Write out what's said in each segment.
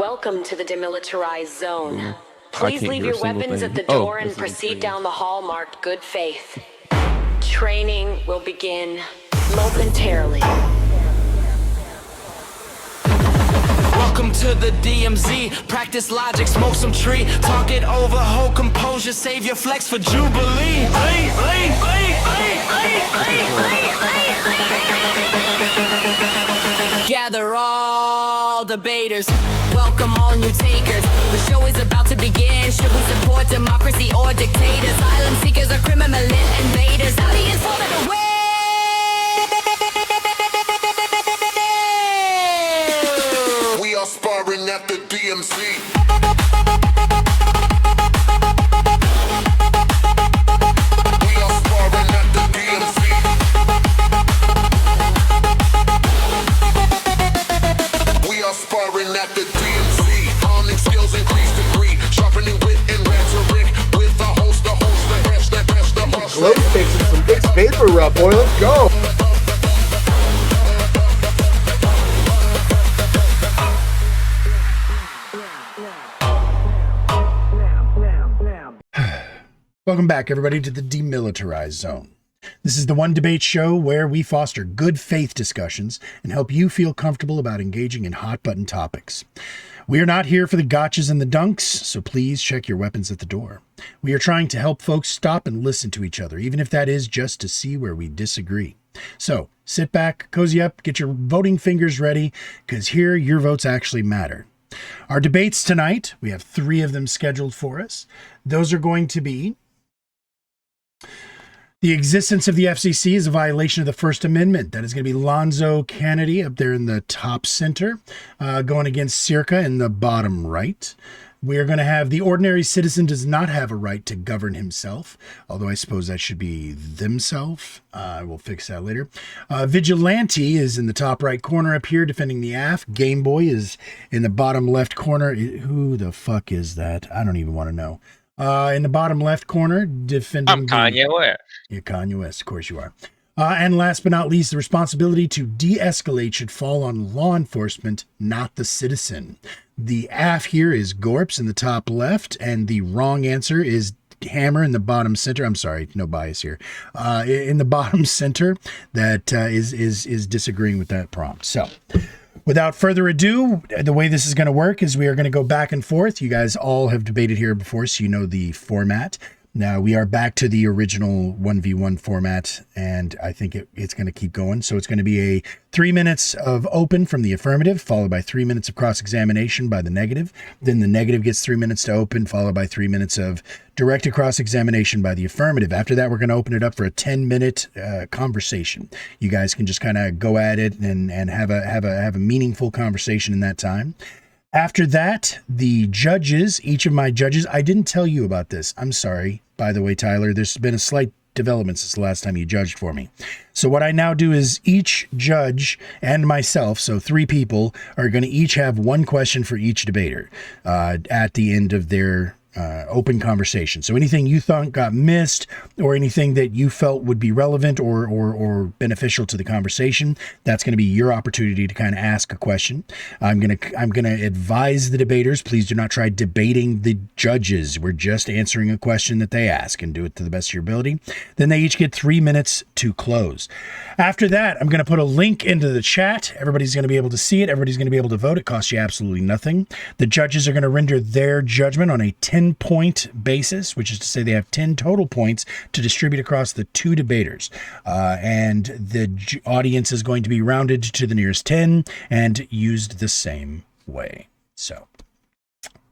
Welcome to the Demilitarized Zone. Please leave your weapons at the door and proceed down the hall marked good faith. Training will begin momentarily. Welcome to the DMZ. Practice logic, smoke some tree. Talk it over, hold composure. Save your flex for Jubilee. Gather all debaters. Welcome all new takers. The show is about to begin. Should we support democracy or dictators? Asylum seekers or criminal invaders? Audience for the win. We are sparring at the DMZ. At the DMZ, honing skills increase degree, sharpening wit and rhetoric with a host of the Glow sticks and some big vapor rub, boy. Let's go. Welcome back, everybody, to the Demilitarized Zone. This is the one debate show where we foster good faith discussions and help you feel comfortable about engaging in hot button topics. We are not here for the gotchas and the dunks, so please check your weapons at the door. We are trying to help folks stop and listen to each other, even if that is just to see where we disagree. So sit back, cozy up, get your voting fingers ready, because here your votes actually matter. Our debates tonight, we have 3 of them scheduled for us. Those are going to be: the existence of the FCC is a violation of the First Amendment. That is going to be LonzoCanady up there in the top center, going against Searka in the bottom right. We are going to have the ordinary citizen does not have a right to govern himself, although I suppose that should be themself. We'll fix that later. Vigilante is in the top right corner up here defending the Aff. Game Boy is in the bottom left corner. Who the fuck is that? I don't even want to know. In the bottom left corner, defending... I'm Kanye West. You're Kanye West, of course you are. And last but not least, the responsibility to de-escalate should fall on law enforcement, not the citizen. The Aff here is Gorps in the top left, and the wrong answer is Hammer in the bottom center. I'm sorry, no bias here. In the bottom center, that is disagreeing with that prompt. So... without further ado, the way this is going to work is we are going to go back and forth. You guys all have debated here before, so you know the format. Now, we are back to the original 1v1 format, and I think it's going to keep going. So it's going to be a 3 minutes of open from the affirmative, followed by 3 minutes of cross-examination by the negative. Then the negative gets 3 minutes to open, followed by 3 minutes of directed cross-examination by the affirmative. After that, we're going to open it up for a 10-minute conversation. You guys can just kind of go at it and have a meaningful conversation in that time. After that, the judges, each of my judges, I didn't tell you about this. I'm sorry, by the way, Tyler. There's been a slight development since the last time you judged for me. So what I now do is each judge and myself, so 3 people, are going to each have 1 question for each debater at the end of their open conversation. So anything you thought got missed or anything that you felt would be relevant or beneficial to the conversation, that's going to be your opportunity to kind of ask a question. I'm going to advise the debaters, please do not try debating the judges. We're just answering a question that they ask, and do it to the best of your ability. Then they each get 3 minutes to close. After that, I'm going to put a link into the chat. Everybody's going to be able to see it. Everybody's going to be able to vote. It costs you absolutely nothing. The judges are going to render their judgment on a 10-point basis, which is to say they have 10 total points to distribute across the 2 debaters. And the audience is going to be rounded to the nearest 10 and used the same way. So,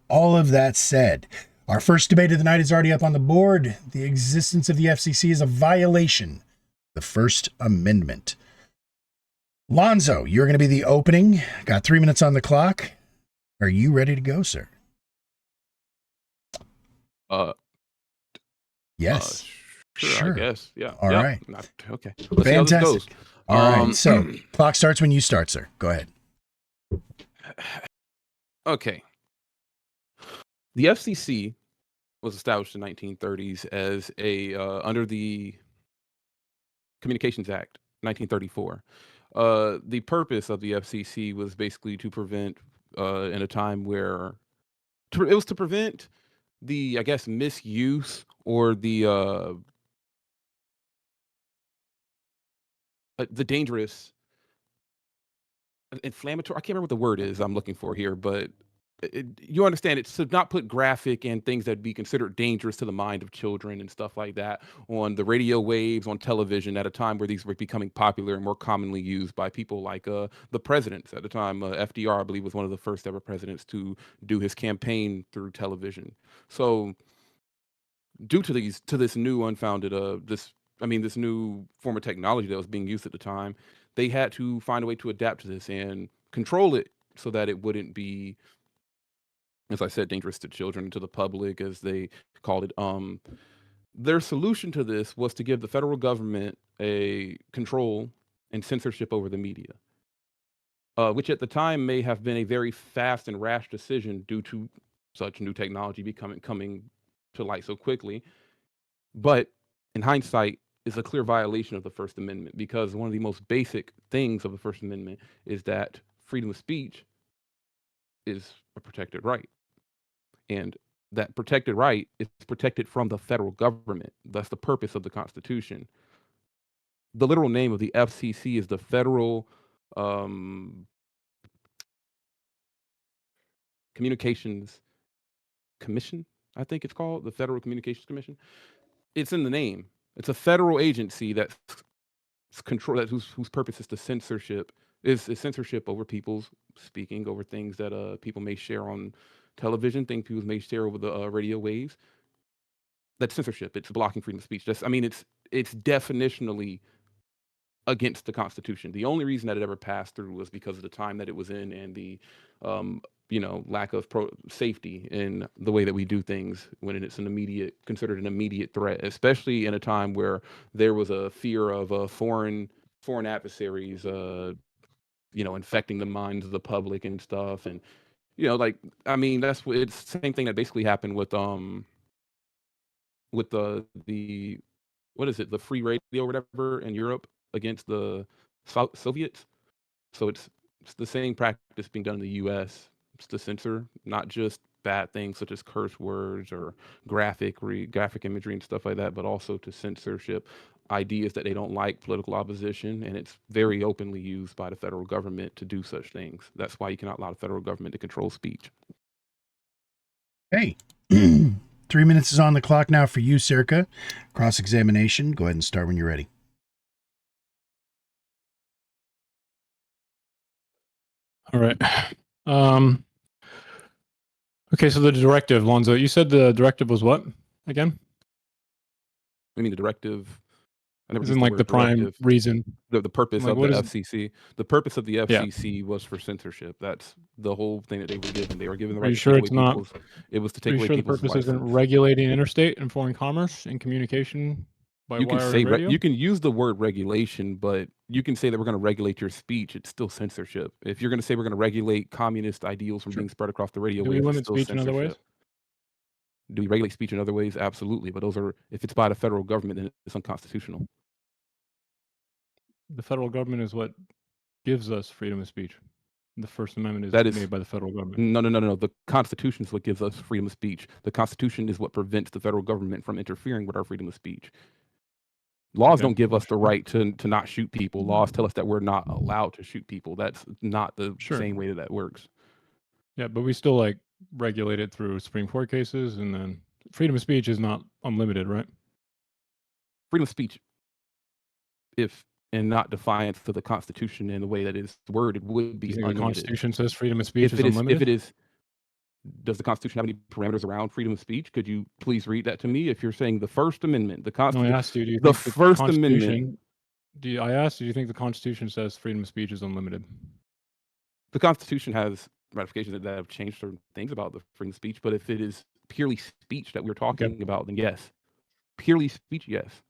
all of that said, our first debate of the night is already up on the board. The existence of the FCC is a violation of the First Amendment. Lonzo, you're going to be the opening. Got 3 minutes on the clock. Are you ready to go, sir? Yes. Sure. I guess. Yeah. All right. Okay. Let's Fantastic. see how this goes. All right. So, clock starts when you start, sir. Go ahead. Okay. The FCC was established in the 1930s as under the Communications Act, 1934. The purpose of the FCC was basically to prevent in a time where it was to prevent the, I guess, misuse or the dangerous inflammatory. I can't remember what the word is I'm looking for here, but you understand it's to not put graphic and things that'd be considered dangerous to the mind of children and stuff like that on the radio waves, on television at a time where these were becoming popular and more commonly used by people like the presidents at the time. FDR, I believe, was one of the first ever presidents to do his campaign through television. So due to this new unfounded this new form of technology that was being used at the time, they had to find a way to adapt to this and control it so that it wouldn't be, as I said, dangerous to children and to the public, as they called it. Their solution to this was to give the federal government a control and censorship over the media, which at the time may have been a very fast and rash decision due to such new technology coming to light so quickly. But in hindsight, is a clear violation of the First Amendment, because one of the most basic things of the First Amendment is that freedom of speech is a protected right. And that protected right is protected from the federal government. That's the purpose of the Constitution. The literal name of the FCC is the Federal Communications Commission, I think it's called, the Federal Communications Commission. It's in the name. It's a federal agency that's whose purpose is to censorship over people's speaking over things that people may share on television, things people may share over the radio waves. That's censorship. It's blocking freedom of speech. It's definitionally against the Constitution. The only reason that it ever passed through was because of the time that it was in and the lack of safety in the way that we do things when it's considered an immediate threat, especially in a time where there was a fear of foreign adversaries, infecting the minds of the public and stuff. And it's the same thing that basically happened with the what is it, the free radio or whatever in Europe against the Soviets. So it's the same practice being done in the U.S. It's to censor not just bad things such as curse words or graphic imagery and stuff like that, but also to censorship ideas that they don't like, political opposition, and it's very openly used by the federal government to do such things. That's why you cannot allow the federal government to control speech. Hey, 3 minutes is on the clock now for you, Searka. Cross-examination. Go ahead and start when you're ready. All right. Okay, so the directive, Lonzo, you said the directive was what again? I mean, the directive. I never Isn't like the prime directive. reason. The purpose Like, of the what is- FCC. The purpose of the FCC was for censorship. That's the whole thing that they were given. They were given the Are right you to sure take it's away not? people's. It was to Are take you away sure the people's purpose isn't license. regulating interstate and foreign commerce and communication by You can wire say and radio? you can use the word regulation, but you can say that we're going to regulate your speech. It's still censorship. If you're going to say we're going to regulate communist ideals from Sure. being spread across the radio Do we waves, it's limit still speech in other ways? censorship. Do we regulate speech in other ways? Absolutely, but if it's by the federal government, then it's unconstitutional. The federal government is what gives us freedom of speech. The First Amendment is made by the federal government. No. The Constitution is what gives us freedom of speech. The Constitution is what prevents the federal government from interfering with our freedom of speech. Laws don't give us the right to not shoot people. Laws tell us that we're not allowed to shoot people. That's not the same way that works. Yeah, but we still regulate it through Supreme Court cases, and then freedom of speech is not unlimited, right? Freedom of speech, if in not defiance to the Constitution in the way that it's worded, would be unlimited. The Constitution says freedom of speech is unlimited? If it is, does the Constitution have any parameters around freedom of speech? Could you please read that to me? If you're saying the First Amendment, the Constitution. No, I asked you. Do you the think First Amendment. I asked, do you think the Constitution says freedom of speech is unlimited? The Constitution has ratifications that have changed certain things about the freedom of speech, but if it is purely speech that we're talking about, then yes. Purely speech, yes.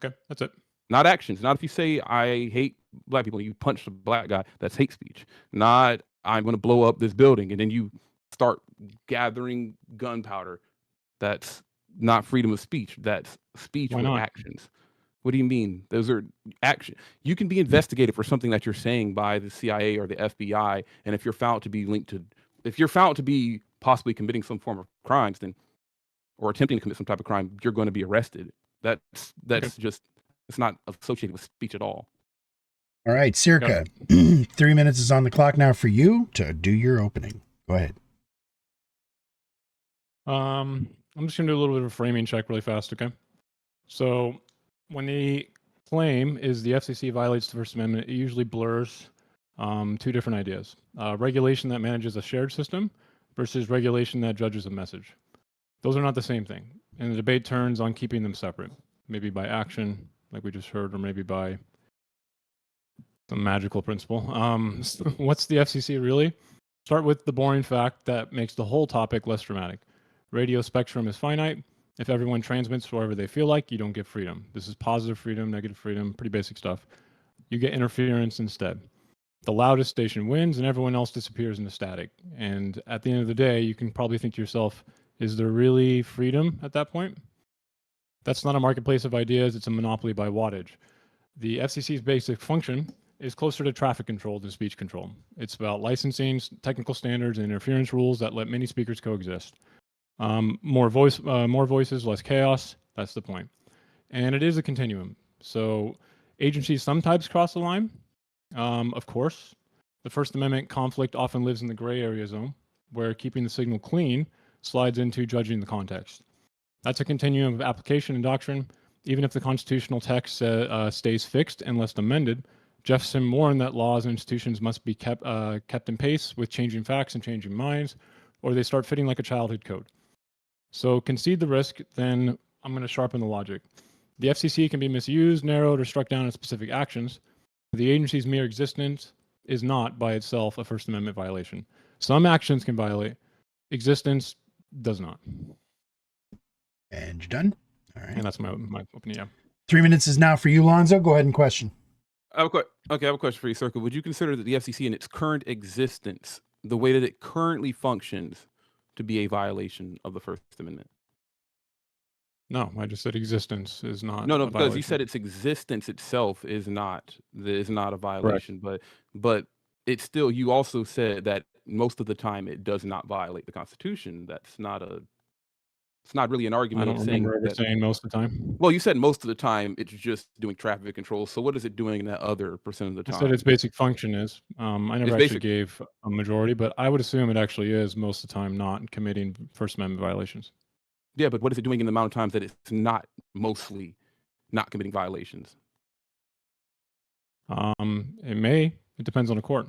Okay, that's it. Not actions. Not if you say, I hate black people, and you punch a black guy, that's hate speech. Not, I'm going to blow up this building, and then you start gathering gunpowder. That's not freedom of speech. That's speech with actions. What do you mean? Those are action. You can be investigated for something that you're saying by the CIA or the FBI, and if you're found to be possibly committing some form of crimes, then or attempting to commit some type of crime, you're going to be arrested. That's just it's not associated with speech at all. All right, Searka, 3 minutes is on the clock now for you to do your opening. Go ahead. I'm just gonna do a little bit of a framing check really fast, okay? So when the claim is the FCC violates the First Amendment, it usually blurs two different ideas. Regulation that manages a shared system versus regulation that judges a message. Those are not the same thing. And the debate turns on keeping them separate, maybe by action, like we just heard, or maybe by some magical principle. What's the FCC really? Start with the boring fact that makes the whole topic less dramatic. Radio spectrum is finite. If everyone transmits wherever they feel like, you don't get freedom. This is positive freedom, negative freedom, pretty basic stuff. You get interference instead. The loudest station wins and everyone else disappears into static. And at the end of the day, you can probably think to yourself, is there really freedom at that point? That's not a marketplace of ideas, it's a monopoly by wattage. The FCC's basic function is closer to traffic control than speech control. It's about licensing, technical standards, and interference rules that let many speakers coexist. More voices, less chaos. That's the point. And it is a continuum. So agencies sometimes cross the line. Of course, the First Amendment conflict often lives in the gray area zone, where keeping the signal clean slides into judging the context. That's a continuum of application and doctrine. Even if the constitutional text stays fixed unless amended, Jefferson warned that laws and institutions must be kept in pace with changing facts and changing minds, or they start fitting like a childhood code. So concede the risk, then I'm going to sharpen the logic. The FCC can be misused, narrowed, or struck down in specific actions. The agency's mere existence is not by itself a First Amendment violation. Some actions can violate. Existence does not. And you're done? All right. And that's my opinion, yeah. 3 minutes is now for you, Lonzo. Go ahead and question. I have a question for you, Searka. Would you consider that the FCC in its current existence, the way that it currently functions, to be a violation of the First Amendment? No, I just said existence is not. No, because you said its existence itself is not a violation. Correct. But it's still. You also said that most of the time it does not violate the Constitution. That's not a. It's not really an argument. I don't remember ever saying most of the time. Well, you said most of the time it's just doing traffic control. So what is it doing that other percent of the time? I said its basic function is. I never actually gave a majority, but I would assume it actually is most of the time not committing First Amendment violations. Yeah, but what is it doing in the amount of times that it's not mostly not committing violations? It may. It depends on the court.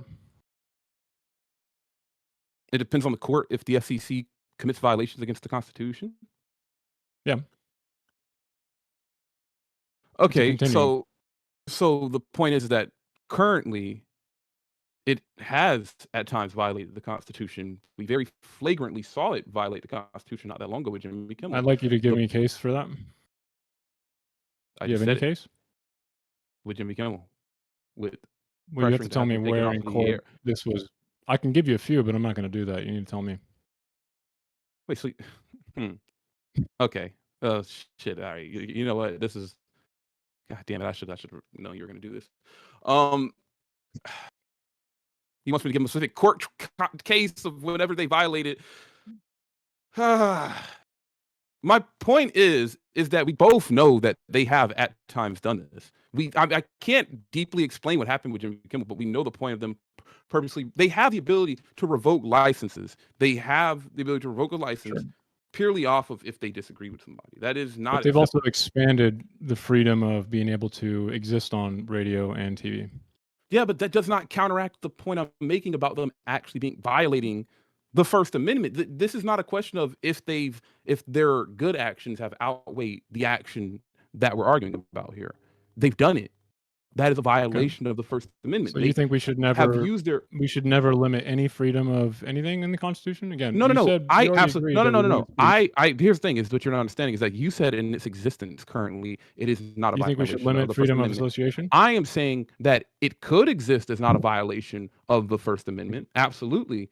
It depends on the court if the FCC commits violations against the Constitution? Yeah. Okay, so the point is that currently it has at times violated the Constitution. We very flagrantly saw it violate the Constitution not that long ago with Jimmy Kimmel. I'd like you to give me a case for that. Do you have any case? With Jimmy Kimmel. Well, you have to tell me where in court this was. I can give you a few, but I'm not going to do that. You need to tell me. Wait, so okay. Oh shit! All right. You know what? This is. God damn it! I should know you were going to do this. He wants me to give him a specific court case of whatever they violated. My point is that we both know that they have at times done this. I can't deeply explain what happened with Jimmy Kimmel, but we know the point of them purposely. They have the ability to revoke licenses. They have the ability to revoke a license purely off of if they disagree with somebody. That is not. But they've also expanded the freedom of being able to exist on radio and TV. Yeah, but that does not counteract the point I'm making about them actually violating the First Amendment. This is not a question of if their good actions have outweighed the action that we're arguing about here. They've done it. That is a violation of the First Amendment. So you think we should never limit any freedom of anything in the Constitution? Again, no. I absolutely no. Here's the thing: is what you're not understanding is that you said in its existence currently, it is not a violation. You think we should limit freedom of association? I am saying that it could exist as not a violation of the First Amendment. Absolutely,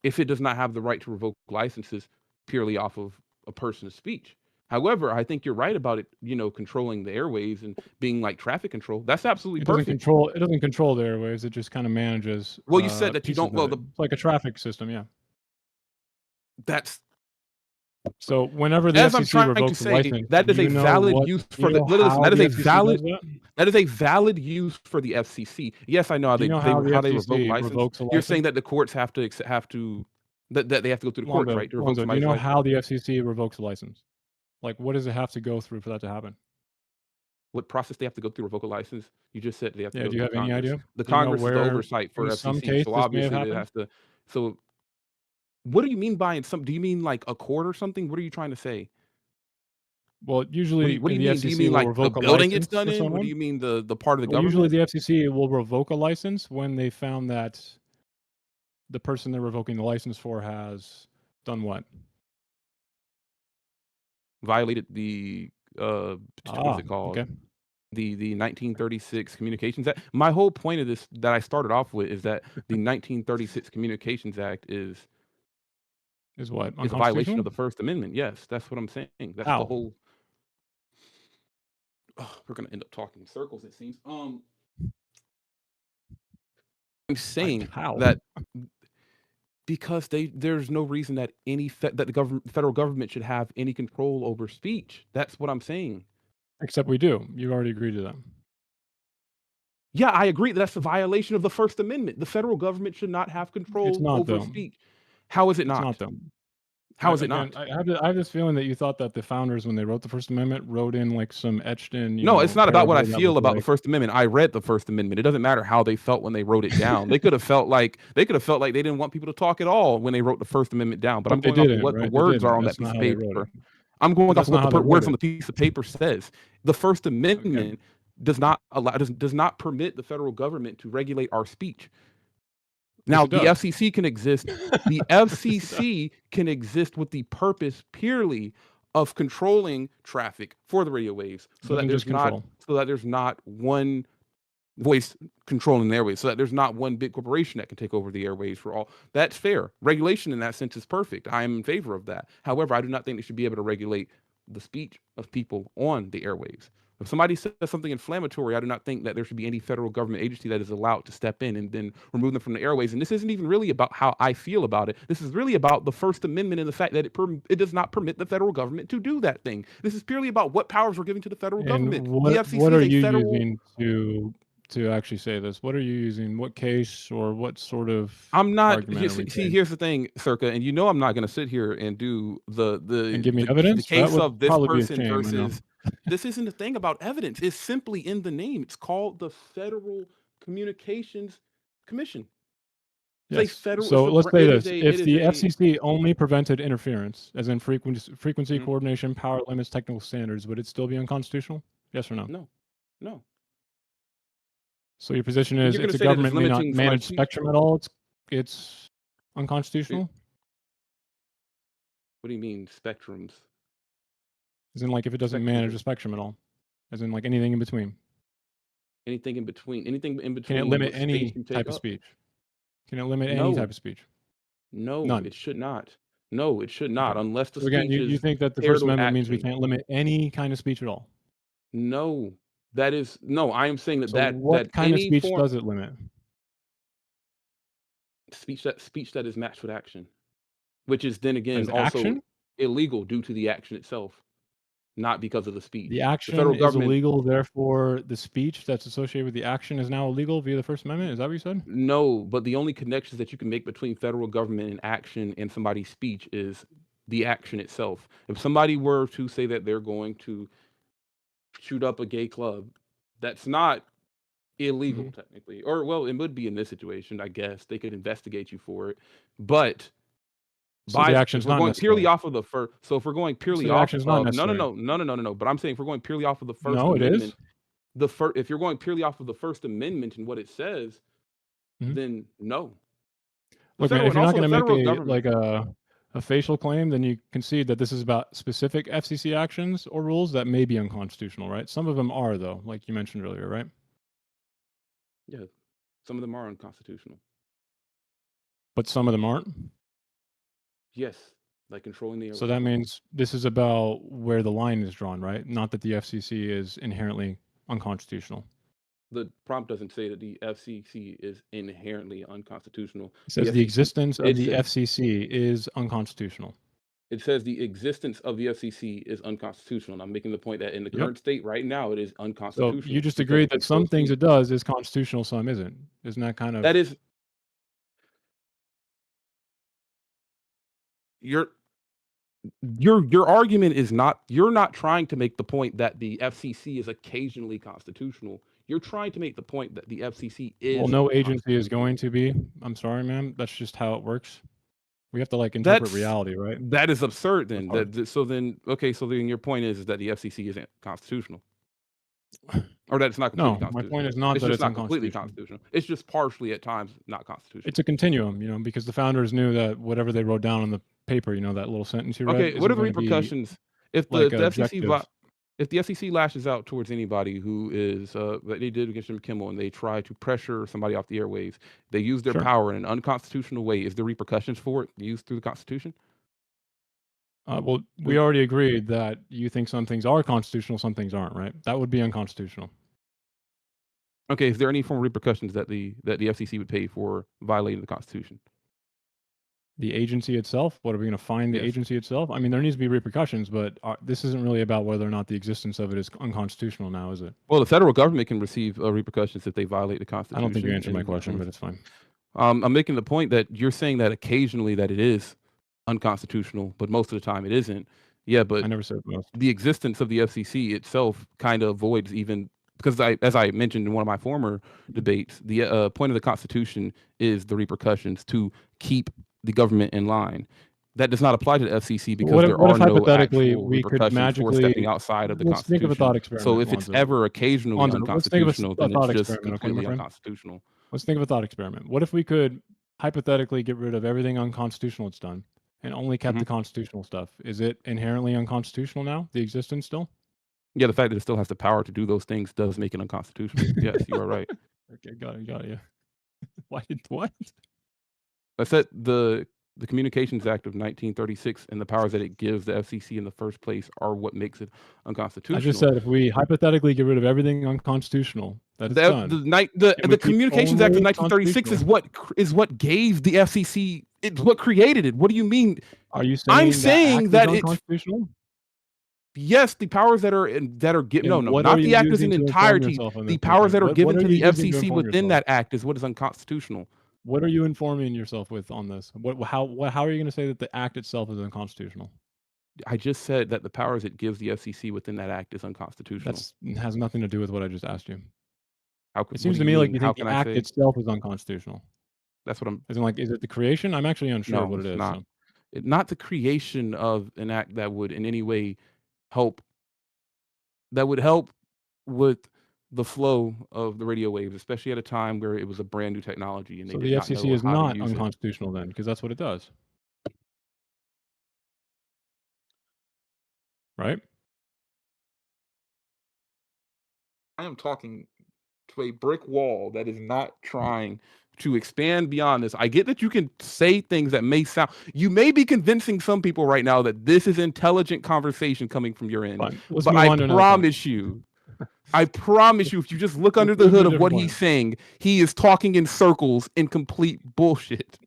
if it does not have the right to revoke licenses purely off of a person's speech. However, I think you're right about it, controlling the airways and being like traffic control. That's absolutely It doesn't perfect. control the airways. It just kind of manages. Well, you said that you pieces don't. Well, of it. It's like a traffic system, yeah. that's So whenever the as I'm FCC trying to revokes a say. license, That do is a you know valid what? use Do for you the. know Listen, how that is the a FCC valid. does that? That is a valid use for the FCC. Yes, I know how Do you they know they how the how they revoke FCC license. revokes a You're saying license? that the courts have to that they have to go through the courts, right? To revoke Lonzo, do you somebody's know license. how the FCC revokes a license? Like, what does it have to go through for that to happen? What process they have to go through to revoke a license? You just said they have to Yeah, go do you through have any Congress. idea? The Do you know Congress is the where, oversight for in some FCC, case, so this may have obviously they happened? have to. So, what do you mean by in some? Do you mean like a court or something? What are you trying to say? Well, usually What do you the mean? Do you FCC mean will like the revoke a building it's license done for in? What do someone. you mean the part of the Well, usually government? the FCC will revoke a license when they found that the person they're revoking the license for has done what? Violated the what's it called? Okay. The 1936 Communications Act. My whole point of this that I started off with is that the 1936 Communications Act is Is what? a violation Unconstitutional? of the First Amendment. Yes, that's what I'm saying. That's the How? whole. We're gonna end up talking in circles. It seems. I'm saying How? that because there's no reason that that the federal government should have any control over speech. That's what I'm saying. Except we do. You already agreed to that. Yeah, I agree that's a violation of the First Amendment. The federal government should not have It's control not, over though. speech. How is it It's not, not? though. How is it Again, not? I have this feeling that you thought that the founders, when they wrote the First Amendment, wrote in like some etched in, No, it's not about what I parable that feel was about the like, First Amendment. I read the First Amendment. It doesn't matter how they felt when they wrote it down. They could have felt like they didn't want people to talk at all when they wrote the First Amendment down. But I'm they going off of didn't, what the right? They words are didn't. on that That's piece not of how they wrote paper. it. I'm going off That's of what not the how they words wrote on it. the piece of paper says. The First Amendment does not permit the federal government to regulate our speech. Now, it the does. FCC can exist. The FCC can exist with the purpose purely of controlling traffic for the radio waves, so that Doesn't just there's not one voice controlling the airways, so that there's not one big corporation that can take over the airways for all. That's fair. Regulation in that sense is perfect. I am in favor of that. However, I do not think they should be able to regulate the speech of people on the airwaves. If somebody says something inflammatory, I do not think that there should be any federal government agency that is allowed to step in and then remove them from the airways. And this isn't even really about how I feel about it. This is really about the First Amendment and the fact that it does not permit the federal government to do that thing. This is purely about what powers we're giving to the federal government. And The FCC what are is a you federal. using to actually say this? What are you using? What case or what sort of I'm not. argument are we See, saying? here's the thing, Searka, and I'm not going to sit here and do And give me the evidence? That case would of this probably be a person shame, I know. versus. This isn't the thing about evidence. It's simply in the name. It's called the Federal Communications Commission. It's a Yes. federal. So it's a, let's say it is this: a, if it is the a, FCC only prevented interference, as in frequency Mhm. coordination, power limits, technical standards, would it still be unconstitutional? Yes or no? No. So your position And is, you're if gonna the say that it's government may not limiting manage somebody's speech? spectrum at all, it's unconstitutional? What do you mean spectrums? As in, like, if it doesn't Spectrums manage of the spectrum at all? As in, like, anything in between? anything in between? Anything in Can it between limit what space any you type take of up? speech? Can it limit any No. type of speech? No, None. it should not. No, it should not, Okay. unless the So again, speech you is think that the paired First with Amendment means we action. can't limit any kind of speech at all? No, that is no. I am saying that So that what kind of any speech form does it limit? speech that is matched with action, which is then again As also action? illegal due to the action itself, not because of the speech. The The action federal is government. illegal, therefore the speech that's associated with the action is now illegal via the First Amendment? Is that what you said? No, but the only connections that you can make between federal government and action and somebody's speech is the action itself. If somebody were to say that they're going to shoot up a gay club, that's not illegal technically. Or well, it would be in this situation, I guess. They could investigate you for it. But So the action's if we're not going purely necessary. off of the first, so if we're going So purely the off action's not of necessary. no. But I'm saying if we're going purely off of the First No, it Amendment, is. if you're going purely off of the First Amendment and what it says, Mhm. then no. The Look, man, federal if and you're not also going the to make federal a government. like a facial claim, then you concede that this is about specific FCC actions or rules that may be unconstitutional, right? Some of them are, though, like you mentioned earlier, right? Yeah, some of them are unconstitutional. But some of them aren't. Yes, like controlling the. So that means this is about where the line is drawn, right? Not that the FCC is inherently unconstitutional. The prompt doesn't say that the FCC is inherently unconstitutional. It says the existence of the FCC is unconstitutional. It says the existence of the FCC is unconstitutional. And I'm making the point that in the current state right now, it is unconstitutional. So you just agreed that some things it does is constitutional, some isn't. Isn't that kind of... That is... Your argument is not... You're not trying to make the point that the FCC is occasionally constitutional. You're trying to make the point that the FCC is... Well, no agency is going to be. I'm sorry, ma'am. That's just how it works. We have to like interpret reality, right? That is absurd then. So then your point is that the FCC isn't constitutional. Or that it's not completely constitutional. My point is not that it's not completely constitutional. It's just partially at times not constitutional. It's a continuum, because the founders knew that whatever they wrote down on the paper, that little sentence you read. Okay, what are the repercussions if the FCC... If the FCC lashes out towards anybody who is, that they did against Jim Kimmel, and they try to pressure somebody off the airwaves, they use their power in an unconstitutional way, is there repercussions for it used through the Constitution? Well, we already agreed that you think some things are constitutional, some things aren't, right? That would be unconstitutional. Okay, is there any form of repercussions that the FCC would pay for violating the Constitution? The agency itself? What are we going to find the agency itself? I mean, there needs to be repercussions, but this isn't really about whether or not the existence of it is unconstitutional now, is it? Well, the federal government can receive repercussions if they violate the Constitution. I don't think you answered my question, but it's fine. I'm making the point that you're saying that occasionally that it is unconstitutional, but most of the time it isn't. Yeah, but I never said most. The existence of the FCC itself kind of avoids even... Because as I mentioned in one of my former debates, the point of the Constitution is the repercussions to keep the government in line. That does not apply to the FCC because there are no actual repercussions for stepping outside of the Constitution. Think of a thought experiment. So if it's ever occasionally unconstitutional, then it's just completely unconstitutional. Let's think of a thought experiment. What if we could hypothetically get rid of everything unconstitutional it's done and only kept the constitutional stuff? Is it inherently unconstitutional now, the existence still? Yeah, the fact that it still has the power to do those things does make it unconstitutional. Yes, you are right. Okay, got it, yeah. What? I said the Communications Act of 1936 and the powers that it gives the FCC in the first place are what makes it unconstitutional. I just said if we hypothetically get rid of everything unconstitutional, that it's done. The Communications Act of 1936 is what gave the FCC... It's what created it. What do you mean? Are you saying I'm saying that it's unconstitutional? Yes, the powers that are given. No, not the act as an entirety. The powers that are given to the FCC within that act is what is unconstitutional. What are you informing yourself with on this? How are you going to say that the act itself is unconstitutional? I just said that the powers it gives the FCC within that act is unconstitutional. That has nothing to do with what I just asked you. It seems to me like you think the act itself is unconstitutional. That's what I'm... Is it the creation? I'm actually unsure what it is. Not. Not the creation of an act that would in any way help with the flow of the radio waves, especially at a time where it was a brand new technology. And so the FCC is not unconstitutional then, because that's what it does. Right? I am talking to a brick wall that is not trying to expand beyond this. I get that you can say things that may sound... You may be convincing some people right now that this is intelligent conversation coming from your end. But I promise you, if you just look under the hood of what he's saying, he is talking in circles in complete bullshit.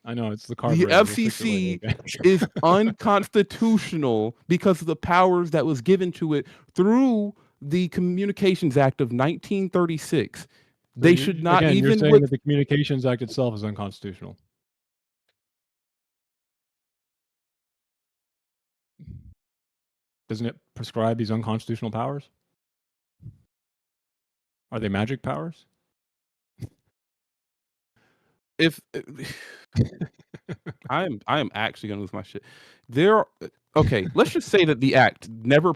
I know, it's the FCC is unconstitutional because of the powers that was given to it through the Communications Act of 1936. They should not again, even... You're saying that the Communications Act itself is unconstitutional. Doesn't it prescribe these unconstitutional powers? Are they magic powers? I am actually gonna lose my shit. Okay, let's just say that the act never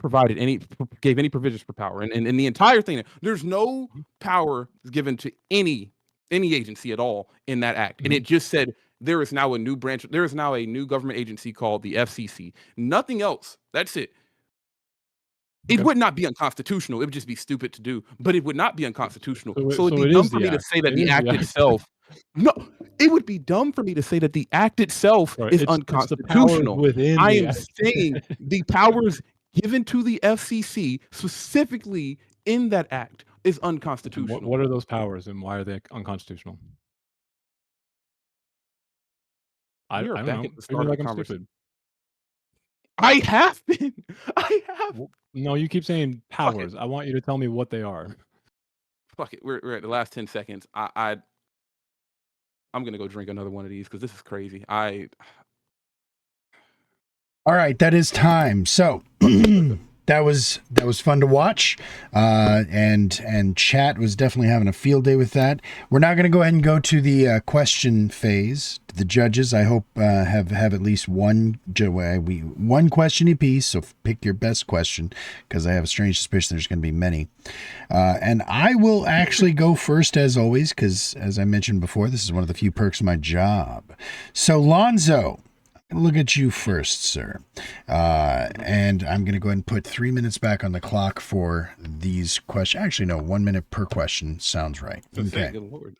gave any provisions for power, and the entire thing, there's no power given to any agency at all in that act, and it just said there is now a new branch, there is now a new government agency called the FCC. Nothing else. That's it. It would not be unconstitutional. It would just be stupid to do, but it would not be unconstitutional. So it'd be dumb for me to say that the act itself... No, it would be dumb for me to say that the act itself Right, is it's the unconstitutional. powers within I the am act. saying the powers given to the FCC, specifically in that act, is unconstitutional. What are those powers and why are they unconstitutional? I We are don't back know. at the Treat start me of like the I'm conversation. stupid. I have been. I have. No, you keep saying powers. I want you to tell me what they are. Fuck it. We're at the last 10 seconds. I'm gonna go drink another one of these because this is crazy. All right, that is time. So that was fun to watch, and chat was definitely having a field day with that. We're now going to go ahead and go to the question phase. The judges, I hope, have at least one question apiece. So pick your best question, because I have a strange suspicion there's going to be many. And I will actually go first as always, because as I mentioned before, this is one of the few perks of my job. So Lonzo, look at you first, sir. And I'm going to go ahead and put 3 minutes back on the clock for these questions. Actually, no, 1 minute per question sounds right. Okay. Good Lord.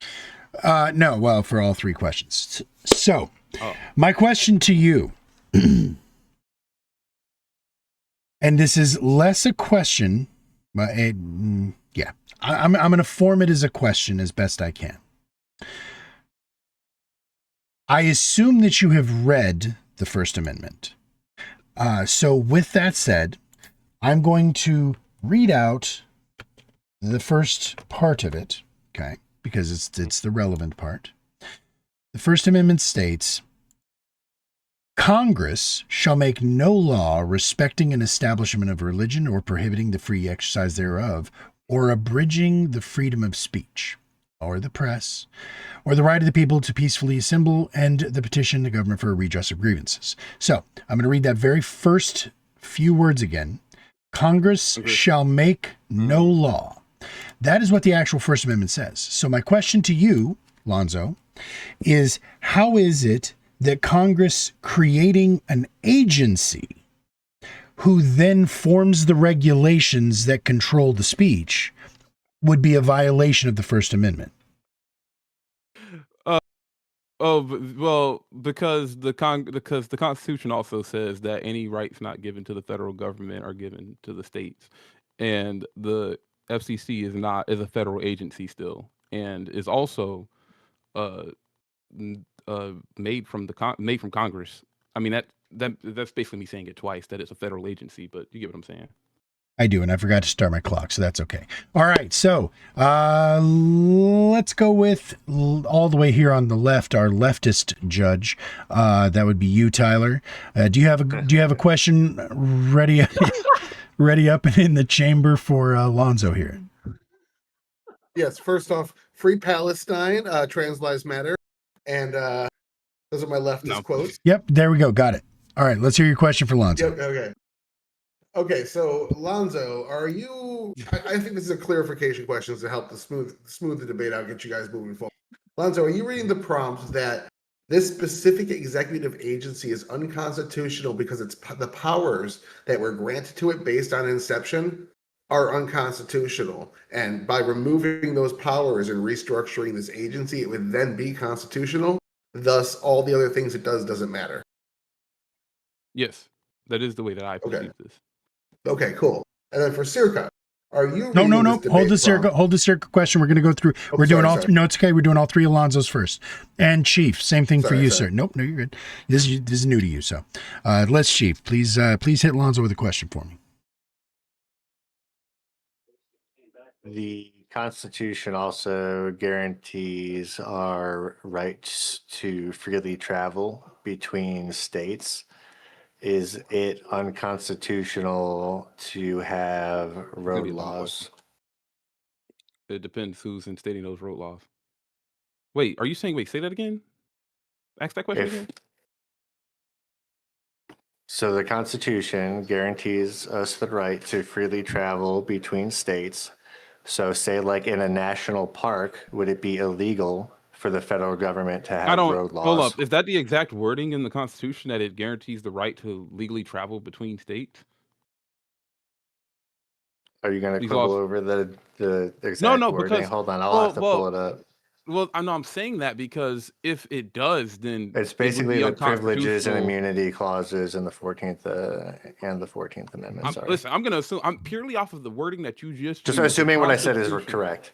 No, well, for all three questions. So, my question to you, and this is less a question, but I'm going to form it as a question as best I can. I assume that you have read the First Amendment. So with that said, I'm going to read out the first part of it, okay, because it's the relevant part. The First Amendment states, Congress shall make no law respecting an establishment of religion or prohibiting the free exercise thereof, or abridging the freedom of speech, or the press, or the right of the people to peacefully assemble and the petition the government for a redress of grievances. So I'm going to read that very first few words again. Congress shall make no law. That is what the actual First Amendment says. So my question to you, Lonzo, is how is it that Congress creating an agency who then forms the regulations that control the speech would be a violation of the First Amendment? Well, because the Constitution also says that any rights not given to the federal government are given to the states, and the FCC is a federal agency still, and is also made from Congress. I mean that's basically me saying it twice, that it's a federal agency, but you get what I'm saying. I do, and I forgot to start my clock, so that's okay. All right, so let's go with all the way here on the left, our leftist judge. That would be you, Tyler. Do you have a question ready up and in the chamber for Lonzo here? Yes. First off, free Palestine. Trans lives matter, and those are my leftist quotes. Yep, there we go. Got it. All right, let's hear your question for Lonzo. Yep. Okay, so Lonzo, are you? I think this is a clarification question to help to smooth the debate out, get you guys moving forward. Lonzo, are you reading the prompt that this specific executive agency is unconstitutional because it's the powers that were granted to it based on inception are unconstitutional, and by removing those powers and restructuring this agency, it would then be constitutional? Thus, all the other things it doesn't matter. Yes, that is the way that I perceive this. Okay, cool. And then for Searka, are you No. reading this Hold the debate Searka question. We're going to go through. We're doing all. No, it's okay. We're doing all three Alonzos first. And Chief, same thing for you, sir. Nope, no, you're good. This is new to you. So, LetsChief, please hit Lonzo with a question for me. The Constitution also guarantees our rights to freely travel between states. Is it unconstitutional to have road laws? It depends who's instating those road laws. Wait, are you saying? Wait, say that again. Ask that question again. So the Constitution guarantees us the right to freely travel between states. So say like in a national park, would it be illegal for the federal government to have road laws? Hold up. Is that the exact wording in the Constitution, that it guarantees the right to legally travel between states? Are you going to quibble over the exact wording? Because hold on, I'll have to pull it up. Well, I know I'm saying that because if it does, then It's it would basically be the privileges and unconstitutional. immunity clauses in the 14th and the 14th Amendment. Sorry. Listen, I'm going to assume, I'm purely off of the wording that you just Just used, assuming what I said is unconstitutional. correct.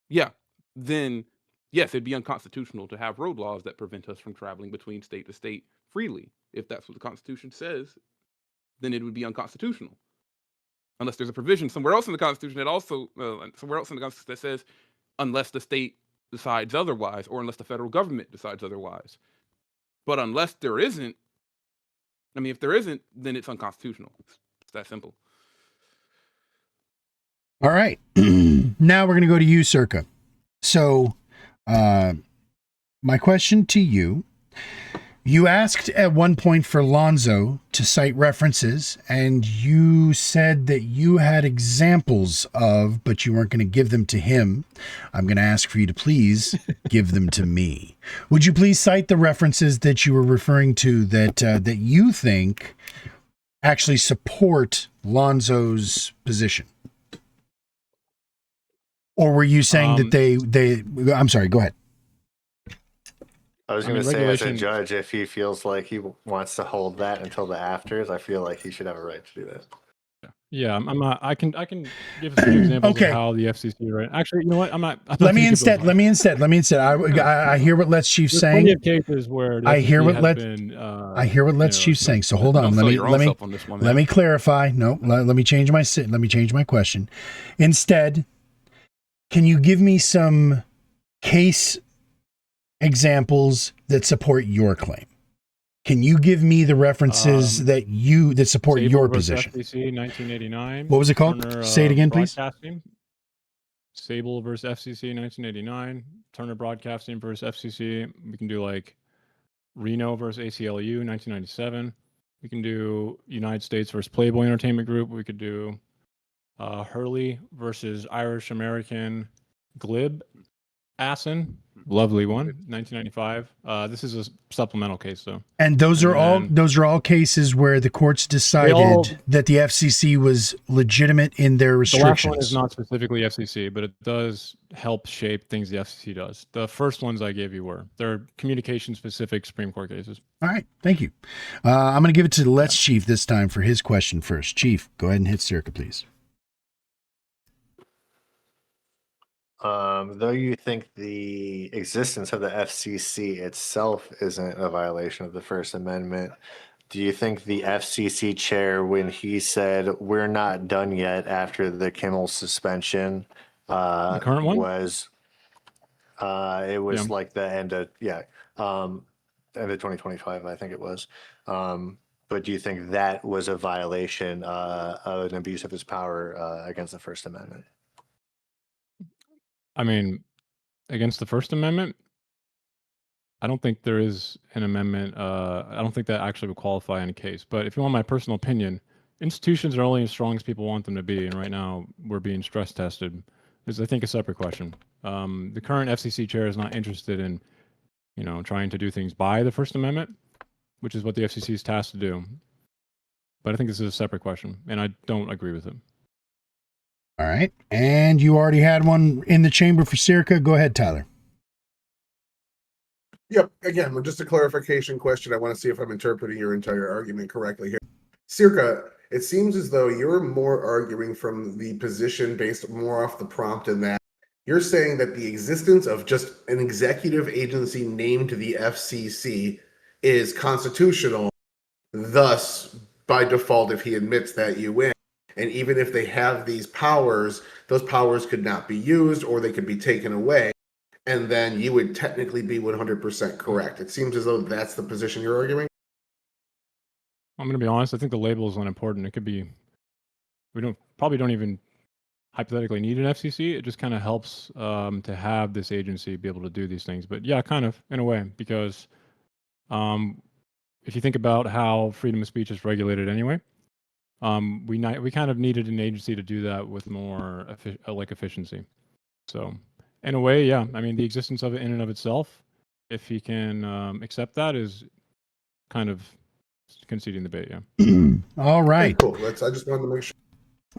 Yeah, then yes, it'd be unconstitutional to have road laws that prevent us from traveling between state to state freely. If that's what the Constitution says, then it would be unconstitutional. Unless there's a provision somewhere else in the Constitution that also, somewhere else in the Constitution that says, unless the state decides otherwise, or unless the federal government decides otherwise. But unless there isn't, I mean, if there isn't, then it's unconstitutional. It's that simple. All right. Now we're going to go to you, Searka. So, my question to you, you asked at one point for Lonzo to cite references, and you said that you had examples of, but you weren't going to give them to him. I'm going to ask for you to please give them to me. Would you please cite the references that you were referring to that you think actually support Lonzo's position? Or were you saying that they I'm sorry, go ahead. I was going to say, as a judge, if he feels like he wants to hold that until the afters, I feel like he should have a right to do that. Yeah, I'm not. I can give some examples Okay. of how the FCC. Right. Actually, you know what? I'm not. Let me instead. I hear what LetsChief's saying. Plenty of cases where the I hear FCC what has Let been, I hear what LetsChief's saying. So hold on. Don't Let sell me your own self on this one, let man. me clarify. No, let me change my question. Instead, can you give me some case examples that support your claim? Can you give me the references that support Sable your versus position? FCC 1989. What was it called? Turner, Say it again, please. Broadcasting. Sable versus FCC 1989. Turner Broadcasting versus FCC. We can do like Reno versus ACLU 1997. We can do United States versus Playboy Entertainment Group. We could do Hurley versus Irish American Glib Assen. Lovely one, 1995. This is a supplemental case, though. And those are all cases where the courts decided that the FCC was legitimate in their restrictions. The last one is not specifically FCC, but it does help shape things the FCC does. The first ones I gave you were. They're communication-specific Supreme Court cases. All right, thank you. I'm going to give it to the LetsChief this time for his question first. Chief, go ahead and hit Searka, please. Though you think the existence of the FCC itself isn't a violation of the First Amendment, do you think the FCC chair, when he said we're not done yet after the Kimmel suspension, the current one was like the end of end of 2025, I think it was. But do you think that was a violation of an abuse of his power against the First Amendment? I mean, against the First Amendment, I don't think there is an amendment. I don't think that actually would qualify in a case. But if you want my personal opinion, institutions are only as strong as people want them to be. And right now, we're being stress tested. Is I think a separate question. The current FCC chair is not interested in, trying to do things by the First Amendment, which is what the FCC is tasked to do. But I think this is a separate question, and I don't agree with it. All right. And you already had one in the chamber for Searka. Go ahead, Tyler. Yep. Again, just a clarification question. I want to see if I'm interpreting your entire argument correctly here. Searka, it seems as though you're more arguing from the position based more off the prompt in that you're saying that the existence of just an executive agency named the FCC is constitutional. Thus, by default, if he admits that, you win. And even if they have these powers, those powers could not be used or they could be taken away. And then you would technically be 100% correct. It seems as though that's the position you're arguing. I'm going to be honest. I think the label is unimportant. It could be, we probably don't even hypothetically need an FCC. It just kind of helps to have this agency be able to do these things. But yeah, kind of in a way, because if you think about how freedom of speech is regulated anyway, we kind of needed an agency to do that with more efficiency. So in a way, yeah, I mean, the existence of it in and of itself, if he can accept that, is kind of conceding the debate. Yeah. All right. Okay, cool. I just wanted to make sure.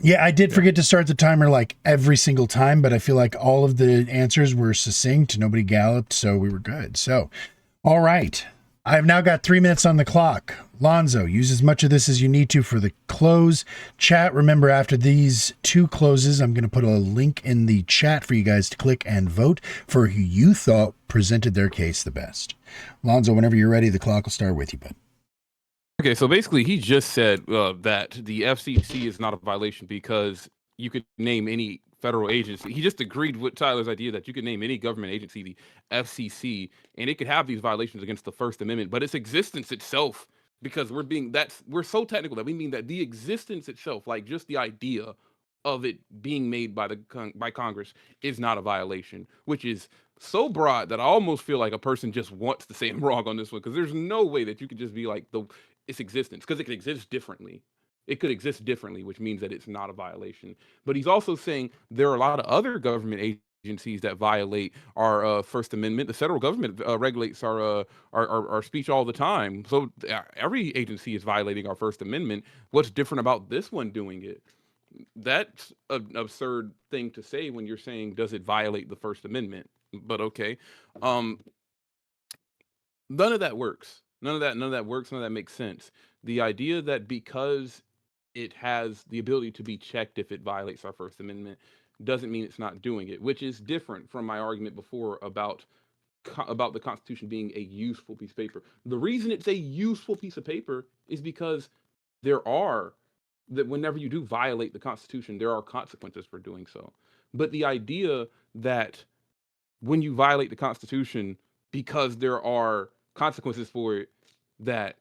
Yeah, I did forget to start the timer like every single time, but I feel like all of the answers were succinct. Nobody galloped, so we were good. So, all right. I've now got 3 minutes on the clock. Lonzo, use as much of this as you need to for the close. Chat, remember after these 2 closes, I'm going to put a link in the chat for you guys to click and vote for who you thought presented their case the best. Lonzo, whenever you're ready, the clock will start with you, bud. Okay, so basically he just said that the FCC is not a violation because you could name any federal agency. He just agreed with Tyler's idea that you could name any government agency, the FCC, and it could have these violations against the First Amendment, but its existence itself, because we're so technical that we mean that the existence itself, like just the idea of it being made by by Congress, is not a violation, which is so broad that I almost feel like a person just wants to say I'm wrong on this one, because there's no way that you could just be like its existence, because it could exist differently. It could exist differently, which means that it's not a violation. But he's also saying there are a lot of other government agencies that violate our First Amendment. The federal government regulates our speech all the time. So every agency is violating our First Amendment. What's different about this one doing it? That's an absurd thing to say when you're saying, does it violate the First Amendment? But okay. None of that works. None of that works. None of that makes sense. The idea that because it has the ability to be checked if it violates our First Amendment doesn't mean it's not doing it, which is different from my argument before about the Constitution being a useful piece of paper. The reason it's a useful piece of paper is because that whenever you do violate the Constitution, there are consequences for doing so. But the idea that when you violate the Constitution, because there are consequences for it, that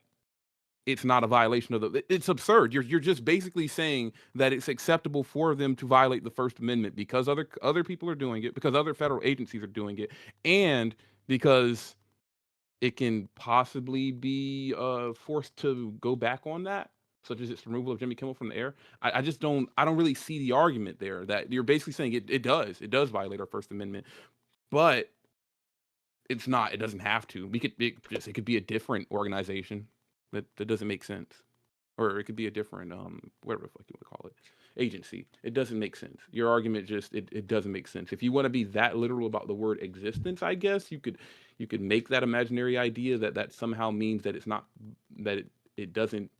it's not a violation of it's absurd. You're just basically saying that it's acceptable for them to violate the First Amendment because other people are doing it, because other federal agencies are doing it, and because it can possibly be forced to go back on that, such as its removal of Jimmy Kimmel from the air. I don't really see the argument there, that you're basically saying it does violate our First Amendment, but it's not. It doesn't have to. It could be a different organization. That doesn't make sense. Or it could be a different whatever the fuck you want to call it, agency. It doesn't make sense. Your argument just it doesn't make sense. If you want to be that literal about the word existence, I guess you could make that imaginary idea that somehow means that it's not, that it doesn't,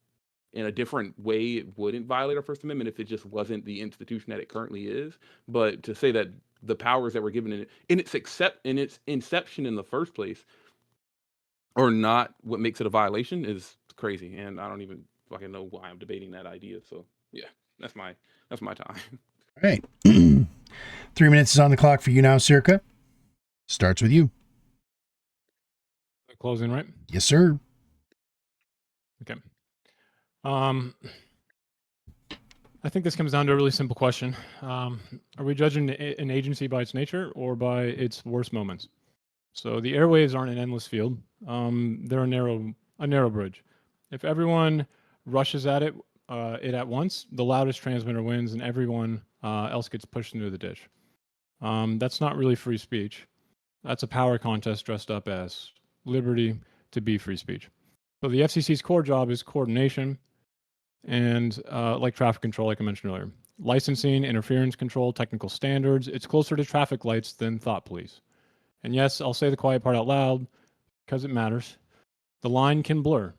in a different way it wouldn't violate our First Amendment if it just wasn't the institution that it currently is. But to say that the powers that were given in its inception in the first place or not what makes it a violation is crazy, and I don't even fucking know why I'm debating that idea. So yeah, that's my time. All right. 3 minutes is on the clock for you now, Searka. Starts with you. Closing, right? Yes, sir. Okay. I think this comes down to a really simple question. Are we judging an agency by its nature or by its worst moments? So the airwaves aren't an endless field. They're a narrow bridge. If everyone rushes at it at once, the loudest transmitter wins and everyone else gets pushed into the ditch. That's not really free speech. That's a power contest dressed up as liberty to be free speech. So the FCC's core job is coordination and like traffic control, like I mentioned earlier. Licensing, interference control, technical standards. It's closer to traffic lights than thought police. And yes, I'll say the quiet part out loud because it matters. The line can blur.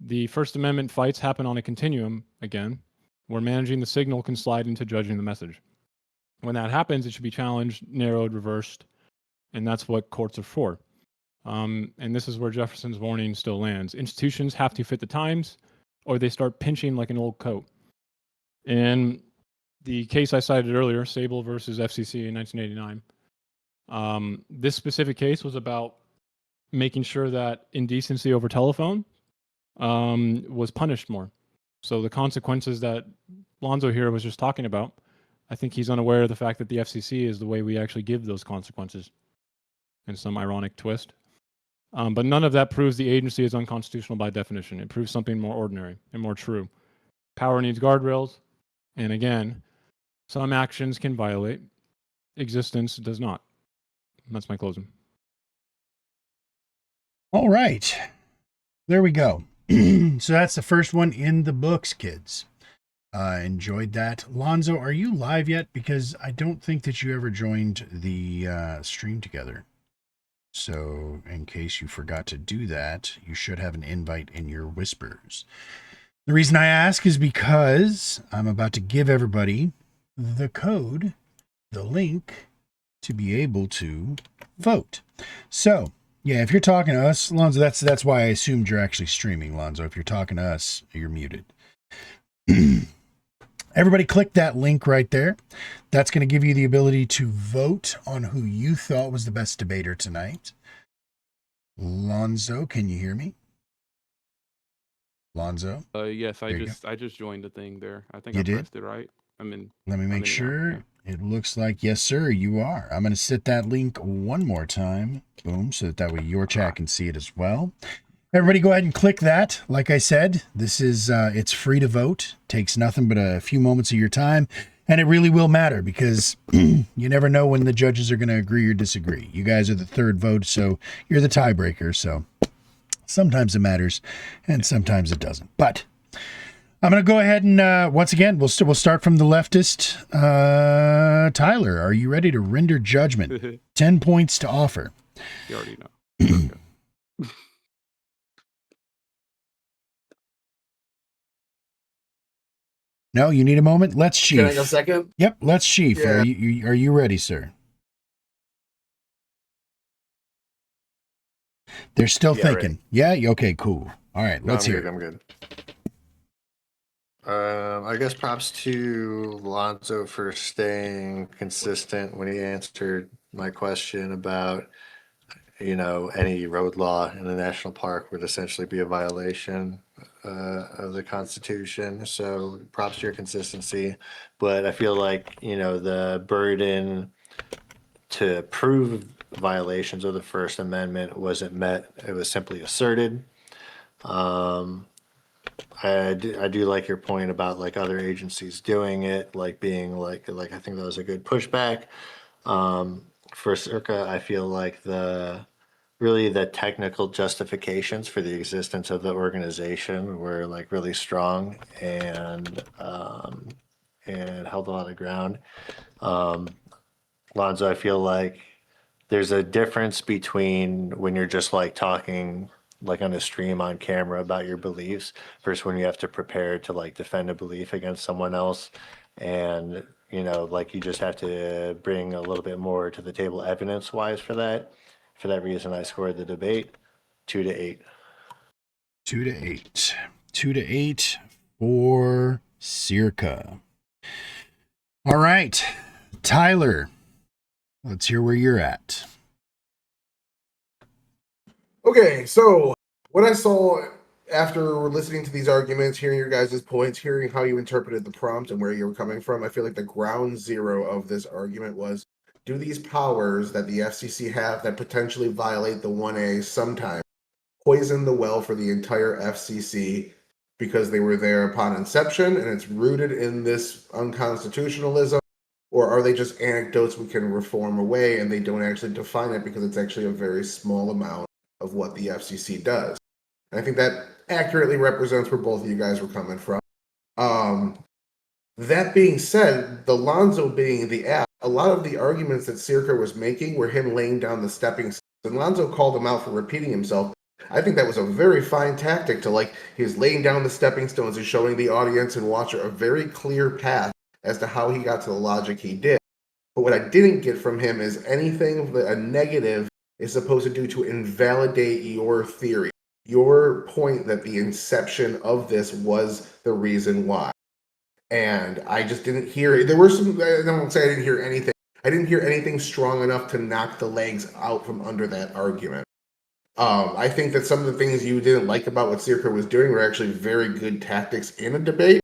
The First Amendment fights happen on a continuum, again, where managing the signal can slide into judging the message. When that happens, it should be challenged, narrowed, reversed, and that's what courts are for. And this is where Jefferson's warning still lands. Institutions have to fit the times, or they start pinching like an old coat. And the case I cited earlier, Sable versus FCC in 1989, this specific case was about making sure that indecency over telephone was punished more. So the consequences that Lonzo here was just talking about, I think he's unaware of the fact that the FCC is the way we actually give those consequences in some ironic twist. But none of that proves the agency is unconstitutional by definition. It proves something more ordinary and more true. Power needs guardrails. And again, some actions can violate. Existence does not. That's my closing. All right. There we go. So that's the first one in the books, kids. Enjoyed that. Lonzo, are you live yet? Because I don't think that you ever joined the stream together. So in case you forgot to do that, you should have an invite in your whispers. The reason I ask is because I'm about to give everybody the code, the link, to be able to vote. So, yeah, if you're talking to us, Lonzo, that's why I assumed you're actually streaming, Lonzo. If you're talking to us, you're muted. Everybody click that link right there. That's going to give you the ability to vote on who you thought was the best debater tonight. Lonzo, can you hear me? Lonzo? Yes, I There you just joined the thing there. I think You I did? pressed it right. Let me I'm make in it now, sure. yeah. It looks like, yes, sir, you are. I'm going to set that link one more time. Boom, so that way your chat can see it as well. Everybody go ahead and click that. Like I said, this is, it's free to vote. Takes nothing but a few moments of your time. And it really will matter because you never know when the judges are going to agree or disagree. You guys are the third vote, so you're the tiebreaker. So sometimes it matters and sometimes it doesn't. But I'm going to go ahead and once again, we'll start from the leftist. Tyler, are you ready to render judgment? 10 points to offer. You already know. Okay. No, you need a moment? LetsChief. Can I go second? Yep, LetsChief. Yeah. Are you ready, sir? They're still Yeah, thinking. Yeah? Okay, cool. All right, No, let's I'm hear good. it. I'm good. I guess props to Lonzo for staying consistent when he answered my question about, any road law in the national park would essentially be a violation of the Constitution. So props to your consistency. But I feel like, the burden to prove violations of the First Amendment wasn't met. It was simply asserted. I do like your point about like other agencies doing it, like being like I think that was a good pushback. For Searka, I feel like the technical justifications for the existence of the organization were like really strong and held a lot of ground. Lonzo, I feel like there's a difference between when you're just like talking like on a stream on camera about your beliefs versus when you have to prepare to like defend a belief against someone else. And, like you just have to bring a little bit more to the table evidence wise for that. For that reason, I scored the debate 2-8. 2-8. 2-8 for Searka. All right, Tyler, let's hear where you're at. Okay, so what I saw after listening to these arguments, hearing your guys' points, hearing how you interpreted the prompt and where you were coming from, I feel like the ground zero of this argument was, do these powers that the FCC have that potentially violate the 1A sometimes poison the well for the entire FCC because they were there upon inception and it's rooted in this unconstitutionalism? Or are they just anecdotes we can reform away and they don't actually define it because it's actually a very small amount of what the FCC does? And I think that accurately represents where both of you guys were coming from. That being said, the Lonzo being the app, a lot of the arguments that Searka was making were him laying down the stepping stones. And Lonzo called him out for repeating himself. I think that was a very fine tactic to he was laying down the stepping stones and showing the audience and watcher a very clear path as to how he got to the logic he did. But what I didn't get from him is anything that a negative is supposed to do to invalidate your theory, your point that the inception of this was the reason why. And I just didn't hear, there were some, I don't say I didn't hear anything. I didn't hear anything strong enough to knock the legs out from under that argument. I think that some of the things you didn't like about what Searka was doing were actually very good tactics in a debate.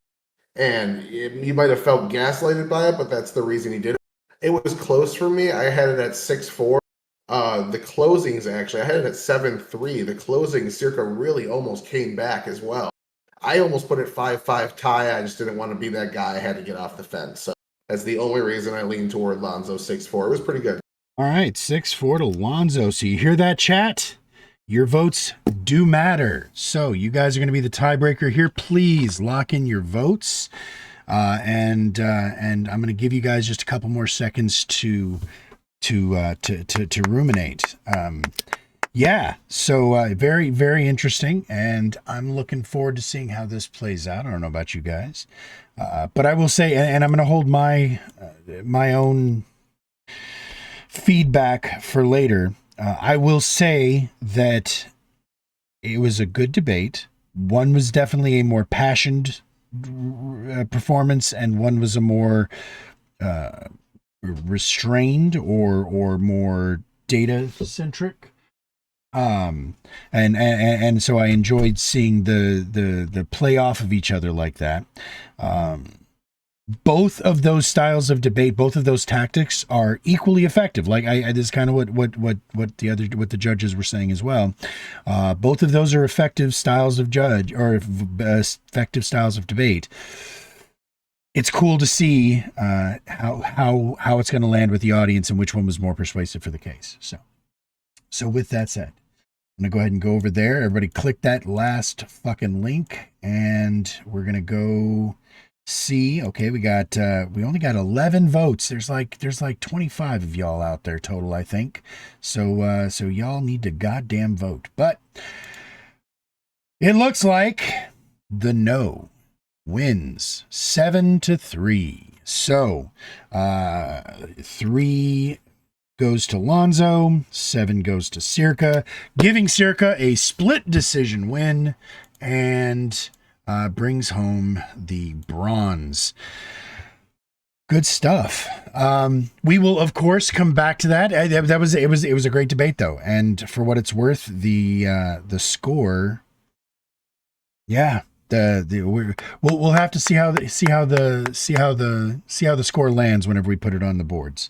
And you might have felt gaslighted by it, but that's the reason he did it. It was close for me. I had it at 6-4. The closings, actually, I had it at 7-3. The closings, Searka really almost came back as well. I almost put it 5-5 tie. I just didn't want to be that guy. I had to get off the fence. So that's the only reason I leaned toward Lonzo 6-4. It was pretty good. All right, 6-4 to Lonzo. So you hear that, chat? Your votes do matter. So you guys are going to be the tiebreaker here. Please lock in your votes. and I'm going to give you guys just a couple more seconds to ruminate. Yeah, so very, very interesting, and I'm looking forward to seeing how this plays out. I don't know about you guys, but I will say, and I'm going to hold my own feedback for later. I will say that it was a good debate. One was definitely a more passionate performance, and one was a more restrained or more data centric. And so I enjoyed seeing the play off of each other like that. Both of those styles of debate, both of those tactics are equally effective. Like this is kind of what the judges were saying as well. Both of those are effective styles of effective styles of debate. It's cool to see how it's going to land with the audience and which one was more persuasive for the case. So with that said, I'm going to go ahead and go over there. Everybody click that last fucking link, and we're going to go see. Okay, we only got 11 votes. There's like 25 of y'all out there total, I think. So y'all need to goddamn vote. But it looks like the no wins 7-3. So 3 goes to Lonzo, 7 goes to Searka, giving Searka a split decision win, and brings home the bronze. Good stuff. We will, of course, come back to that. It was a great debate, though, and for what it's worth, the score. Yeah, we'll have to see how the score lands whenever we put it on the boards.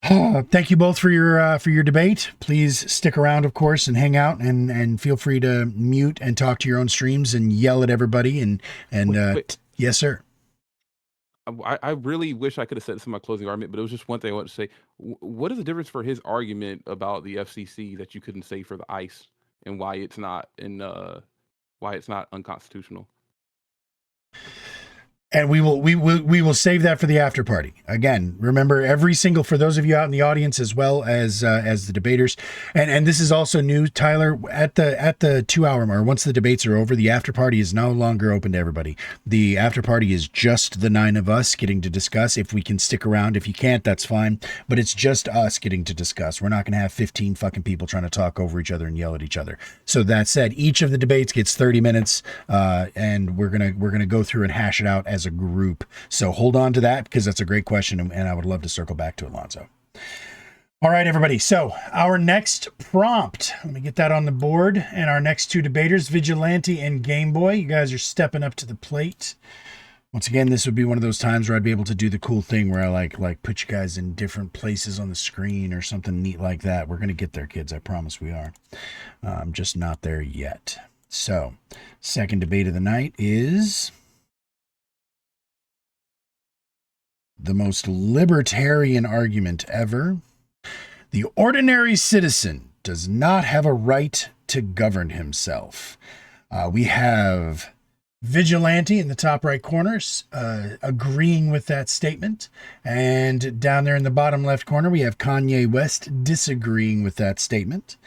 Thank you both for your debate. Please stick around, of course, and hang out, and feel free to mute and talk to your own streams and yell at everybody. Wait. Yes, sir. I really wish I could have said this in my closing argument, but it was just one thing I wanted to say. What is the difference for his argument about the FCC that you couldn't say for the ICE, and why it's not unconstitutional? And we will save that for the after party. Again, remember, for those of you out in the audience as well as the debaters, and this is also new, Tyler, at the 2 hour mark, once the debates are over, the after party is no longer open to everybody. The after party is just the 9 of us getting to discuss. If we can stick around, if you can't, that's fine. But it's just us getting to discuss. We're not going to have 15 fucking people trying to talk over each other and yell at each other. So that said, each of the debates gets 30 minutes, and we're gonna go through and hash it out as a group. So hold on to that, because that's a great question, and I would love to circle back to it, Lonzo. All right, everybody. So our next prompt, let me get that on the board, and our next 2 debaters, Vigilante and Game Boy. You guys are stepping up to the plate. Once again, this would be one of those times where I'd be able to do the cool thing where I like put you guys in different places on the screen or something neat like that. We're gonna get there, kids. I promise we are. I'm just not there yet. So, second debate of the night is the most libertarian argument ever. The ordinary citizen does not have a right to govern himself. We have Vigilante in the top right corner agreeing with that statement. And down there in the bottom left corner, we have Kanye West disagreeing with that statement.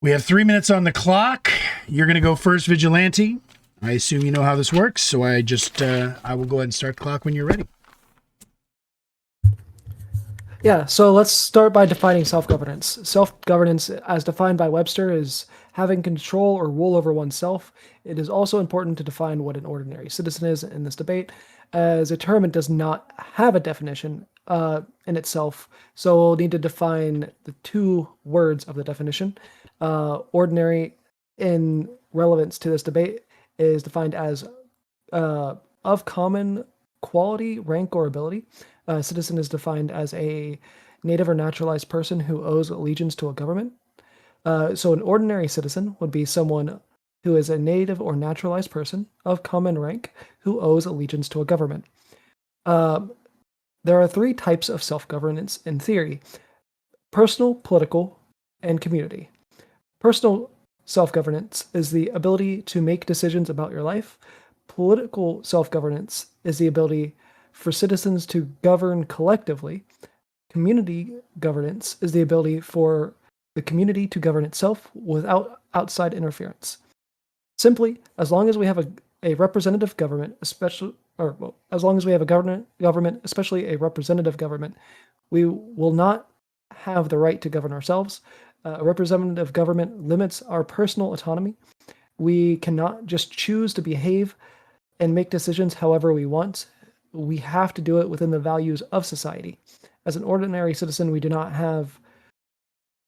We have 3 minutes on the clock. You're going to go first, Vigilante. I assume you know how this works, so I will go ahead and start the clock when you're ready. Yeah, so let's start by defining self-governance. Self-governance, as defined by Webster, is having control or rule over oneself. It is also important to define what an ordinary citizen is in this debate, as a term it does not have a definition in itself. So we'll need to define the 2 words of the definition. Ordinary, in relevance to this debate, is defined as of common quality, rank, or ability. A citizen is defined as a native or naturalized person who owes allegiance to a government. So an ordinary citizen would be someone who is a native or naturalized person of common rank who owes allegiance to a government. There are 3 types of self-governance in theory: personal, political, and community. Personal self-governance is the ability to make decisions about your life. political self-governance is the ability for citizens to govern collectively. Community governance is the ability for the community to govern itself without outside interference. Simply, as long as we have a representative government, as long as we have a government, especially a representative government, we will not have the right to govern ourselves. A representative government limits our personal autonomy. We cannot just choose to behave and make decisions however we want. We have to do it within the values of society. As an ordinary citizen, we do not have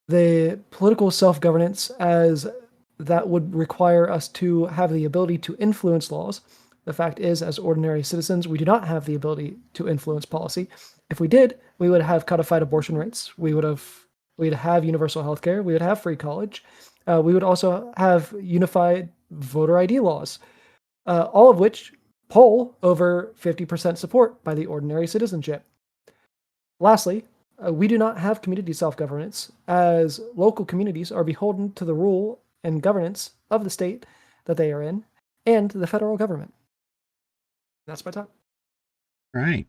the political self-governance as that would require us to have the ability to influence laws. The fact is, as ordinary citizens, we do not have the ability to influence policy. If we did, we would have codified abortion rights. We'd have universal health care. We would have free college. We would also have unified voter ID laws, all of which poll over 50% support by the ordinary citizenship. Lastly, we do not have community self-governance, as local communities are beholden to the rule and governance of the state that they are in and the federal government. That's my talk. All right.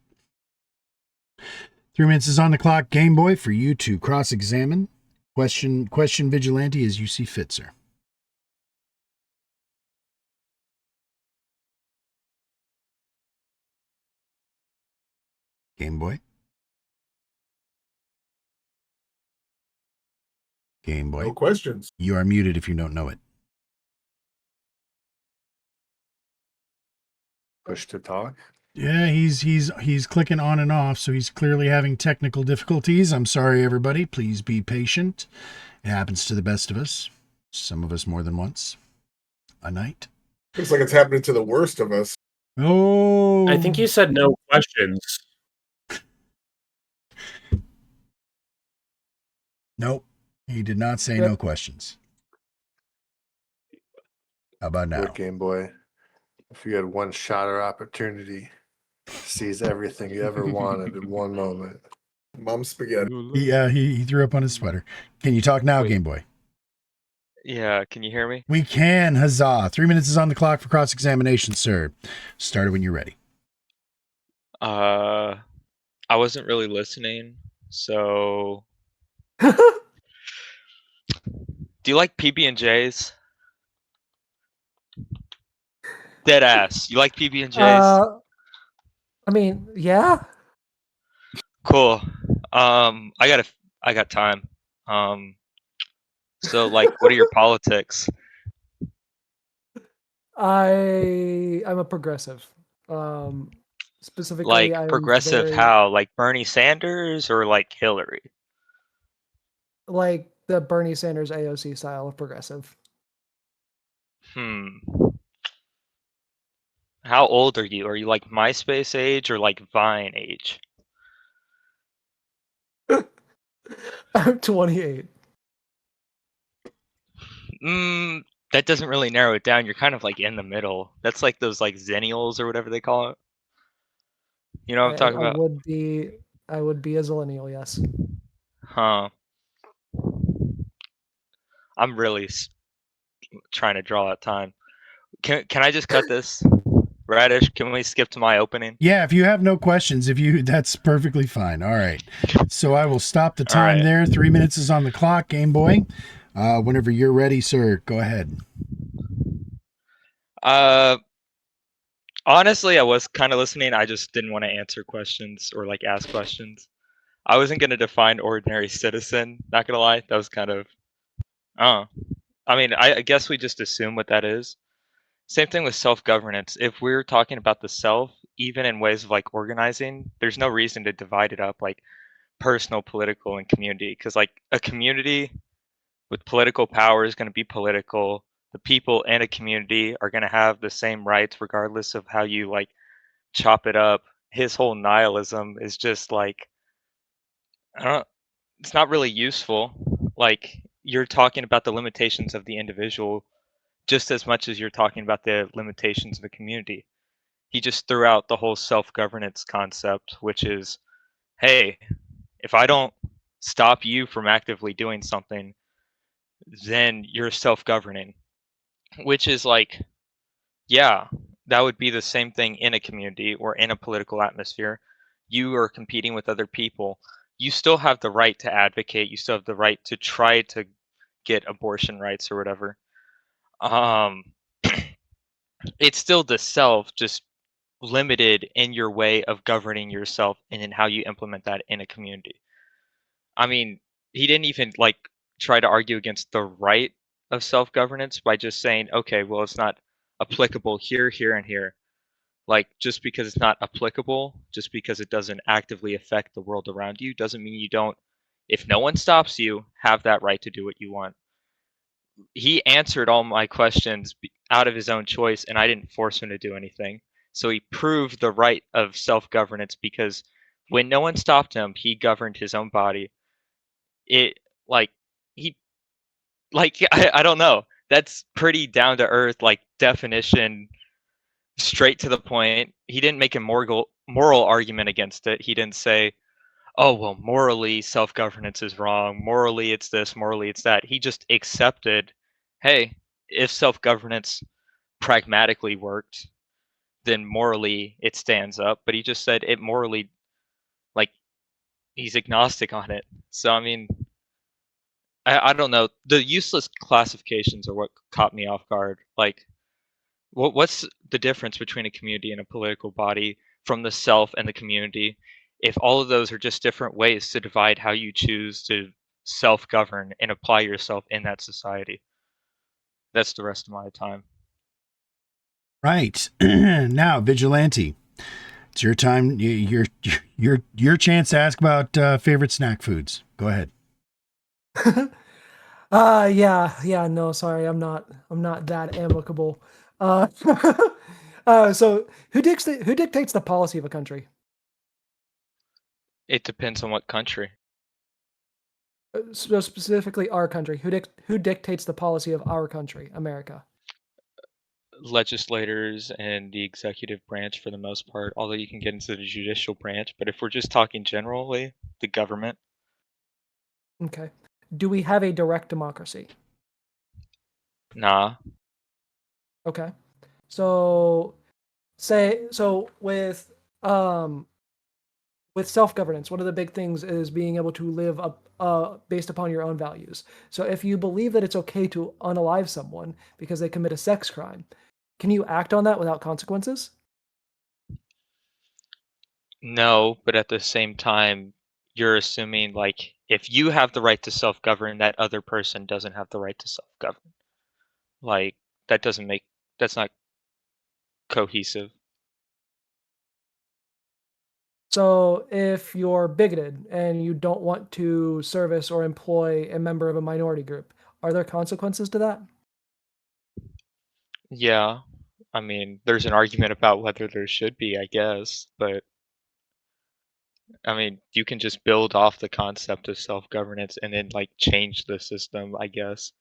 3 minutes is on the clock, Game Boy, for you to cross-examine. Question Vigilante as you see fit, sir. Game Boy. Game Boy. No questions. You are muted if you don't know it. Push to talk. Yeah, he's clicking on and off, so he's clearly having technical difficulties. I'm sorry, everybody. Please be patient. It happens to the best of us. Some of us more than once a night. Looks like it's happening to the worst of us. Oh, I think you said no questions. Nope, he did not say no questions. How about now? Good Game Boy. If you had one shot or opportunity, seize everything you ever wanted in one moment. Mom spaghetti. He threw up on his sweater. Can you talk now, Wait. Game Boy? Yeah, can you hear me? We can. Huzzah. 3 minutes is on the clock for cross-examination, sir. Start it when you're ready. I wasn't really listening, so do you like PB&Js? Dead ass. You like PB&Js? I mean, yeah. Cool. I got time. So like, what are your politics? I'm a progressive. Specifically, Like I'm progressive very, how? Like Bernie Sanders or like Hillary? like the Bernie Sanders AOC style of progressive. How old are you? Are you like MySpace age or like Vine age? I'm 28. That doesn't really narrow it down. You're kind of like in the middle. That's like those like Zennials or whatever they call it. You know what I'm talking about? I would be a zillennial, yes. Huh. I'm really trying to draw out time. Can I just cut this? Radish, can we skip to my opening? Yeah, if you have no questions, that's perfectly fine. All right. So I will stop the time right. there. 3 minutes is on the clock, Game Boy. Whenever you're ready, sir, go ahead. Honestly, I was kind of listening. I just didn't want to answer questions or like ask questions. I wasn't going to define ordinary citizen, not going to lie. That was kind of, I mean, I guess we just assume what that is. Same thing with self-governance. If we're talking about the self, even in ways of like organizing, there's no reason to divide it up like personal, political, and community. Because like a community with political power is going to be political. The people in a community are going to have the same rights regardless of how you like chop it up. His whole nihilism is just like, it's not really useful. Like you're talking about the limitations of the individual just as much as you're talking about the limitations of a community. He just threw out the whole self-governance concept, which is, hey, if I don't stop you from actively doing something, then you're self-governing, which is like, yeah, that would be the same thing in a community or in a political atmosphere. You are competing with other people. You still have the right to advocate. You still have the right to try to get abortion rights or whatever. Um, it's still the self, just limited in your way of governing yourself and in how you implement that in a community. I mean, he didn't even like try to argue against the right of self-governance by just saying, okay, well, it's not applicable here, here, and here. Like, just because it's not applicable, just because it doesn't actively affect the world around you, doesn't mean you don't, if no one stops you, have that right to do what you want. He answered all my questions out of his own choice, and I didn't force him to do anything. So he proved the right of self-governance because when no one stopped him, he governed his own body. It like he like I don't know. That's pretty down to earth, like definition, straight to the point. He didn't make a moral argument against it. He didn't say, "Oh, well, morally self-governance is wrong. Morally it's this, morally it's that." He just accepted, "Hey, if self-governance pragmatically worked, then morally it stands up." But he just said it morally, like, he's agnostic on it. So I mean, I don't know. The useless classifications are what caught me off guard. Like, what's the difference between a community and a political body from the self and the community if all of those are just different ways to divide how you choose to self-govern and apply yourself in that society? That's the rest of my time. Right. Now, Vigilante, it's your time. Your chance to ask about favorite snack foods. Go ahead. Yeah, no, sorry, I'm not that amicable. So who dictates the policy of a country? It depends on what country. So specifically our country. Who dictates the policy of our country, America? Legislators and the executive branch for the most part, although you can get into the judicial branch. But if we're just talking generally, the government. Okay. Do we have a direct democracy? Nah. Okay. So with self-governance, one of the big things is being able to live up based upon your own values. So if you believe that it's okay to unalive someone because they commit a sex crime, can you act on that without consequences? No, but at the same time, you're assuming like if you have the right to self-govern, that other person doesn't have the right to self-govern. Like that doesn't make that's not cohesive. So if you're bigoted and you don't want to service or employ a member of a minority group, are there consequences to that? Yeah. I mean, there's an argument about whether there should be, I guess, but I mean, you can just build off the concept of self-governance and then like change the system, I guess.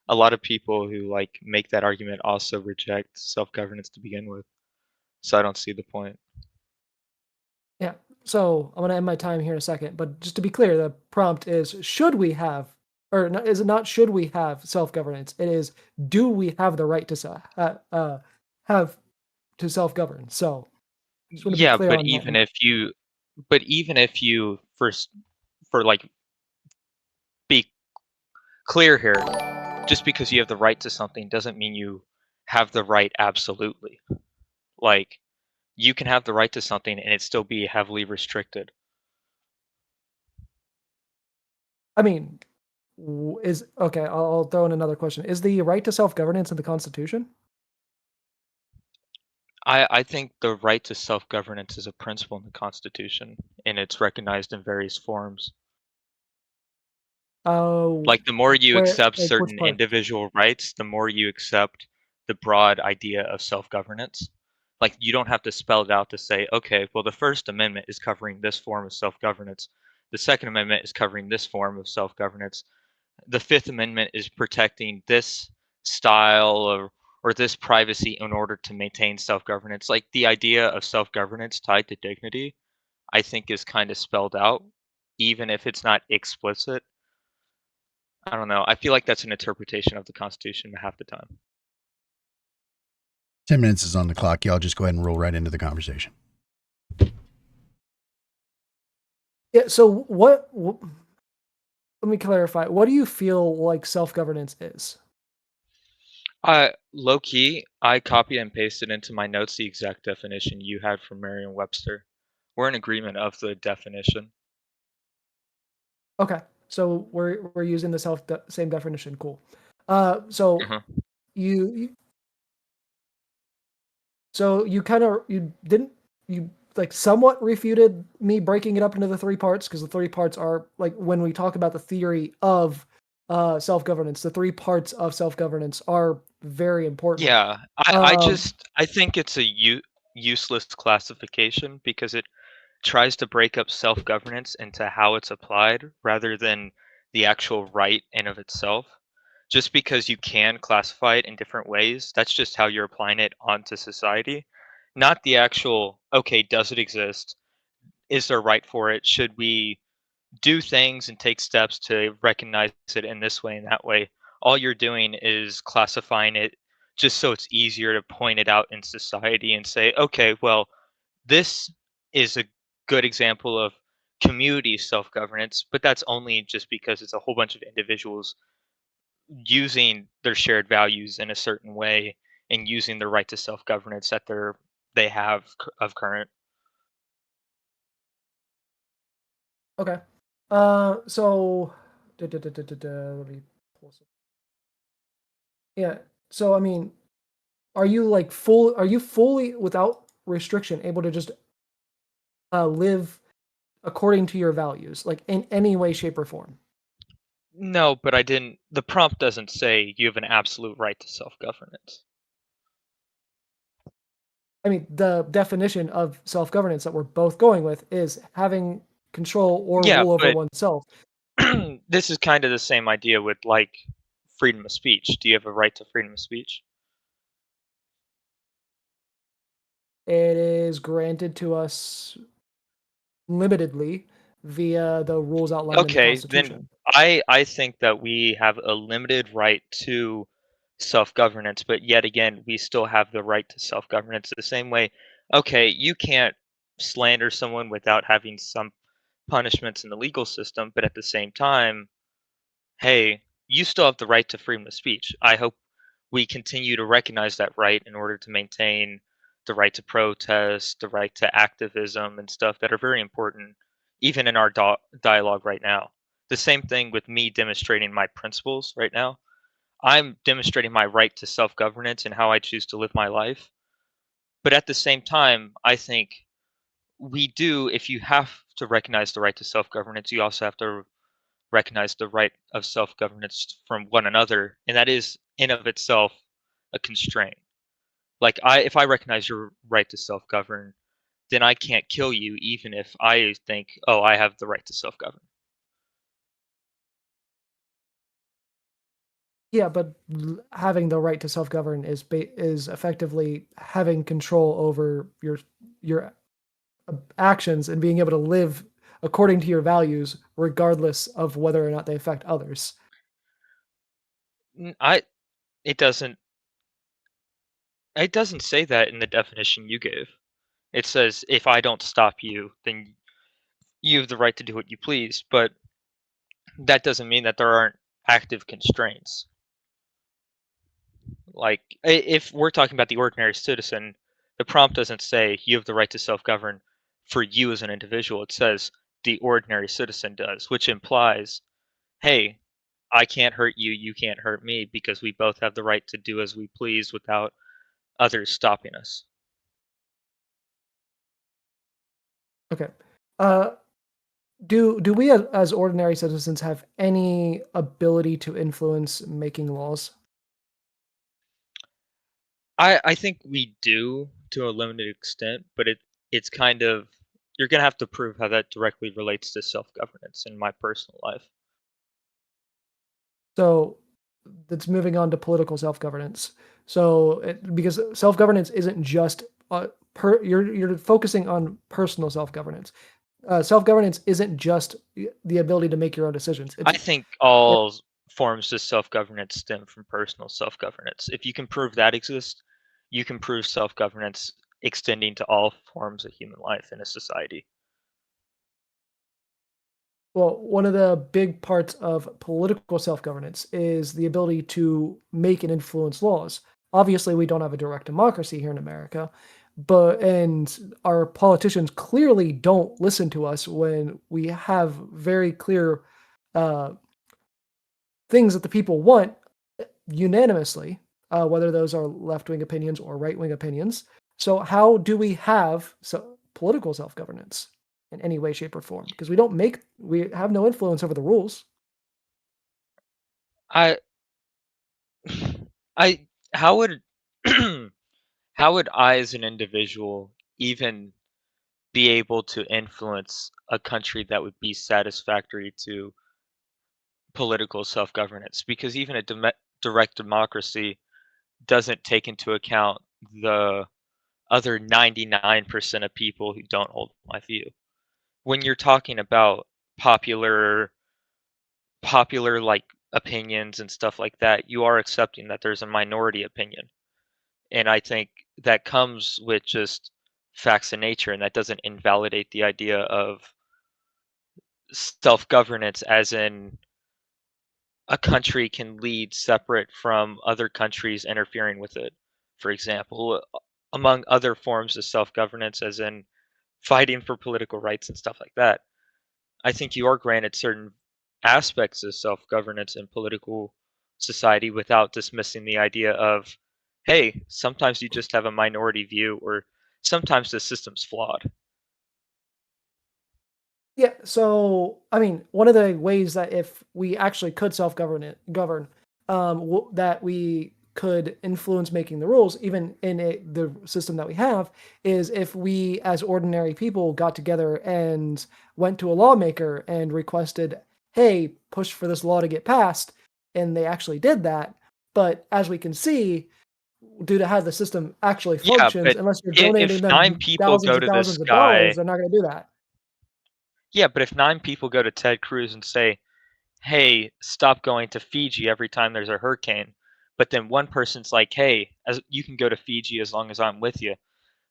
A lot of people who like make that argument also reject self-governance to begin with. So I don't see the point. Yeah. So I'm going to end my time here in a second, but just to be clear, the prompt is should we have, or not, is it not should we have self-governance? It is do we have the right to have to self-govern? So just want to be Yeah, clear but on that. even if you first for like be clear here, just because you have the right to something doesn't mean you have the right absolutely. Like you can have the right to something and it still be heavily restricted. I mean, is okay. I'll throw in another question. Is the right to self-governance in the Constitution? I think the right to self-governance is a principle in the Constitution and it's recognized in various forms. Like the more you Where, accept like which certain part? individual rights, the more you accept the broad idea of self-governance. Like you don't have to spell it out to say, okay, well the First Amendment is covering this form of self-governance. The Second Amendment is covering this form of self-governance. The Fifth Amendment is protecting this style or this privacy in order to maintain self-governance. Like the idea of self-governance tied to dignity, I think is kind of spelled out, even if it's not explicit. I don't know. I feel like that's an interpretation of the Constitution half the time. 10 minutes is on the clock. Y'all just go ahead and roll right into the conversation. Yeah. So let me clarify. What do you feel like self-governance is? Low key, I copied and pasted into my notes the exact definition you had from Merriam-Webster. We're in agreement of the definition. Okay. So we're using the same definition. Cool. So you like somewhat refuted me breaking it up into the three parts, because the three parts are like, when we talk about the theory of self-governance, the three parts of self-governance are very important. Yeah, I think it's a useless classification because it tries to break up self-governance into how it's applied rather than the actual right in of itself. Just because you can classify it in different ways, that's just how you're applying it onto society, not the actual, okay, does it exist? Is there a right for it? Should we do things and take steps to recognize it in this way and that way? All you're doing is classifying it just so it's easier to point it out in society and say, okay, well, this is a good example of community self-governance, but that's only just because it's a whole bunch of individuals using their shared values in a certain way and using the right to self-governance that they have of current. Okay. So let me pull some. Yeah. So I mean, are you fully without restriction able to just live according to your values, like in any way, shape, or form? No, but the prompt doesn't say you have an absolute right to self-governance. I mean, the definition of self-governance that we're both going with is having control or Yeah, rule over but oneself. this is kind of the same idea with like freedom of speech. Do you have a right to freedom of speech? It is granted to us limitedly via the rules outlined in the Okay, Constitution. then I think that we have a limited right to self-governance, but yet again, we still have the right to self-governance the same way. Okay, you can't slander someone without having some punishments in the legal system, but at the same time, hey, you still have the right to freedom of speech. I hope we continue to recognize that right in order to maintain the right to protest, the right to activism, and stuff that are very important, even in our dialogue right now. The same thing with me demonstrating my principles right now. I'm demonstrating my right to self governance and how I choose to live my life. But at the same time, I think if you have to recognize the right to self governance, you also have to recognize the right of self-governance from one another, and that is in of itself a constraint. Like if I recognize your right to self-govern, then I can't kill you even if I think, oh, I have the right to self-govern. Yeah, but having the right to self-govern is effectively having control over your actions and being able to live according to your values, regardless of whether or not they affect others. It doesn't say that in the definition you gave. It says if I don't stop you, then you have the right to do what you please, but that doesn't mean that there aren't active constraints. Like, if we're talking about the ordinary citizen, the prompt doesn't say you have the right to self-govern for you as an individual. It says the ordinary citizen does, which implies, hey, I can't hurt you, you can't hurt me, because we both have the right to do as we please without others stopping us. Okay. Do we as ordinary citizens have any ability to influence making laws? I think we do to a limited extent, but it's kind of, you're gonna have to prove how that directly relates to self-governance in my personal life. So that's moving on to political self-governance. So because self-governance isn't just you're focusing on personal self-governance. Self-governance isn't just the ability to make your own decisions. I think all forms of self-governance stem from personal self-governance. If you can prove that exists, you can prove self-governance extending to all forms of human life in a society. Well, one of the big parts of political self-governance is the ability to make and influence laws. Obviously, we don't have a direct democracy here in America, and our politicians clearly don't listen to us when we have very clear uh, things that the people want unanimously, whether those are left-wing opinions or right-wing opinions. So, how do we have political self-governance in any way, shape, or form? Because we have no influence over the rules. I I how would how would I as an individual even be able to influence a country that would be satisfactory to political self-governance? Because even a direct democracy doesn't take into account the other 99% of people who don't hold my view. When you're talking about popular like opinions and stuff like that, you are accepting that there's a minority opinion. And I think that comes with just facts of nature, and that doesn't invalidate the idea of self-governance, as in a country can lead separate from other countries interfering with it. For example, among other forms of self-governance, as in fighting for political rights and stuff like that, I think you are granted certain aspects of self-governance in political society without dismissing the idea of, hey, sometimes you just have a minority view, or sometimes the system's flawed. Yeah, so I mean, one of the ways that if we actually could govern, that we could influence making the rules, even in the system that we have, is if we, as ordinary people, got together and went to a lawmaker and requested, "Hey, push for this law to get passed," and they actually did that. But as we can see, due to how the system actually Yeah, functions, but unless you're if donating nine them people thousands go and to the thousands of dollars, sky, they're not going to do that. yeah, but if 9 people go to Ted Cruz and say, hey, stop going to Fiji every time there's a hurricane, but then one person's like, hey, as you can go to Fiji as long as I'm with you,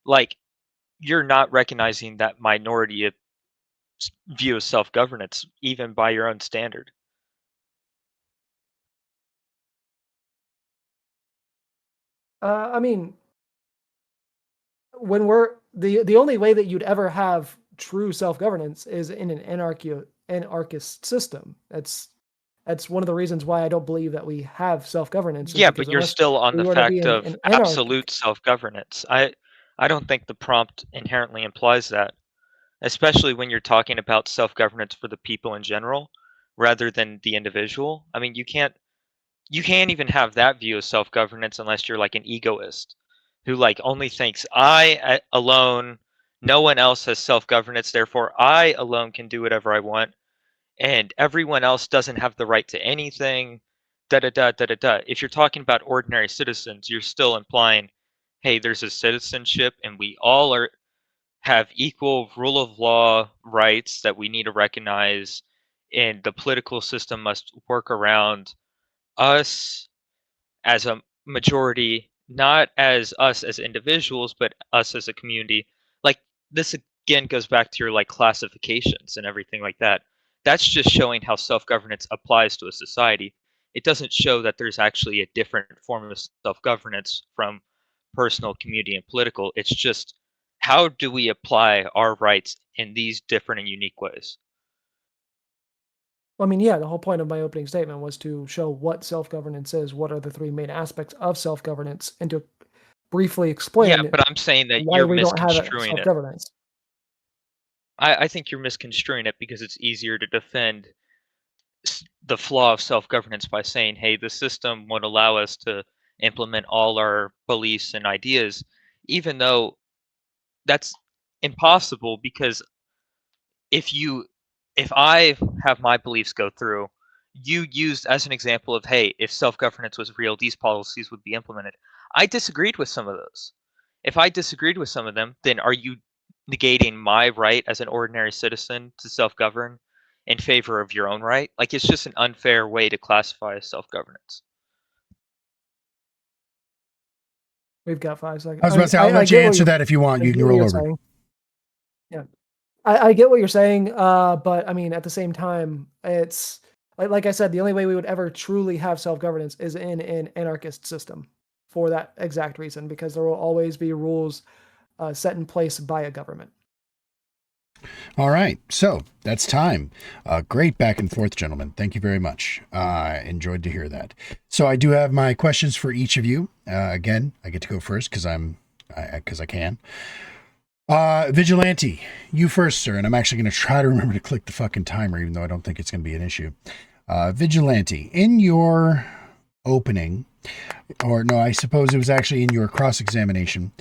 like, you're not recognizing that minority view of self-governance, even by your own standard. I mean, when we're the only way that you'd ever have true self-governance is in an anarchist system. That's one of the reasons why I don't believe that we have self-governance, is Yeah, because but you're unless still on we the were to be fact in of an anarchy. absolute self-governance. I don't think the prompt inherently implies that, especially when you're talking about self-governance for the people in general rather than the individual. I mean, you can't even have that view of self-governance unless you're like an egoist who like only thinks alone, no one else has self-governance, therefore I alone can do whatever I want, and everyone else doesn't have the right to anything. Da da da da da da. If you're talking about ordinary citizens, you're still implying, hey, there's a citizenship, and we all have equal rule of law rights that we need to recognize, and the political system must work around us as a majority, not as us as individuals, but us as a community. Like, this again goes back to your like classifications and everything like that. That's just showing how self-governance applies to a society. It doesn't show that there's actually a different form of self-governance from personal, community, and political. It's just, how do we apply our rights in these different and unique ways? I mean, yeah, the whole point of my opening statement was to show what self-governance is, what are the three main aspects of self-governance, and to briefly Yeah, explain but I'm saying that why you're we don't have a misconstruing it. self-governance. I think you're misconstruing it because it's easier to defend the flaw of self-governance by saying, hey, the system would allow us to implement all our beliefs and ideas, even though that's impossible. Because if you if I have my beliefs go through, you used as an example of, hey, if self-governance was real, these policies would be implemented. I disagreed with some of those. If I disagreed with some of them, then are you negating my right as an ordinary citizen to self-govern in favor of your own right? Like, it's just an unfair way to classify as self-governance. We've got 5 seconds. I was about to say, I'll let you answer that if you want. You can roll over. Saying. Yeah. I get what you're saying, but I mean, at the same time, it's like I said, the only way we would ever truly have self-governance is in an anarchist system for that exact reason, because there will always be rules set in place by a government. All right, so that's time. Great back and forth, gentlemen. Thank you very much. Enjoyed to hear that. So I do have my questions for each of you. Again, I get to go first because I can. Vigilante, you first, sir, and I'm actually going to try to remember to click the fucking timer, even though I don't think it's going to be an issue. Vigilante, in your opening, or no, I suppose it was actually in your cross-examination,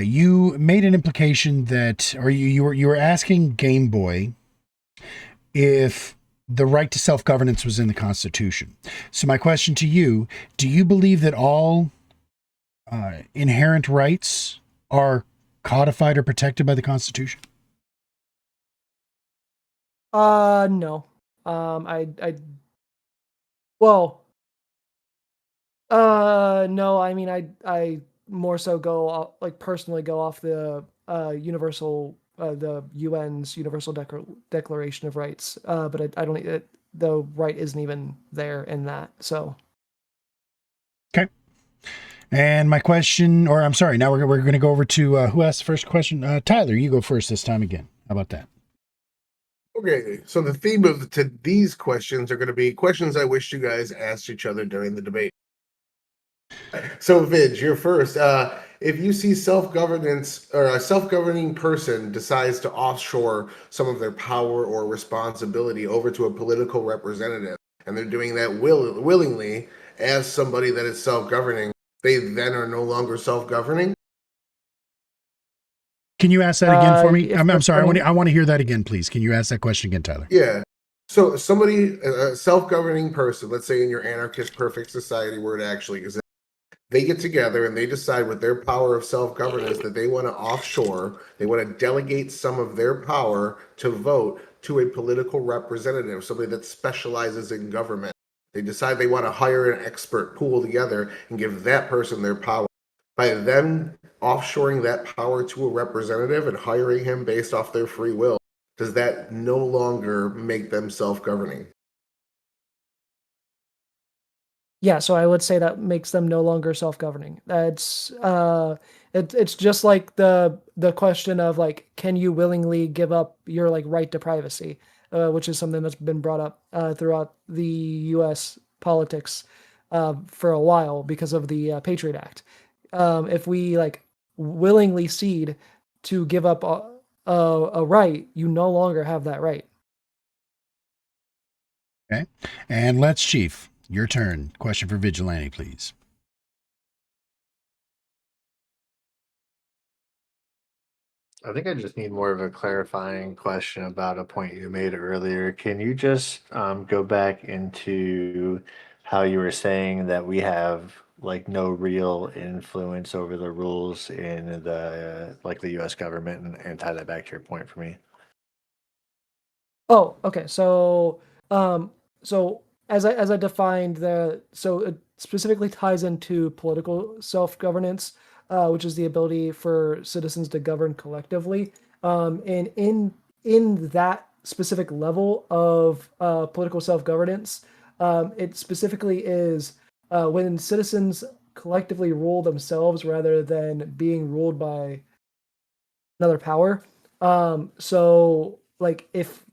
you made an implication that, or you were asking Game Boy if the right to self-governance was in the Constitution. So my question to you, do you believe that all inherent rights are codified or protected by the Constitution? No. No, I mean, I more so go personally go off the universal, the UN's Universal Declaration of Rights. But I don't, the right isn't even there in that. So. Okay. And my question, or I'm sorry, now we're going to go over to who asked the first question. Tyler, you go first this time again. How about that? Okay, so the theme of these questions are going to be questions I wish you guys asked each other during the debate. So, Vidge, you're first. If you see self-governance, or a self-governing person decides to offshore some of their power or responsibility over to a political representative, and they're doing that willingly as somebody that is self-governing, they then are no longer self-governing? Can you ask that again for me? I'm sorry. I want to hear that again, please. Can you ask that question again, Tyler? Yeah. So somebody, a self-governing person, let's say in your anarchist perfect society where it actually exists, they get together and they decide with their power of self-governance that they want to offshore, they want to delegate some of their power to vote to a political representative, somebody that specializes in government. They decide they want to hire an expert pool together and give that person their power. By them offshoring that power to a representative and hiring him based off their free will, does that no longer make them self-governing? Yeah, so I would say that makes them no longer self-governing. That's it's just like the question of like, can you willingly give up your like right to privacy, which is something that's been brought up throughout the U.S. politics for a while because of the Patriot Act. If we like willingly cede to give up a right, you no longer have that right. Okay, and LetsChief. Your turn. Question for Vigilante, please. I think I just need more of a clarifying question about a point you made earlier. Can you just go back into how you were saying that we have like no real influence over the rules in the the U.S. government and tie that back to your point for me? Oh, okay. So, as I defined so it specifically ties into political self-governance, which is the ability for citizens to govern collectively. And in that specific level of political self-governance, it specifically is when citizens collectively rule themselves rather than being ruled by another power. So, like if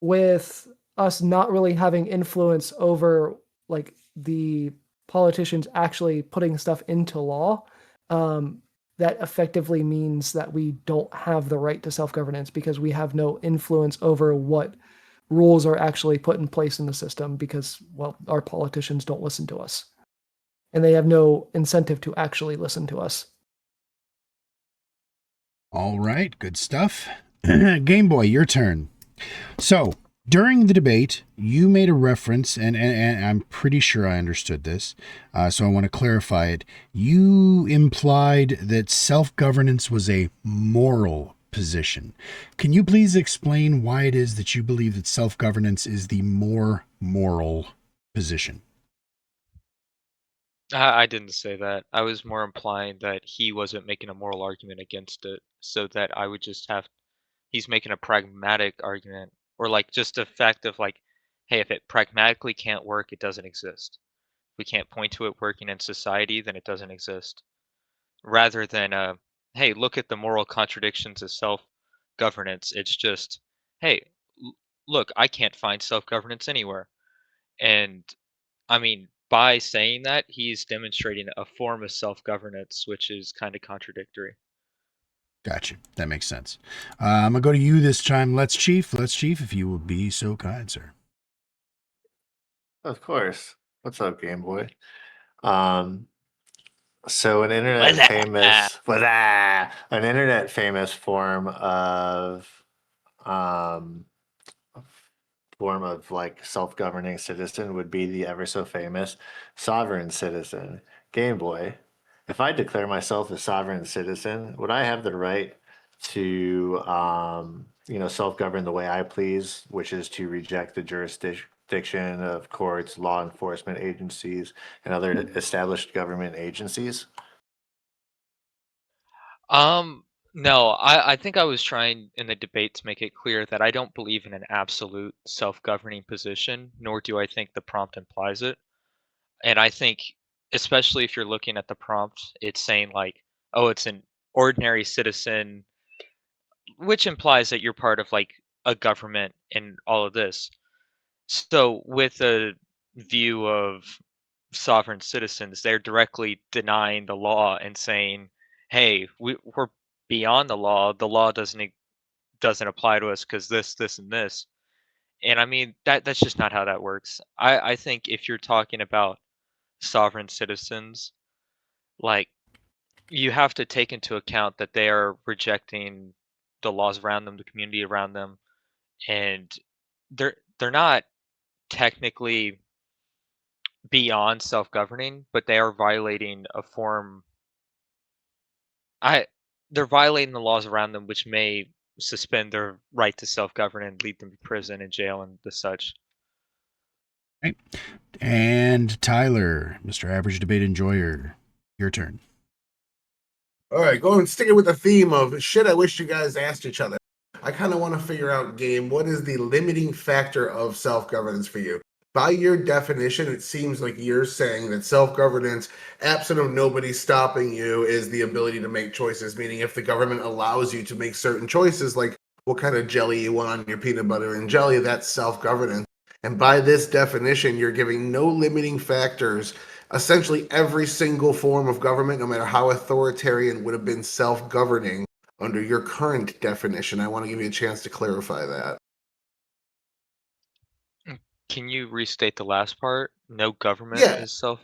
with us not really having influence over like the politicians actually putting stuff into law, that effectively means that we don't have the right to self-governance because we have no influence over what rules are actually put in place in the system because, well, our politicians don't listen to us. And they have no incentive to actually listen to us. All right, good stuff. Game Boy, your turn. So, during the debate, you made a reference, and I'm pretty sure I understood this, so I want to clarify it. You implied that self-governance was a moral position. Can you please explain why it is that you believe that self-governance is the more moral position? I didn't say that. I was more implying that he wasn't making a moral argument against it, so that I would just have. He's making a pragmatic argument, or like just the fact of like, hey, if it pragmatically can't work, it doesn't exist. If we can't point to it working in society, then it doesn't exist. Rather than hey, look at the moral contradictions of self-governance. It's just, hey, look, I can't find self-governance anywhere. And I mean, by saying that, he's demonstrating a form of self-governance, which is kind of contradictory. Gotcha. That makes sense. I'm going to go to you this time, LetsChief. LetsChief, if you will be so kind, sir. Of course. What's up, Game Boy? So an internet famous um form of like self-governing citizen would be the ever so famous sovereign citizen. Game Boy, if I declare myself a sovereign citizen, would I have the right to self-govern the way I please, which is to reject the jurisdiction of courts, law enforcement agencies, and other established government agencies? No, I think I was trying in the debate to make it clear that I don't believe in an absolute self-governing position, nor do I think the prompt implies it. And I think, especially if you're looking at the prompt, it's saying like, oh, it's an ordinary citizen, which implies that you're part of like a government and all of this. So with a view of sovereign citizens, they're directly denying the law and saying, "Hey, we're beyond the law. The law doesn't apply to us because this, and this." And I mean that's just not how that works. I think if you're talking about sovereign citizens, like you have to take into account that they are rejecting the laws around them, the community around them, and they're not technically beyond self-governing, but they are violating a form. I They're violating the laws around them, which may suspend their right to self-govern and lead them to prison and jail and the such. Right. And Tyler, Mr. Average Debate Enjoyer, your turn. All right, going sticking with the theme of shit I wish you guys asked each other. I kind of want to figure out, game, what is the limiting factor of self-governance for you? By your definition, it seems like you're saying that self-governance, absent of nobody stopping you, is the ability to make choices, meaning if the government allows you to make certain choices, like what kind of jelly you want on your peanut butter and jelly, that's self-governance. And by this definition, you're giving no limiting factors. Essentially, every single form of government, no matter how authoritarian, would have been self-governing under your current definition. I want to give you a chance to clarify that. Can you restate the last part? No government Yeah, is self.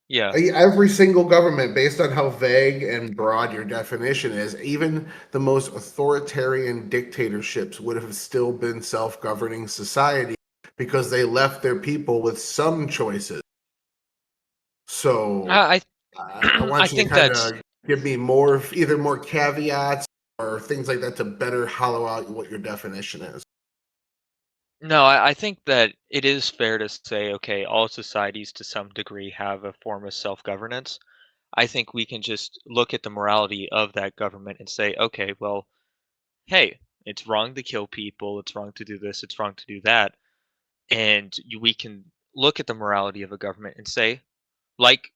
Yeah. every single government, based on how vague and broad your definition is, even the most authoritarian dictatorships would have still been self-governing society because they left their people with some choices. So I I I want you to think kind that's of give me more, either more caveats or things like that to better hollow out what your definition is. no, I think that it is fair to say, okay, all societies to some degree have a form of self-governance. I think we can just look at the morality of that government and say, okay, well, hey, it's wrong to kill people, it's wrong to do this, it's wrong to do that. And we can look at the morality of a government and say, like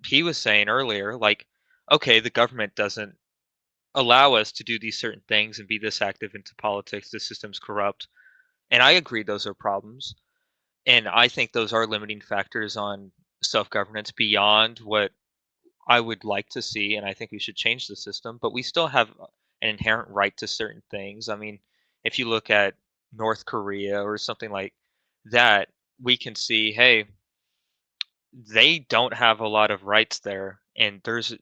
he was saying earlier, like, okay, the government doesn't allow us to do these certain things and be this active into politics, the system's corrupt. And I agree those are problems. And I think those are limiting factors on self governance beyond what I would like to see. And I think we should change the system, but we still have an inherent right to certain things. I mean, if you look at North Korea or something like that, we can see, hey, they don't have a lot of rights there. And there's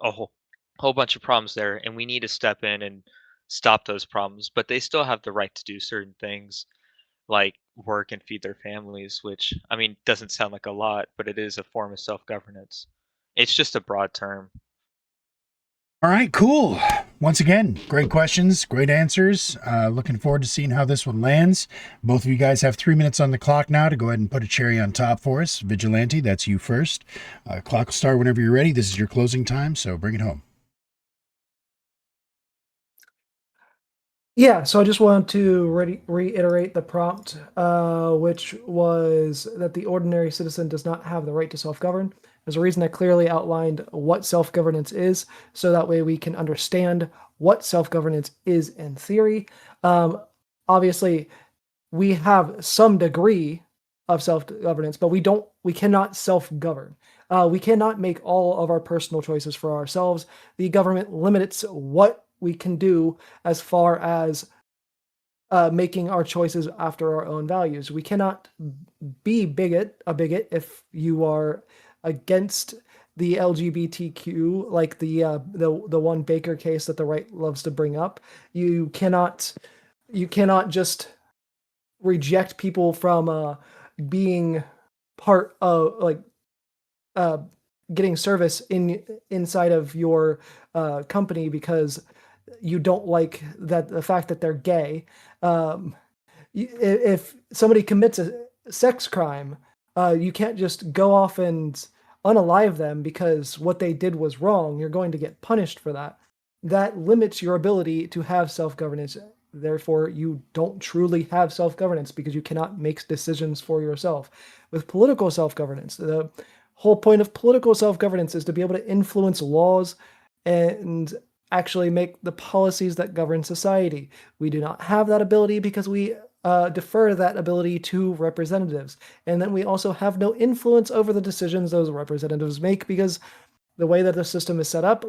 a whole bunch of problems there. And we need to step in and stop those problems. But they still have the right to do certain things like work and feed their families, which I mean doesn't sound like a lot, but it is a form of self-governance. It's just a broad term. All right, cool. Once again, great questions, great answers. Looking forward to seeing how this one lands. Both of you guys have 3 minutes on the clock now to go ahead and put a cherry on top for us. Vigilante, that's you first. Clock will start whenever you're ready. This is your closing time, so bring it home. Yeah, so I just wanted to reiterate the prompt, which was that the ordinary citizen does not have the right to self-govern. There's a reason I clearly outlined what self-governance is, so that way we can understand what self-governance is in theory. Obviously, we have some degree of self-governance, but we cannot self-govern. We cannot make all of our personal choices for ourselves. The government limits what we can do as far as making our choices after our own values. We cannot be a bigot if you are against the LGBTQ, like the one Baker case that the right loves to bring up. You cannot just reject people from being part of getting service inside of your company because you don't like the fact that they're gay. If somebody commits a sex crime, you can't just go off and unalive them because what they did was wrong. You're going to get punished for that. That limits your ability to have self-governance. Therefore, you don't truly have self-governance because you cannot make decisions for yourself. With political self-governance, the whole point of political self-governance is to be able to influence laws and actually make the policies that govern society. We do not have that ability because we defer that ability to representatives. And then we also have no influence over the decisions those representatives make because the way that the system is set up,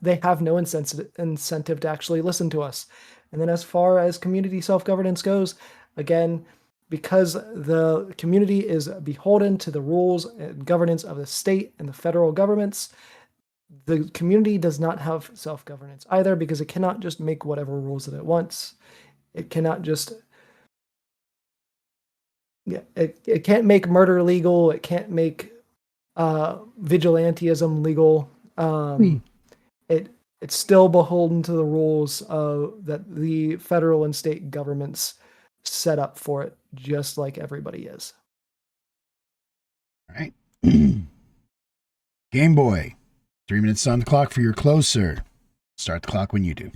they have no incentive to actually listen to us. And then as far as community self-governance goes, again, because the community is beholden to the rules and governance of the state and the federal governments, the community does not have self-governance either because it cannot just make whatever rules that it wants. It cannot just... it can't make murder legal. It can't make vigilantism legal. It's still beholden to the rules that the federal and state governments set up for it, just like everybody is. All right. Game Boy, 3 minutes on the clock for your close, sir. Start the clock when you do.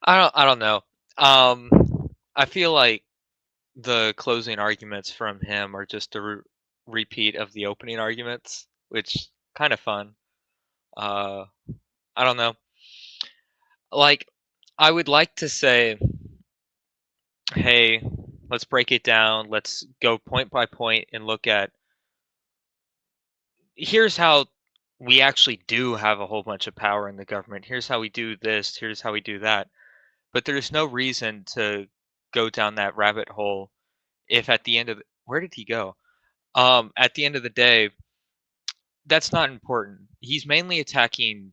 I don't know. I feel like the closing arguments from him are just a repeat of the opening arguments, which kind of fun. I don't know. Like, I would like to say, hey, let's break it down. Let's go point by point and look at, here's how we actually do have a whole bunch of power in the government. Here's how we do this. Here's how we do that. But there's no reason to go down that rabbit hole if at the end of where did he go? At the end of the day, that's not important. He's mainly attacking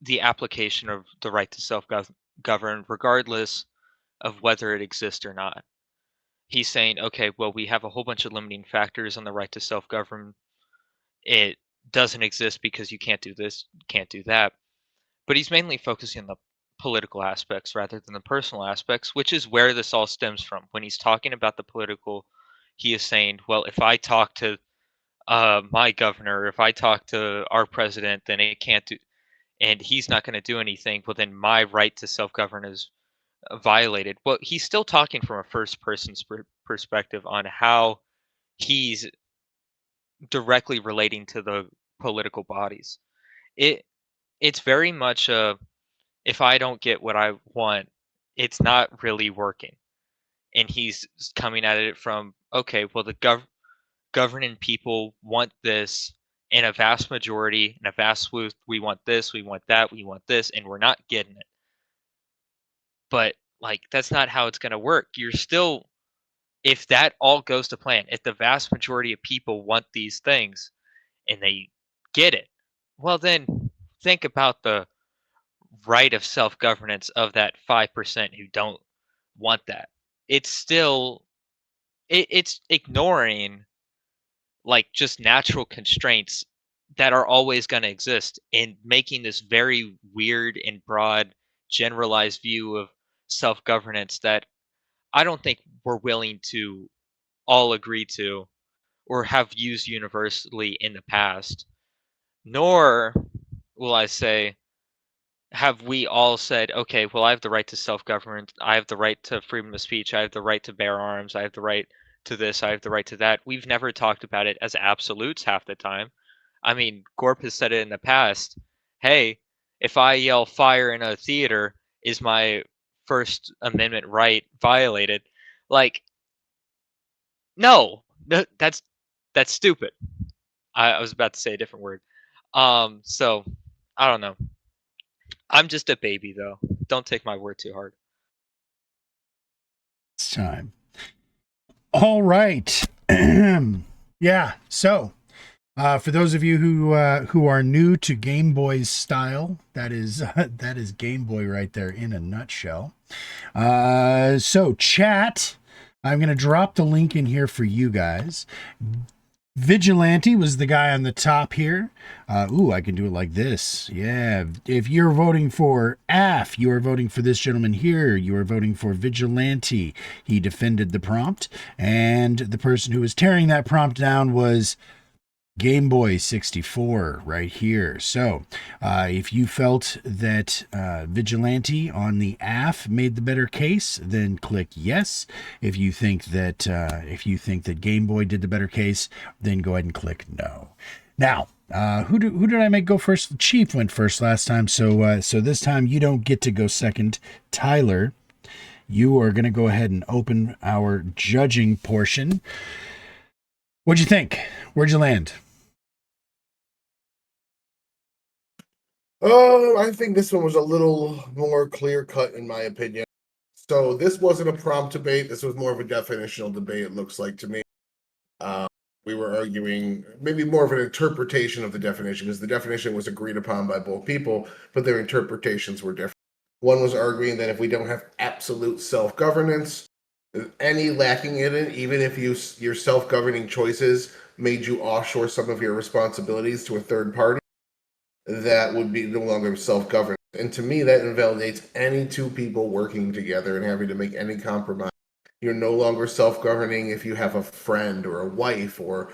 the application of the right to self-govern, regardless of whether it exists or not. He's saying, okay, well, we have a whole bunch of limiting factors on the right to self-govern. It doesn't exist because you can't do this, can't do that. But he's mainly focusing on the political aspects rather than the personal aspects, which is where this all stems from. When he's talking about the political, he is saying, well, if I talk to my governor, if I talk to our president, then it can't do, and he's not going to do anything, well, then my right to self-govern is violated. Well, he's still talking from a first person perspective on how he's directly relating to the political bodies. It's very much if I don't get what I want, it's not really working. And he's coming at it from, okay, well, the governing people want this in a vast majority, in a vast swathe. We want this, we want that, we want this, and we're not getting it. But like, that's not how it's going to work. You're still, if that all goes to plan, if the vast majority of people want these things and they get it, well, then think about the right of self-governance of that 5% who don't want that. It's still, it's ignoring like just natural constraints that are always going to exist, and making this very weird and broad generalized view of self-governance that I don't think we're willing to all agree to or have used universally in the past. Nor will I say have we all said, okay, well, I have the right to self-government, I have the right to freedom of speech, I have the right to bear arms, I have the right to this, I have the right to that. We've never talked about it as absolutes half the time. I mean, Gorp has said it in the past. Hey, if I yell fire in a theater, is my First Amendment right violated? Like, no, that's stupid. I was about to say a different word. So I don't know. I'm just a baby, though. Don't take my word too hard. It's time. All right. Yeah. So, for those of you who are new to Game Boy's style, that is Game Boy right there in a nutshell. So chat, I'm going to drop the link in here for you guys. Vigilante was the guy on the top here. I can do it like this. Yeah. If you're voting for Aff, you are voting for this gentleman here. You are voting for Vigilante. He defended the prompt. And the person who was tearing that prompt down was Game Boy 64 right here. So if you felt that Vigilante on the Aff made the better case, then click yes. If you think that Game Boy did the better case, then go ahead and click no. Now, who did I make go first? The Chief went first last time, so this time you don't get to go second. Tyler, you are going to go ahead and open our judging portion. What'd you think? Where'd you land? I think this one was a little more clear cut in my opinion. So this wasn't a prompt debate. This was more of a definitional debate, it looks like to me. We were arguing maybe more of an interpretation of the definition, because the definition was agreed upon by both people, but their interpretations were different. One was arguing that if we don't have absolute self-governance, any lacking in it, even if your self-governing choices made you offshore some of your responsibilities to a third party, that would be no longer self-governed. And to me, that invalidates any two people working together and having to make any compromise. You're no longer self-governing if you have a friend or a wife or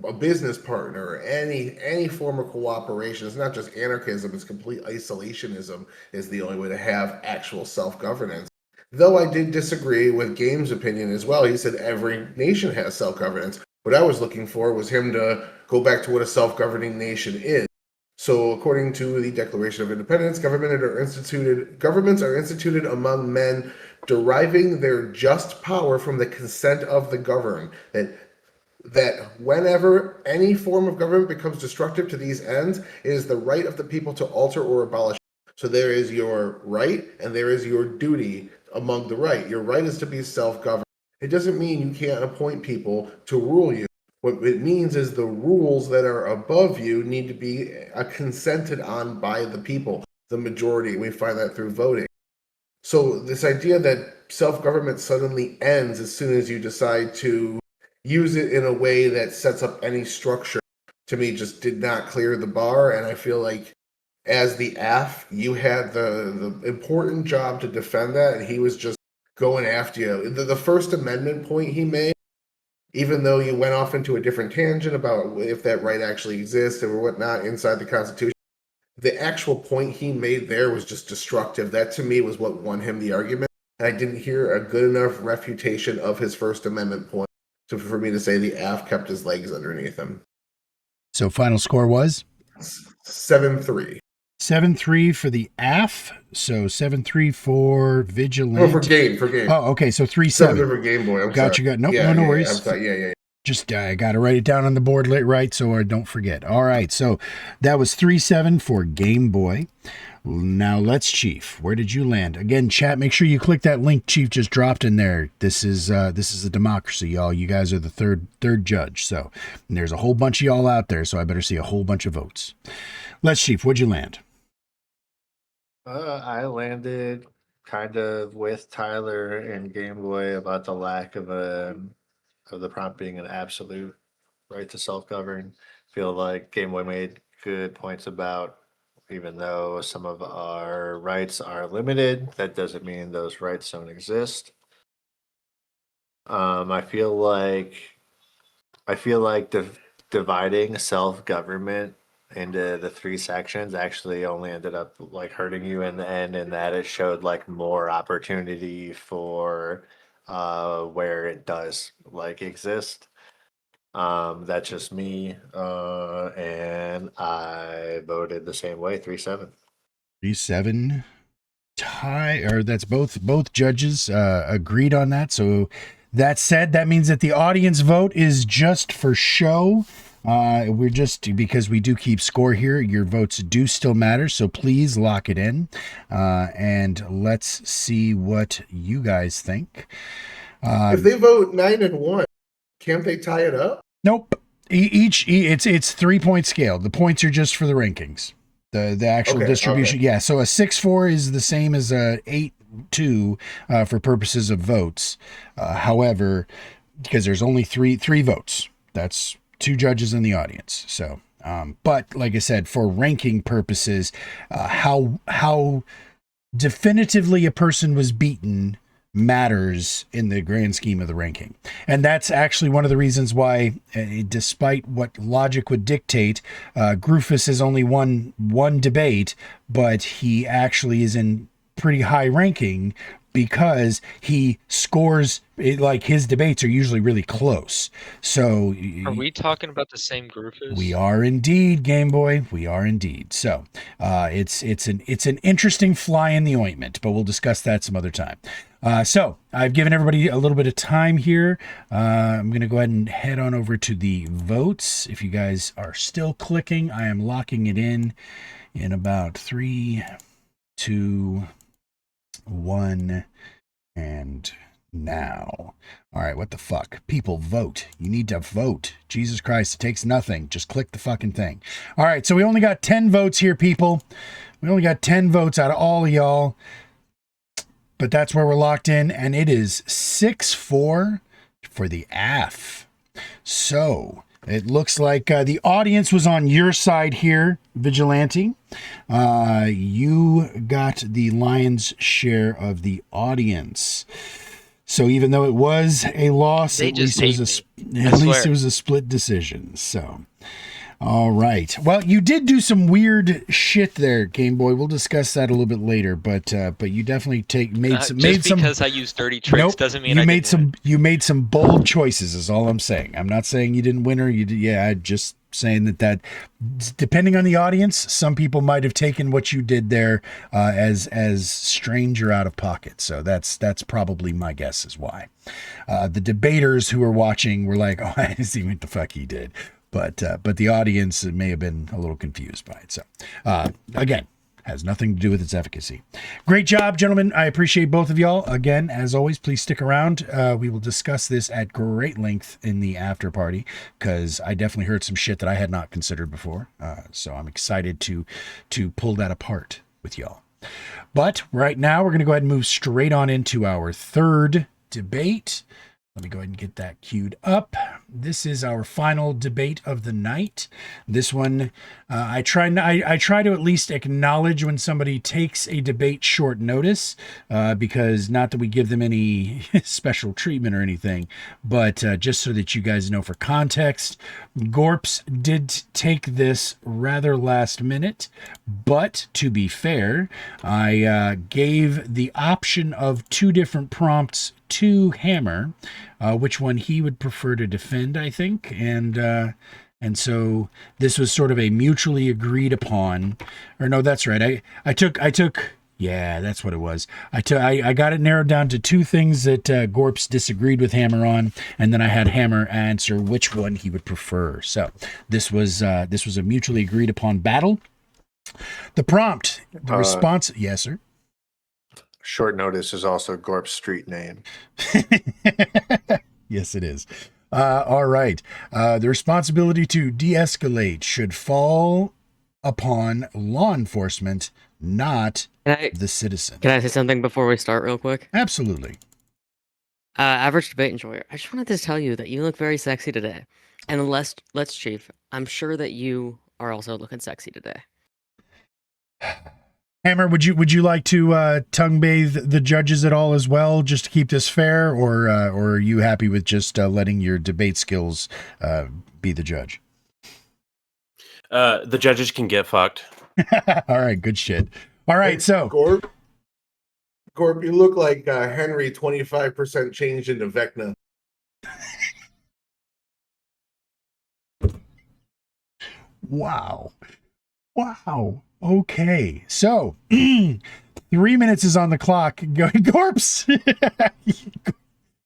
a business partner, or any form of cooperation. It's not just anarchism, it's complete isolationism is the only way to have actual self-governance. Though I did disagree with Game's opinion as well. He said every nation has self-governance. What I was looking for was him to go back to what a self-governing nation is. So, according to the Declaration of Independence, governments are instituted among men, deriving their just power from the consent of the governed. That whenever any form of government becomes destructive to these ends, it is the right of the people to alter or abolish. So there is your right, and there is your duty among the right. Your right is to be self-governed. It doesn't mean you can't appoint people to rule you. What it means is the rules that are above you need to be consented on by the people, the majority. We find that through voting. So this idea that self-government suddenly ends as soon as you decide to use it in a way that sets up any structure, to me, just did not clear the bar. And I feel like as the Aff, you had the important job to defend that, and he was just going after you. The First Amendment point he made, even though you went off into a different tangent about if that right actually exists or whatnot inside the Constitution, the actual point he made there was just destructive. That, to me, was what won him the argument. And I didn't hear a good enough refutation of his First Amendment point for me to say the Aff kept his legs underneath him. So final score was? 7-3. 7-3 for the Aff. So 7-3 for Vigilante. Oh, for game. Oh, okay. So 3-7. 7 for Game Boy. I'm got sorry. you. No worries. I'm sorry. Yeah. Just I got to write it down on the board right so I don't forget. All right. So that was 3-7 for Game Boy. Now LetsChief. Where did you land? Again, chat, make sure you click that link Chief just dropped in there. This is a democracy, y'all. You guys are the third judge. So there's a whole bunch of y'all out there, so I better see a whole bunch of votes. LetsChief, where'd you land? I landed kind of with Tyler and Game Boy about the lack of the prompt being an absolute. right to self-govern. Feel like Gameboy made good points about, even though some of our rights are limited, that doesn't mean those rights don't exist. I feel like dividing self-government into the three sections actually only ended up like hurting you in the end, in that it showed like more opportunity for where it does like exist. That's just me, and I voted the same way, 3-7. 3-7 tie, or that's both judges agreed on that. So that said, that means that the audience vote is just for show. We're just, because we do keep score here, your votes do still matter, so please lock it in, and let's see what you guys think. If they vote 9-1, can't they tie it up? Nope. It's 3-point scale. The points are just for the rankings. The actual distribution. Okay. Yeah. So a 6-4 is the same as a 8-2 for purposes of votes. However, because there's only three votes, that's 2 judges in the audience. So, but like I said, for ranking purposes, how definitively a person was beaten matters in the grand scheme of the ranking. And that's actually one of the reasons why, despite what logic would dictate, Grufus has only won one debate, but he actually is in pretty high ranking because he scores, like his debates are usually really close. So are we talking about the same Grufus? We are indeed, Game Boy. We are indeed. So it's an interesting fly in the ointment, but we'll discuss that some other time. So I've given everybody a little bit of time here. I'm going to go ahead and head on over to the votes. If you guys are still clicking, I am locking it in about 3, 2, 1, and now. All right, what the fuck? People, vote. You need to vote. Jesus Christ, it takes nothing. Just click the fucking thing. All right, so we only got 10 votes here, people. We only got 10 votes out of all of y'all. But that's where we're locked in, and it is 6-4 for the Aff. So it looks like the audience was on your side here, Vigilante. You got the lion's share of the audience. So even though it was a loss, at least it was a split decision. So, all right. Well, you did do some weird shit there, Game Boy. We'll discuss that a little bit later. But you definity made some. Because I used dirty tricks doesn't mean you made some bold choices. Is all I'm saying. I'm not saying you didn't win or you did. Yeah, I'm just saying that depending on the audience, some people might have taken what you did there as strange or out of pocket. So that's probably my guess is why. The debaters who were watching were like, "Oh, I see what the fuck he did." But the audience may have been a little confused by it. So, again, has nothing to do with its efficacy. Great job, gentlemen. I appreciate both of y'all. Again, as always, please stick around. We will discuss this at great length in the after party because I definitely heard some shit that I had not considered before. So I'm excited to pull that apart with y'all. But right now, we're going to go ahead and move straight on into our third debate. Let me go ahead and get that queued up. This is our final debate of the night. This one, I try to at least acknowledge when somebody takes a debate short notice, because not that we give them any special treatment or anything, but just so that you guys know for context, Gorps did take this rather last minute, but to be fair, I gave the option of 2 different prompts to Hammer, which one he would prefer to defend, I think, and so this was sort of a mutually agreed upon, or no, that's right. I took, yeah, that's what it was. I got it narrowed down to 2 things that Gorps disagreed with Hammer on, and then I had Hammer answer which one he would prefer. So this was a mutually agreed upon battle. The prompt, the response, yes, sir. Short notice is also Gorp's street name. Yes, it is. All right. The responsibility to de-escalate should fall upon law enforcement, not the citizen. Can I say something before we start real quick? Absolutely. Average debate enjoyer. I just wanted to tell you that you look very sexy today. And let's Chief, I'm sure that you are also looking sexy today. Hammer, would you like to tongue bathe the judges at all as well, just to keep this fair, or are you happy with just letting your debate skills be the judge? The judges can get fucked. All right, good shit. All right, so Gorp, you look like Henry 25% changed into Vecna. Wow. Okay, so 3 minutes is on the clock. Gorps,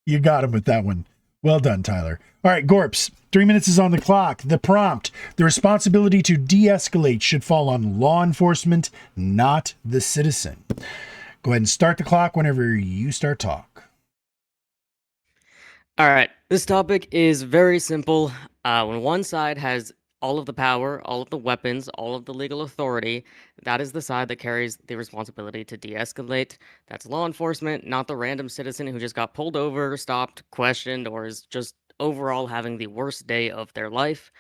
you got him with that one. Well done, Tyler. All right, Gorps, 3 minutes is on the clock. The prompt: the responsibility to de-escalate should fall on law enforcement, not the citizen. Go ahead and start the clock whenever you start talk. All right, this topic is very simple. When one side has all of the power, all of the weapons, all of the legal authority, that is the side that carries the responsibility to de-escalate. That's law enforcement, not the random citizen who just got pulled over, stopped, questioned, or is just overall having the worst day of their life.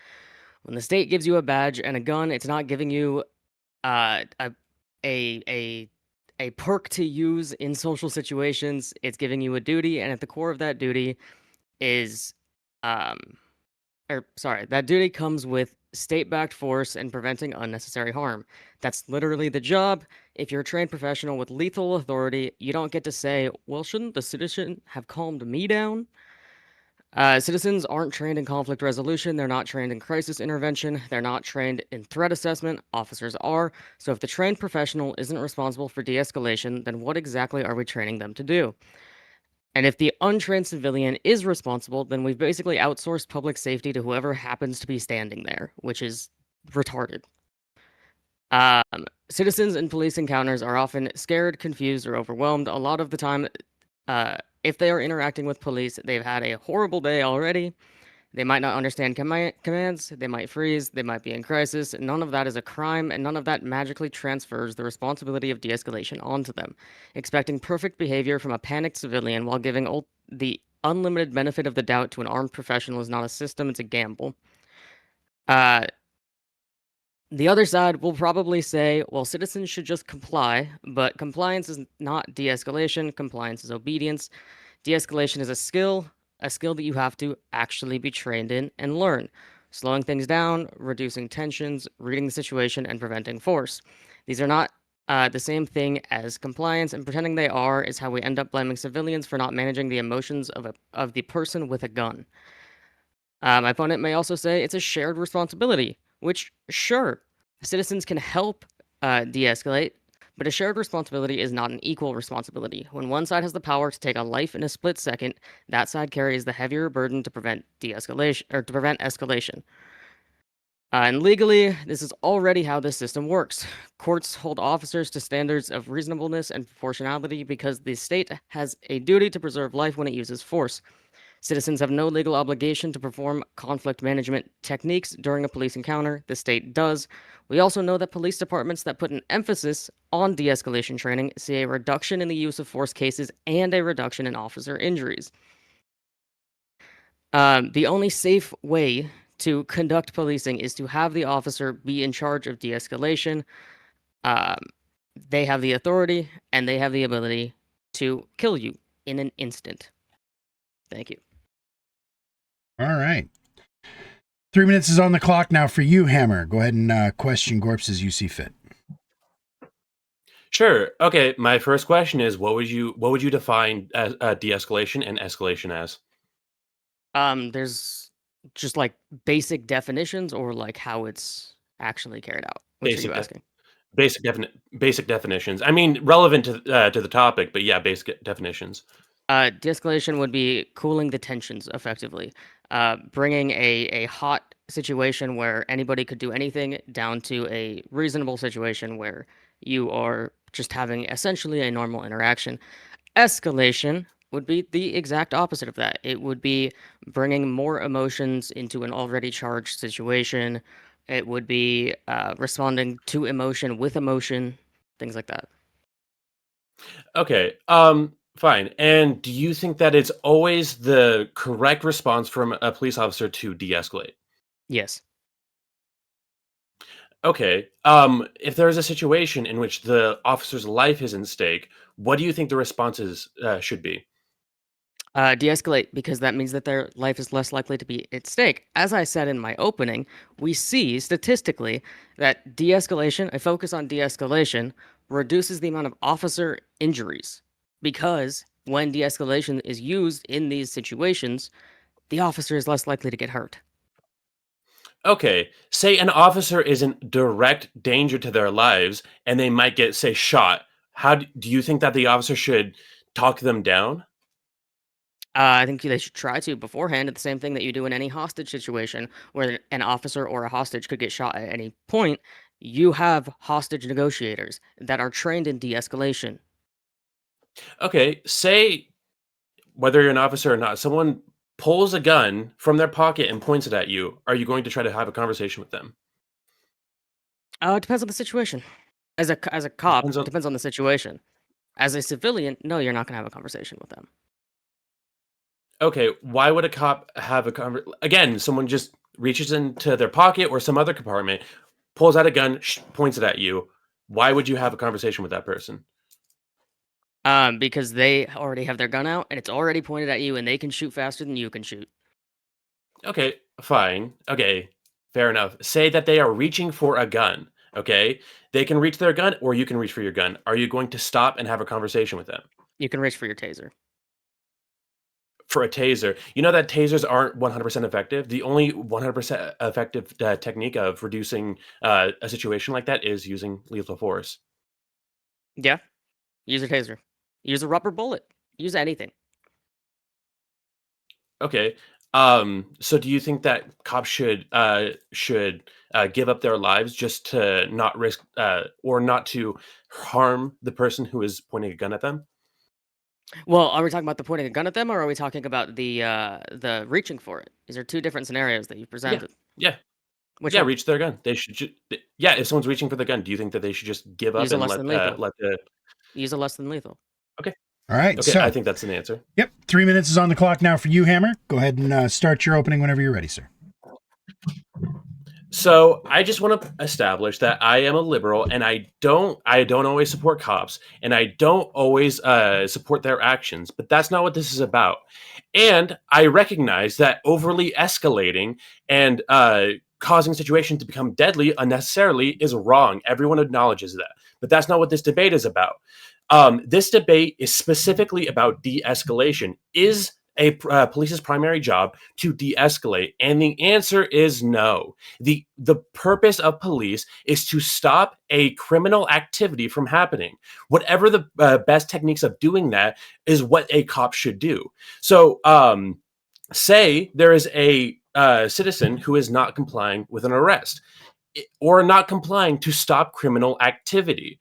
When the state gives you a badge and a gun, it's not giving you a a perk to use in social situations. It's giving you a duty, and at the core of that duty is that duty comes with state-backed force and preventing unnecessary harm. That's literally the job. If you're a trained professional with lethal authority, you don't get to say, well, shouldn't the citizen have calmed me down? Citizens aren't trained in conflict resolution. They're not trained in crisis intervention. They're not trained in threat assessment. Officers are. So if the trained professional isn't responsible for de-escalation, then what exactly are we training them to do? And if the untrained civilian is responsible, then we've basically outsourced public safety to whoever happens to be standing there, which is retarded. Citizens in police encounters are often scared, confused, or overwhelmed. A lot of the time, if they are interacting with police, they've had a horrible day already. They might not understand commands, they might freeze, they might be in crisis. None of that is a crime, and none of that magically transfers the responsibility of de-escalation onto them. Expecting perfect behavior from a panicked civilian while giving the unlimited benefit of the doubt to an armed professional is not a system, it's a gamble. The other side will probably say, well, citizens should just comply, but compliance is not de-escalation, compliance is obedience. De-escalation is a skill that you have to actually be trained in and learn. Slowing things down, reducing tensions, reading the situation, and preventing force. These are not the same thing as compliance, and pretending they are is how we end up blaming civilians for not managing the emotions of the person with a gun. My opponent may also say it's a shared responsibility, which, sure, citizens can help de-escalate, but a shared responsibility is not an equal responsibility. When one side has the power to take a life in a split second, that side carries the heavier burden to prevent de-escalation or to prevent escalation. And legally, this is already how this system works. Courts hold officers to standards of reasonableness and proportionality because the state has a duty to preserve life when it uses force. Citizens have no legal obligation to perform conflict management techniques during a police encounter. The state does. We also know that police departments that put an emphasis on de-escalation training see a reduction in the use of force cases and a reduction in officer injuries. The only safe way to conduct policing is to have the officer be in charge of de-escalation. They have the authority and they have the ability to kill you in an instant. Thank you. All right. 3 minutes is on the clock now for you, Hammer. Go ahead and question Gorps as you see fit. Sure. Okay. My first question is, what would you define as de-escalation and escalation as? There's just like basic definitions or like how it's actually carried out. Which are you asking? Basic definitions. I mean, relevant to the topic, but yeah, basic definitions. De-escalation would be cooling the tensions effectively, bringing a hot situation where anybody could do anything down to a reasonable situation where you are just having essentially a normal interaction. Escalation would be the exact opposite of that. It would be bringing more emotions into an already charged situation. It would be responding to emotion with emotion, things like that. Okay. Fine. And do you think that it's always the correct response from a police officer to de-escalate? Yes. Okay. If there is a situation in which the officer's life is in stake, what do you think the responses should be? De-escalate, because that means that their life is less likely to be at stake. As I said in my opening, we see statistically that de-escalation, a focus on de-escalation, reduces the amount of officer injuries, because when de-escalation is used in these situations, the officer is less likely to get hurt. Okay, say an officer is in direct danger to their lives and they might get, say, shot. Do you think that the officer should talk them down? I think they should try to beforehand. It's the same thing that you do in any hostage situation where an officer or a hostage could get shot at any point. You have hostage negotiators that are trained in de-escalation. Okay, say whether you're an officer or not, someone pulls a gun from their pocket and points it at you. Are you going to try to have a conversation with them? It depends on the situation. As a cop, Depends it on. depends on the situation. As a civilian, no, you're not gonna have a conversation with them. Okay, why would a cop have a again, someone just reaches into their pocket or some other compartment, pulls out a gun, points it at you. Why would you have a conversation with that person? Because they already have their gun out and it's already pointed at you, and they can shoot faster than you can shoot. Okay, fine. Okay, fair enough. Say that they are reaching for a gun. Okay, they can reach their gun, or you can reach for your gun. Are you going to stop and have a conversation with them? You can reach for your taser. For a taser, you know that tasers aren't 100% effective. The only 100% effective technique of reducing a situation like that is using lethal force. Yeah, use a taser. Use a rubber bullet. Use anything. Okay. So do you think that cops should give up their lives just to not risk or not to harm the person who is pointing a gun at them? Well, are we talking about the pointing a gun at them, or are we talking about the reaching for it? These are two different scenarios that you Yeah. presented. Yeah. Which Yeah, one? reach their gun. They should yeah, if someone's reaching for the gun, do you think that they should just give up Use a and less than lethal. let the Use a less than lethal. Okay. All right. Okay, So, I think that's an answer. yep, 3 minutes is on the clock now for you, Hammer. Go ahead and start your opening whenever you're ready, sir. So I just want to establish that I am a liberal, and I don't always support cops, and I don't always support their actions. But that's not what this is about. And I recognize that overly escalating and causing situations to become deadly unnecessarily is wrong. Everyone acknowledges that. But that's not what this debate is about. This debate is specifically about de-escalation. Is a police's primary job to de-escalate? And the answer is no. The purpose of police is to stop a criminal activity from happening. Whatever the best techniques of doing that is what a cop should do. So say there is a citizen who is not complying with an arrest or not complying to stop criminal activity.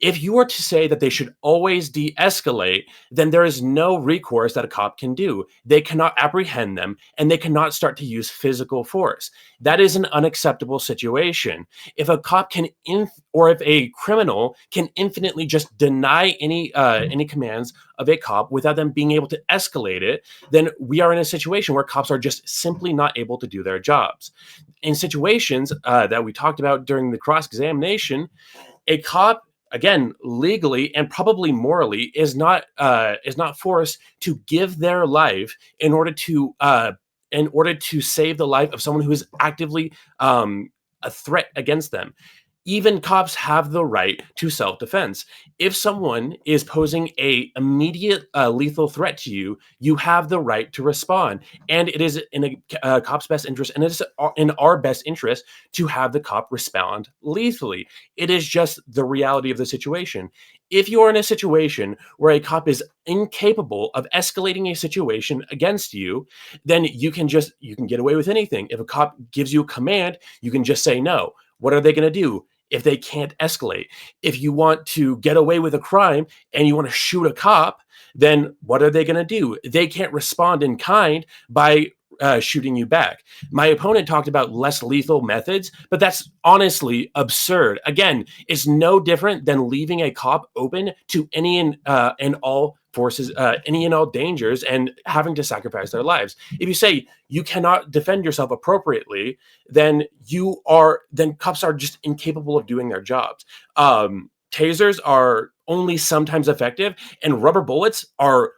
If you were to say that they should always de-escalate, then there is no recourse that a cop can do. They cannot apprehend them, and they cannot start to use physical force. That is an unacceptable situation. If a cop can, or if a criminal can infinitely just deny any commands of a cop without them being able to escalate it, then we are in a situation where cops are just simply not able to do their jobs. In situations that we talked about during the cross-examination, a cop, again, legally and probably morally, is not forced to give their life in order to save the life of someone who is actively a threat against them. Even cops have the right to self-defense. If someone is posing a immediate lethal threat to you, you have the right to respond. And it is in a cop's best interest, and it is in our best interest to have the cop respond lethally. It is just the reality of the situation. If you are in a situation where a cop is incapable of escalating a situation against you, then you can get away with anything. If a cop gives you a command, you can just say no. What are they going to do if they can't escalate? If you want to get away with a crime and you want to shoot a cop, then what are they going to do? They can't respond in kind by shooting you back. My opponent talked about less lethal methods, but that's honestly absurd. Again, it's no different than leaving a cop open to any and all forces, any and all dangers, and having to sacrifice their lives. If you say you cannot defend yourself appropriately, then cops are just incapable of doing their jobs. Tasers are only sometimes effective, and rubber bullets are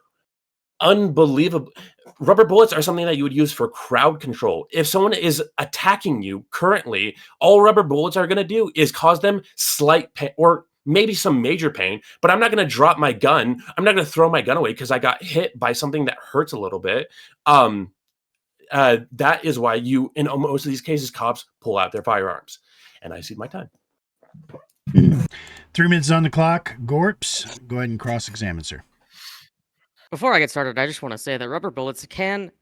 unbelievable. Rubber bullets are something that you would use for crowd control. If someone is attacking you currently, all rubber bullets are going to do is cause them slight pain or maybe some major pain, but I'm not going to drop my gun. I'm not going to throw my gun away because I got hit by something that hurts a little bit. That is why in most of these cases, cops pull out their firearms. And I see my time. 3 minutes on the clock. Gorps, go ahead and cross-examine, sir. Before I get started, I just want to say that rubber bullets can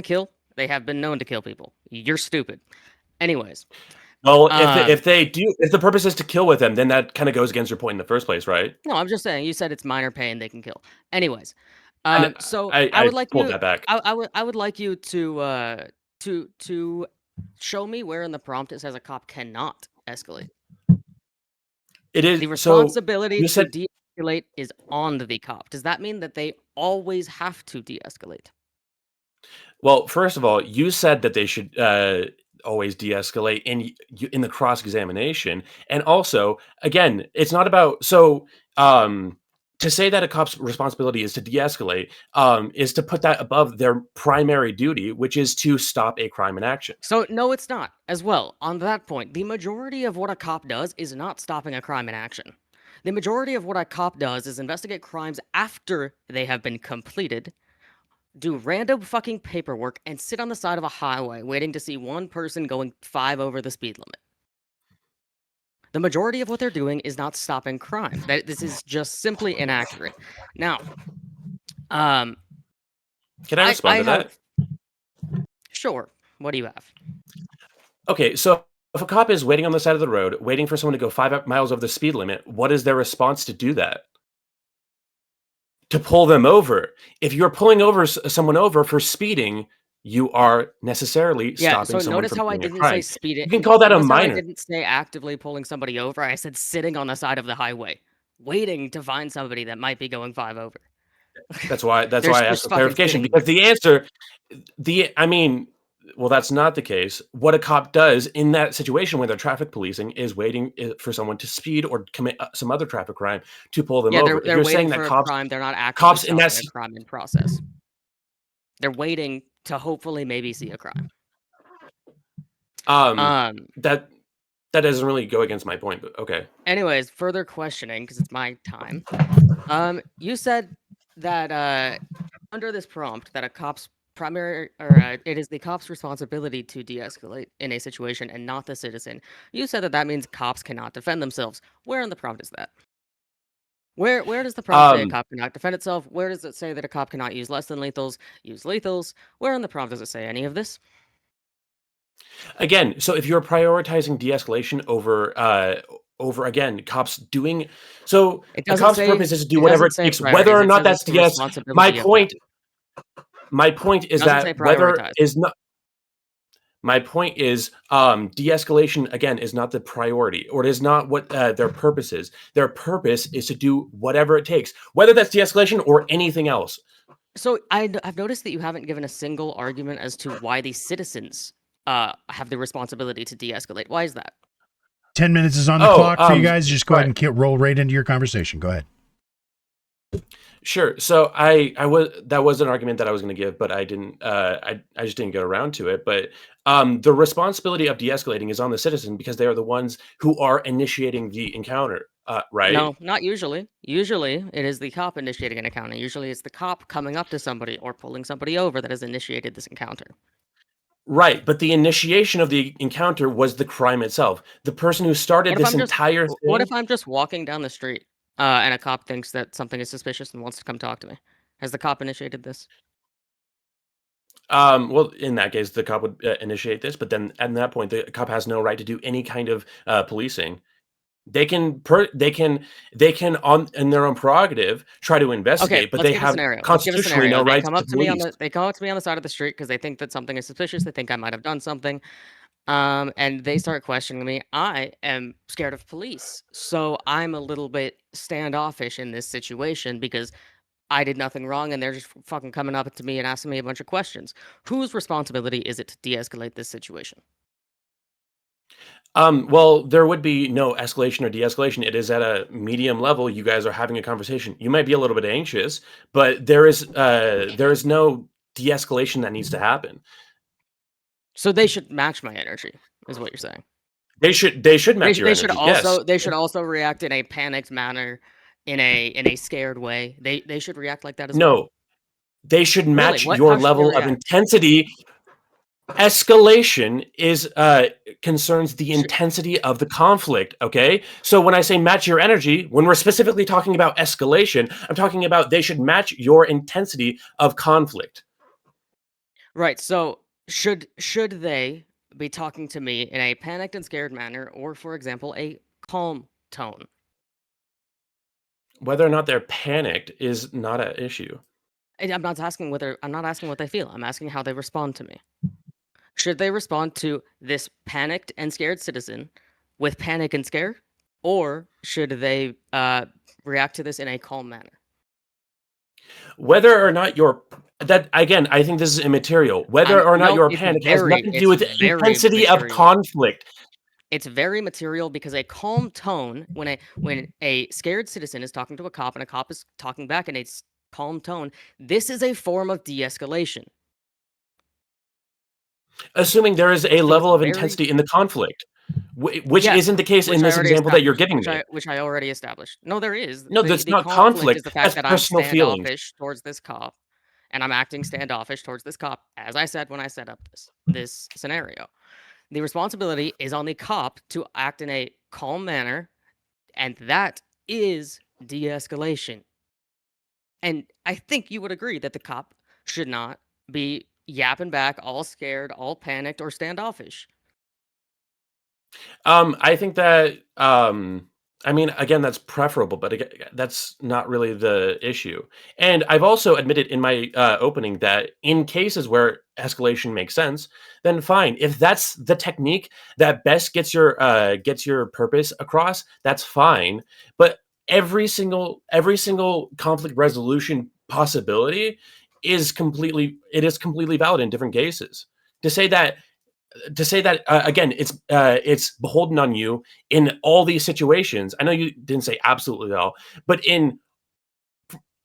kill. They have been known to kill people. You're stupid. Anyways. Well, if the purpose is to kill with them, then that kind of goes against your point in the first place, right? No, I'm just saying. You said it's minor pain; they can kill. Anyways, so I I would like pulled you. that back. I would like you to show me where in the prompt it says a cop cannot escalate. It is the responsibility so to de-escalate is on the cop. Does that mean that they always have to de-escalate? Well, first of all, you said that they should always de-escalate in the cross-examination, and also, again, it's not about to say that a cop's responsibility is to de-escalate is to put that above their primary duty, which is to stop a crime in action. So no, it's not. As well, on that point, the majority of what a cop does is not stopping a crime in action. The majority of what a cop does is investigate crimes after they have been completed, do random fucking paperwork, and sit on the side of a highway waiting to see one person going 5 over the speed limit. The majority of what they're doing is not stopping crime. This is just simply inaccurate. Now, can I respond to that? Sure. What do you have? Okay, so if a cop is waiting on the side of the road, waiting for someone to go 5 miles over the speed limit, what is their response to do that? To pull them over. If you're pulling someone over for speeding, you are necessarily stopping someone from doing a crime. Notice how I didn't say speeding. You can call that a minor. I didn't say actively pulling somebody over. I said sitting on the side of the highway, waiting to find somebody that might be going 5 over. That's why I asked for clarification, because the answer, well, that's not the case. What a cop does in that situation when they're traffic policing is waiting for someone to speed or commit some other traffic crime to pull them over. They're waiting for a crime. They're not actually stopping a crime in process. They're waiting to hopefully maybe see a crime. That doesn't really go against my point, but okay. Anyways, further questioning, because it's my time. You said that under this prompt that a cop's it is the cop's responsibility to de-escalate in a situation and not the citizen. You said that means cops cannot defend themselves. Where in the prompt is that? Where does the prompt say a cop cannot defend itself? Where does it say that a cop cannot use less than lethals, use lethals? Where in the prompt does it say any of this? Again, so if you're prioritizing de-escalation over again, cops doing so, a cop's purpose is to do whatever it takes, whether or not that's de-escalation. My point is that whether is not. My point is, de-escalation, again, is not the priority, or it is not what their purpose is. Their purpose is to do whatever it takes, whether that's de-escalation or anything else. So I've noticed that you haven't given a single argument as to why the citizens have the responsibility to de-escalate. Why is that? 10 minutes is on the clock for you guys. Just go ahead and roll right into your conversation. Go ahead. Sure. So that was an argument that I was going to give, but I didn't. I just didn't get around to it. But the responsibility of de-escalating is on the citizen because they are the ones who are initiating the encounter. Right? No, not usually. Usually, it is the cop initiating an encounter. Usually, it's the cop coming up to somebody or pulling somebody over that has initiated this encounter. Right, but the initiation of the encounter was the crime itself. The person who started this entire thing. What if I'm just walking down the street? And a cop thinks that something is suspicious and wants to come talk to me. Has the cop initiated this? Well, in that case, the cop would initiate this, but then at that point, the cop has no right to do any kind of policing. They can on in their own prerogative try to Okay, investigate, but let's they give a have scenario. Let's give a constitutionally scenario. no They rights come to up to me on police. the side of the street because they think that something is suspicious. They think I might have done something. And they start questioning me. I am scared of police, so I'm a little bit standoffish in this situation because I did nothing wrong, and they're just fucking coming up to me and asking me a bunch of questions. Whose responsibility is it to de-escalate this situation? Well, there would be no escalation or de-escalation. It is at a medium level. You guys are having a conversation. You might be a little bit anxious, but there is no de-escalation that needs to happen. So they should match my energy, is what you're saying. They should match your energy. Yes. They should also react in a panicked manner, in a scared way. They should react like that as well. No, they should match What? your How should they level of react? intensity. Escalation is concerns the intensity of the conflict, okay? So when I say match your energy, when we're specifically talking about escalation, I'm talking about they should match your intensity of conflict. Right. So should they be talking to me in a panicked and scared manner, or for example, a calm tone? Whether or not they're panicked is not an issue. And I'm not asking what they feel. I'm asking how they respond to me. Should they respond to this panicked and scared citizen with panic and scare, or should they react to this in a calm manner? Whether or not you're that again, I think this is immaterial. Whether or not No, you're it's panicked has nothing to do with the very intensity of material. conflict. It's very material because a calm tone, when a scared citizen is talking to a cop and a cop is talking back in a calm tone, this is a form of de-escalation. Assuming there is a level of intensity in the conflict, which isn't the case in this example that you're giving me. Which I already established. No, there is. No, that's The not conflict conflict. is the fact That's that I'm personal feelings. standoffish towards this cop, and I'm acting standoffish towards this cop, as I said when I set up this scenario. The responsibility is on the cop to act in a calm manner, and that is de-escalation. And I think you would agree that the cop should not be yapping back, all scared, all panicked, or standoffish. I think that I mean, again, that's preferable, but again, that's not really the issue. And I've also admitted in my opening that in cases where escalation makes sense, then fine. If that's the technique that best gets your purpose across, that's fine. But every single conflict resolution possibility is completely valid in different cases. To say that again, it's beholden on you in all these situations. I know you didn't say absolutely all, but in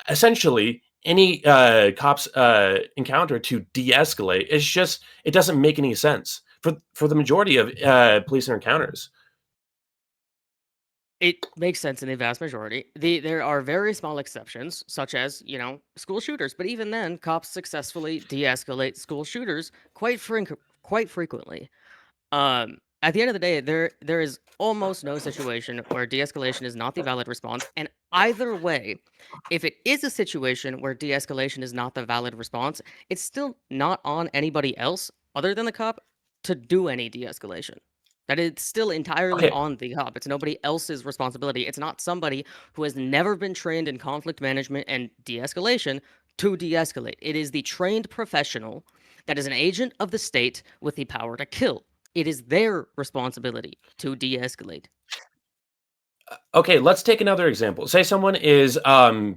essentially any cops encounter to de-escalate, it doesn't make any sense for the majority of police encounters. It makes sense in the vast majority. There are very small exceptions, such as, school shooters. But even then, cops successfully de-escalate school shooters quite frequently. At the end of the day, there is almost no situation where de-escalation is not the valid response. And either way, if it is a situation where de-escalation is not the valid response, it's still not on anybody else other than the cop to do any de-escalation. That it's still entirely on the cop. It's nobody else's responsibility. It's not somebody who has never been trained in conflict management and de-escalation to de-escalate. It is the trained professional that is an agent of the state with the power to kill. It is their responsibility to de-escalate. Okay, let's take another example. Say someone is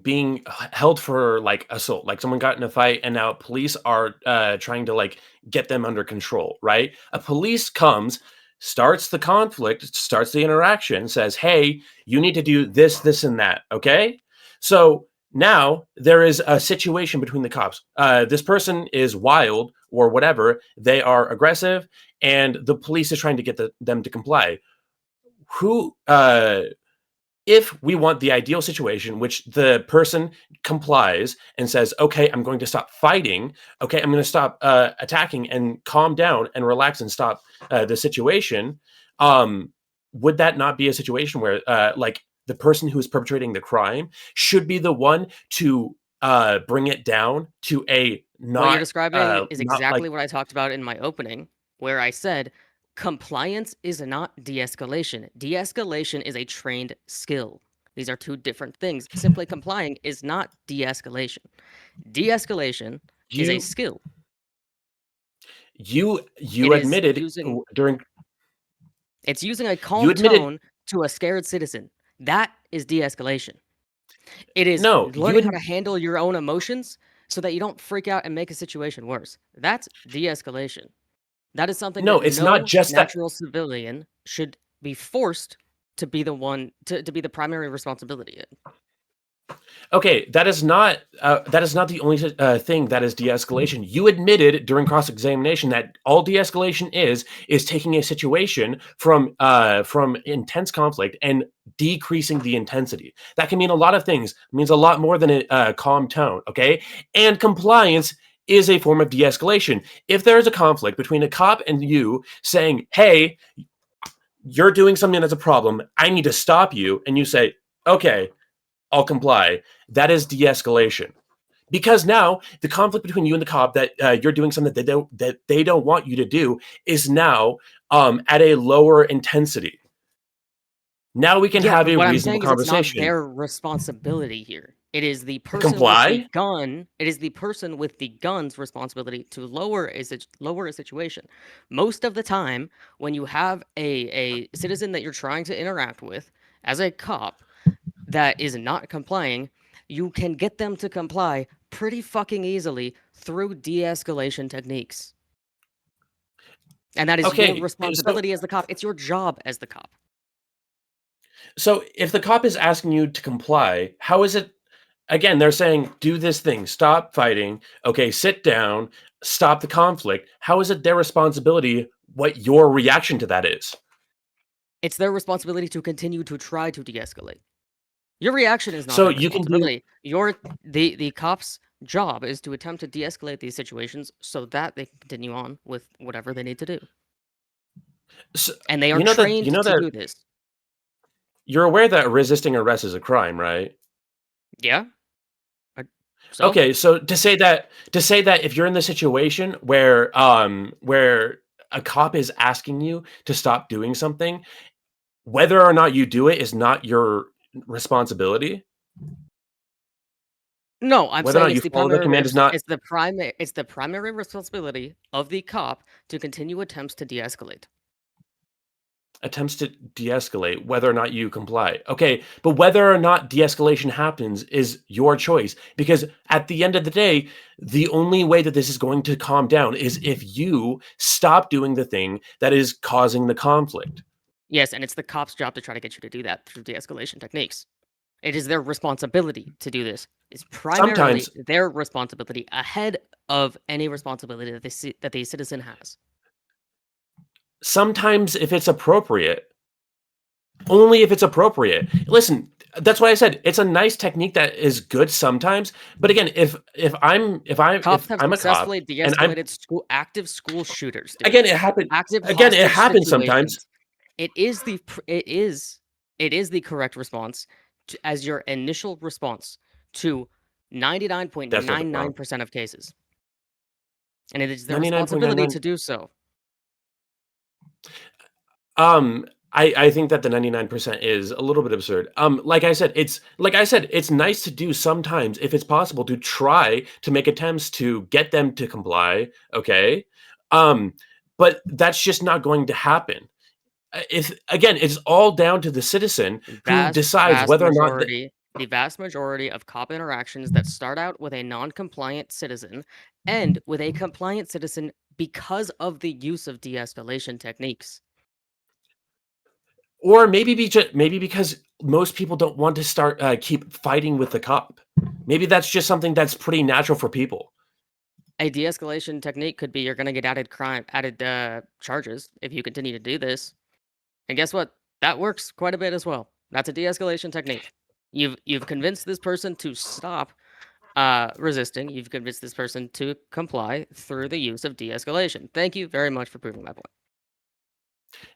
being held for like assault, like someone got in a fight and now police are trying to like get them under control, right? A police comes, starts the conflict, starts the interaction, says, "Hey, you need to do this, this, and that." Okay, so now there is a situation between the cops. This person is wild or whatever. They are aggressive, and the police is trying to get them to comply. If we want the ideal situation, which the person complies and says, "Okay, I'm going to stop fighting. Okay, I'm going to stop attacking and calm down and relax and stop the situation," would that not be a situation where like the person who is perpetrating the crime should be the one to bring it down to a not what you're describing is not exactly like what I talked about in my opening, where I said Compliance is not de-escalation. De-escalation is a trained skill. These are two different things. Simply complying is not de-escalation. De-escalation is a You skill. you It is admitted using during it's using a you calm admitted tone to a scared citizen. That is de-escalation. It is no, learning how to handle your own emotions so that you don't freak out and make a situation worse. That's de-escalation. That is something no, that it's not no just that. natural civilian should be forced to be the one to be the primary responsibility in. Okay, that is not the only thing that is de-escalation. You admitted during cross-examination that all de-escalation is taking a situation from intense conflict and decreasing the intensity. That can mean a lot of things. It means a lot more than a calm tone. Okay, and compliance is a form of de-escalation. If there is a conflict between a cop and you saying, "Hey, you're doing something that's a problem. I need to stop you," and you say, "Okay, I'll comply," that is de-escalation. Because now the conflict between you and the cop that you're doing something that they don't want you to do is now at a lower intensity. Now we can Yeah, have but a what I'm reasonable saying is it's not conversation. their responsibility here. It is the To person with the comply? gun. It is the person with the gun's responsibility to lower a situation. Most of the time, when you have a citizen that you're trying to interact with as a cop that is not complying, you can get them to comply pretty fucking easily through de-escalation techniques. And that is Okay, your responsibility as the cop. It's your job as the cop. so if the cop is asking you to comply, how is it? Again, they're saying, do this thing, stop fighting, okay, sit down, stop the conflict. How is it their responsibility what your reaction to that is? It's their responsibility to continue to try to de-escalate. Your reaction is not So their you can do responsibility. The cop's job is to attempt to de-escalate these situations so that they can continue on with whatever they need to do. so, And they are you know that trained to do this. you're aware that resisting arrest is a crime, right? Yeah? So? Okay, so to say that if you're in the situation where a cop is asking you to stop doing something, whether or not you do it is not your responsibility. No, I'm Whether or saying not you follow the command is not it's the primary responsibility of the cop to continue attempts to de-escalate. attempts to de-escalate, whether or not you comply. Okay, but whether or not de-escalation happens is your choice, because at the end of the day, the only way that this is going to calm down is if you stop doing the thing that is causing the conflict. Yes, and it's the cop's job to try to get you to do that through de-escalation techniques. It is their responsibility to do this. It's primarily Sometimes their responsibility ahead of any responsibility that the citizen has. sometimes if it's appropriate, only if it's appropriate. Listen, that's why I said it's a nice technique that is good sometimes. But again, if I'm Cops have a cop successfully and I'm de-escalated active school shooters. Dude. again, it happened. Active Again, it hostage happens sometimes. situations. It is the correct response as your initial response to That's not the problem. 99.99% of cases. And it is their responsibility 99.99. to do so. I think that the 99% is a little bit absurd. Like I said, it's nice to do sometimes if it's possible to try to make attempts to get them to comply. Okay, but that's just not going to happen. If again, it's all down to the citizen who decides whether or not. The vast majority of cop interactions that start out with a non-compliant citizen end with a compliant citizen because of the use of de-escalation techniques. Or maybe because most people don't want to start keep fighting with the cop. Maybe that's just something that's pretty natural for people. A de-escalation technique could be you're going to get added charges if you continue to do this. And guess what? That works quite a bit as well. That's a de-escalation technique. You've convinced this person to stop resisting. You've convinced this person to comply through the use of de-escalation. Thank you very much for proving my point.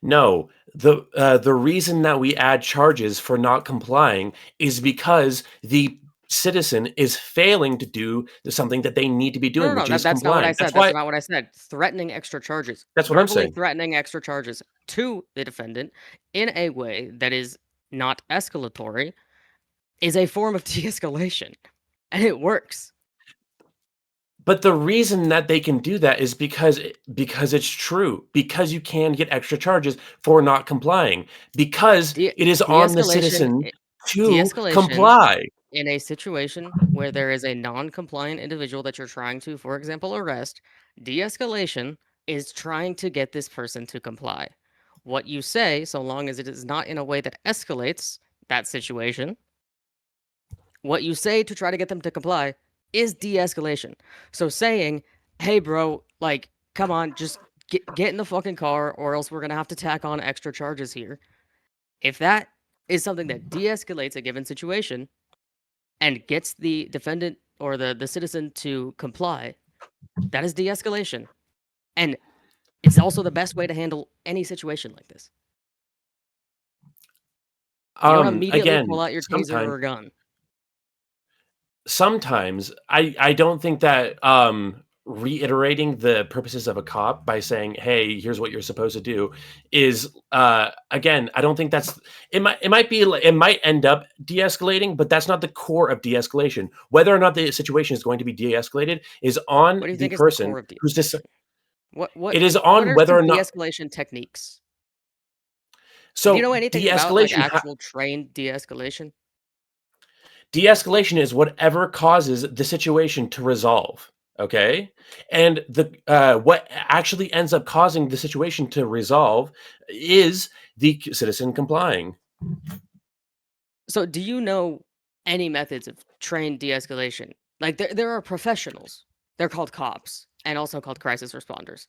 No, the reason that we add charges for not complying is because the citizen is failing to do something that they need to be doing, No, which is that's not what I complying. said. That's That's why. not what I said. Threatening extra charges. That's what I'm Verbally saying. threatening extra charges to the defendant in a way that is not escalatory is a form of de-escalation, and it works. But the reason that they can do that is because it's true. Because you can get extra charges for not complying. Because it is on the citizen to de-escalation comply. In a situation where there is a non-compliant individual that you're trying to, for example, arrest, de-escalation is trying to get this person to comply. What you say, so long as it is not in a way that escalates that situation, what you say to try to get them to comply is de-escalation. So saying, hey bro, like, come on, just get in the fucking car or else we're gonna have to tack on extra charges here. If that is something that de-escalates a given situation and gets the defendant or the citizen to comply, that is de-escalation. And it's also the best way to handle any situation like this. You don't immediately Again, pull out your taser or a gun. Sometimes I don't think that reiterating the purposes of a cop by saying, hey, here's what you're supposed to do is again, I don't think that's it might end up de-escalating, but that's not the core of de-escalation. Whether or not the situation is going to be de-escalated is on What do you the think is the person core of who's de-escalation? What it is what on are whether some or not de-escalation techniques? Do so you know anything about like de-escalation actual trained de-escalation? de-escalation is whatever causes the situation to resolve, okay? And the what actually ends up causing the situation to resolve is the citizen complying. So do you know any methods of trained de-escalation? Like there are professionals. They're called cops and also called crisis responders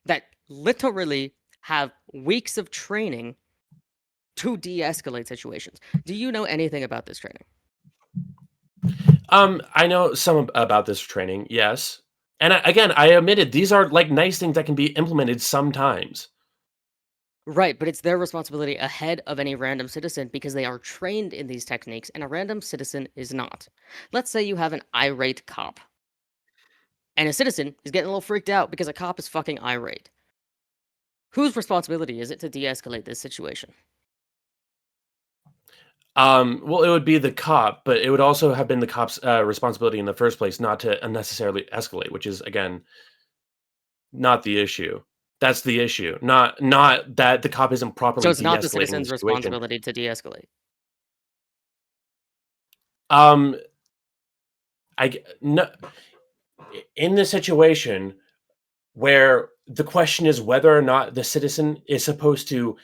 that literally have weeks of training to de-escalate situations. Do you know anything about this training? I know some about this training, yes. And again, I admitted these are like nice things that can be implemented sometimes. Right, but it's their responsibility ahead of any random citizen because they are trained in these techniques and a random citizen is not. Let's say you have an irate cop and a citizen is getting a little freaked out because a cop is fucking irate. Whose responsibility is it to de-escalate this situation? Well, it would be the cop, but it would also have been the cop's responsibility in the first place not to unnecessarily escalate, which is again not the issue. That's the issue. Not that the cop isn't properly So it's not the de-escalating the citizen's situation. responsibility to de-escalate. No, in the situation where the question is whether or not the citizen is supposed to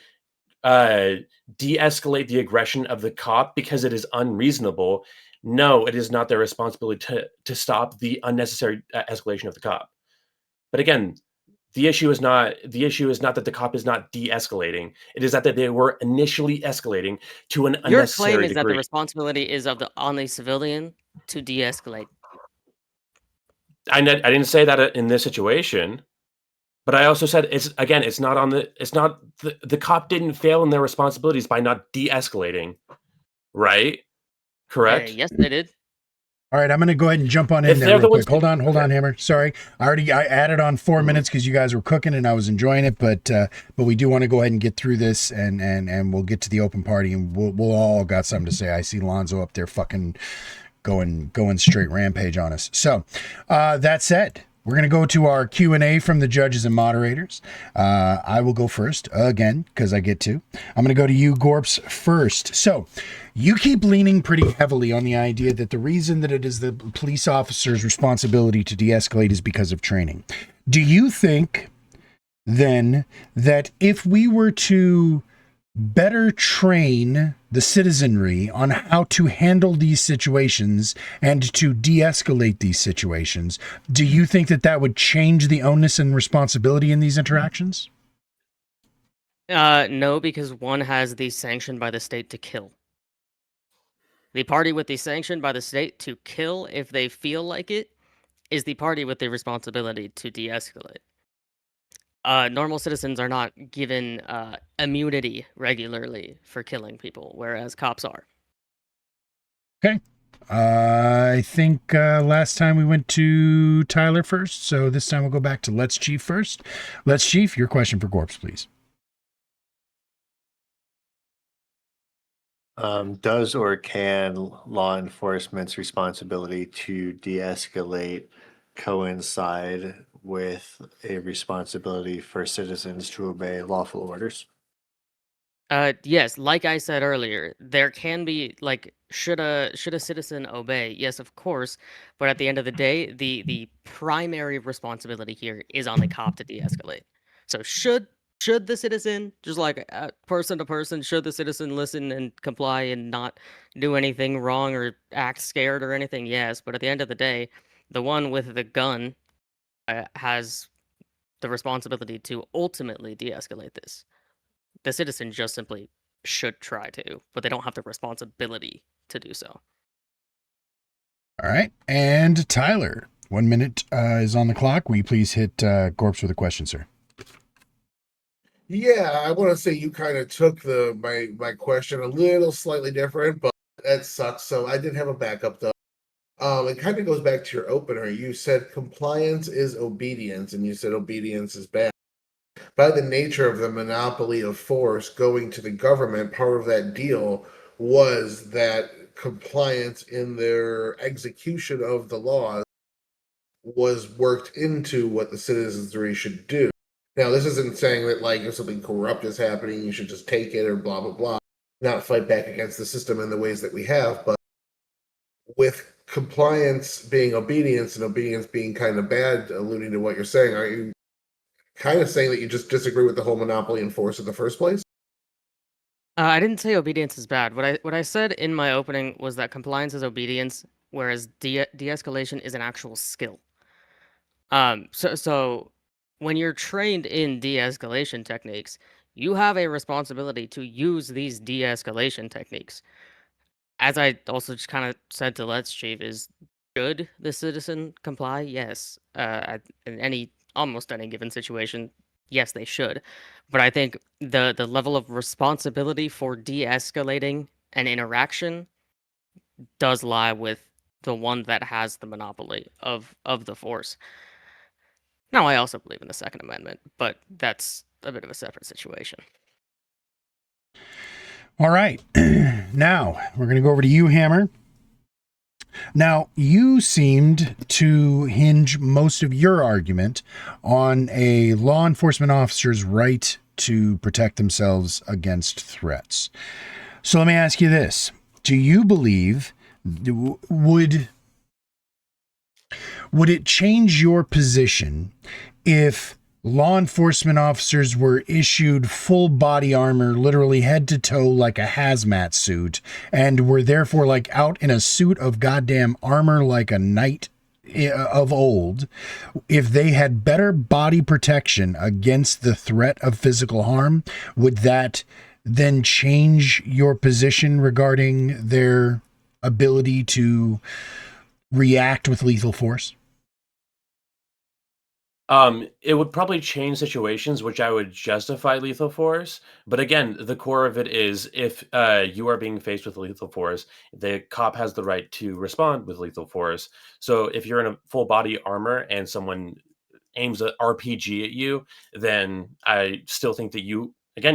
de-escalate the aggression of the cop because it is unreasonable, no, it is not their responsibility to stop the unnecessary escalation of the cop. But again, the issue is not that the cop is not de-escalating. It is that they were initially escalating to an Your unnecessary claim is that the degree. responsibility is on the civilian to de-escalate. I didn't say that in this situation, but I also said it's not the cop didn't fail in their responsibilities by not de-escalating, right? Correct? Yes, they did. All right, I'm going to go ahead and jump on in If there they're the real quick. ones Hold on, Hammer. Sorry, I added on 4 minutes because you guys were cooking and I was enjoying it, but we do want to go ahead and get through this and we'll get to the open party and we'll all got something to say. I see Lonzo up there fucking going straight rampage on us. So that said, we're going to go to our Q&A from the judges and moderators. I will go first again because I get to. I'm going to go to you, Gorps, first. So you keep leaning pretty heavily on the idea that the reason that it is the police officer's responsibility to de-escalate is because of training. Do you think then that if we were to better train the citizenry on how to handle these situations and to de-escalate these situations, do you think that that would change the onus and responsibility in these interactions? No, because one has the sanction by the state to kill. The party with the sanction by the state to kill if they feel like it is the party with the responsibility to de-escalate. Normal citizens are not given immunity regularly for killing people, whereas cops are. Okay. I think last time we went to Tyler first, so this time we'll go back to LetsChief first. LetsChief, your question for Gorps, please. Does or can law enforcement's responsibility to de-escalate coincide with a responsibility for citizens to obey lawful orders? Yes, like I said earlier, there can be like should a citizen obey? Yes, of course, but at the end of the day, the primary responsibility here is on the cop to de-escalate. So should the citizen, just like person to person, should the citizen listen and comply and not do anything wrong or act scared or anything? Yes, but at the end of the day, the one with the gun has the responsibility to ultimately de-escalate this. The citizen just simply should try to, but they don't have the responsibility to do so. All right. And Tyler, 1 minute is on the clock. Will you please hit Gorps with a question, sir? Yeah, I want to say you kind of took my question a little slightly different, but that sucks. So I did have a backup though. It kind of goes back to your opener. You said compliance is obedience, and you said obedience is bad. By the nature of the monopoly of force going to the government, part of that deal was that compliance in their execution of the laws was worked into what the citizenry should do. Now, this isn't saying that, like, if something corrupt is happening, you should just take it or blah, blah, blah, not fight back against the system in the ways that we have. But with compliance being obedience and obedience being kind of bad, alluding to what you're saying, are you kind of saying that you just disagree with the whole monopoly in force in the first place? I didn't say obedience is bad. What I said in my opening was that compliance is obedience, whereas de-escalation is an actual skill. So when you're trained in de-escalation techniques, you have a responsibility to use these de-escalation techniques. As I also just kind of said to LetsChief, is should the citizen comply? Yes. In almost any given situation, yes, they should. But I think the level of responsibility for de-escalating an interaction does lie with the one that has the monopoly of the force. Now, I also believe in the Second Amendment, but that's a bit of a separate situation. All right. Now, we're going to go over to you, Hammer. Now, you seemed to hinge most of your argument on a law enforcement officer's right to protect themselves against threats. So let me ask you this. Do you believe, would it change your position if law enforcement officers were issued full body armor, literally head to toe like a hazmat suit, and were therefore like out in a suit of goddamn armor like a knight of old, if they had better body protection against the threat of physical harm? Would that then change your position regarding their ability to react with lethal force? It would probably change situations which I would justify lethal force. But again, the core of it is if you are being faced with lethal force, the cop has the right to respond with lethal force. So if you're in a full body armor and someone aims an RPG at you, then I still think that you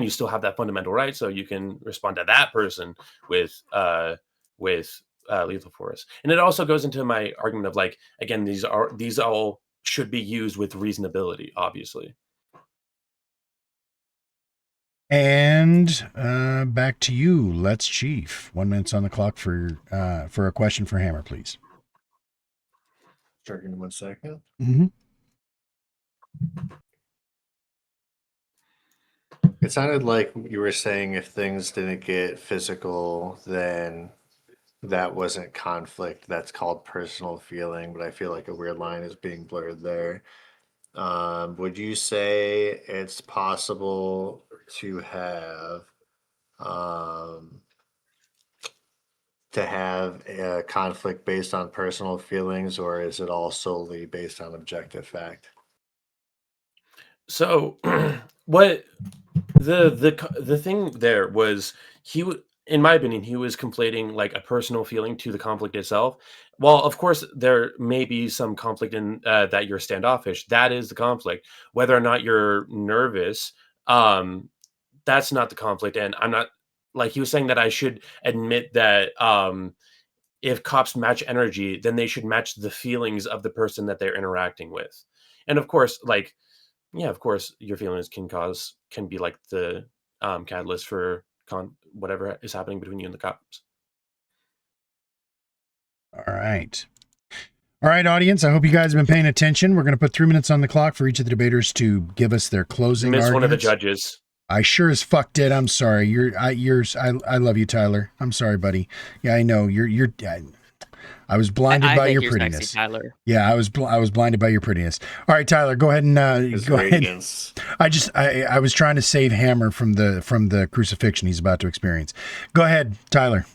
still have that fundamental right. So you can respond to that person with lethal force. And it also goes into my argument of like, again, these all should be used with reasonability, obviously. And back to you, LetsChief. 1 minute's on the clock for a question for Hammer, please. Starting in 1 second. Mm-hmm. It sounded like you were saying if things didn't get physical, then that wasn't conflict. That's called personal feeling, but I feel like a weird line is being blurred there. Would you say it's possible to have a conflict based on personal feelings, or is it all solely based on objective fact? So what the thing there was in my opinion, he was conflating like a personal feeling to the conflict itself. While of course there may be some conflict in that you're standoffish, that is the conflict. Whether or not you're nervous, that's not the conflict. And I'm not like he was saying that I should admit that if cops match energy, then they should match the feelings of the person that they're interacting with. And of course, like yeah, of course, your feelings can be like the catalyst for whatever is happening between you and the cops. All right. All right, audience. I hope you guys have been paying attention. We're going to put 3 minutes on the clock for each of the debaters to give us their closing Miss arguments. one of the judges. I sure as fuck did. I'm sorry. I love you, Tyler. I'm sorry, buddy. Yeah, I know. I was blinded by your prettiness. Sexy, Tyler. Yeah, I was blinded by your prettiness. All right, Tyler, go ahead and go ahead. I was trying to save Hammer from the crucifixion he's about to experience. Go ahead, Tyler.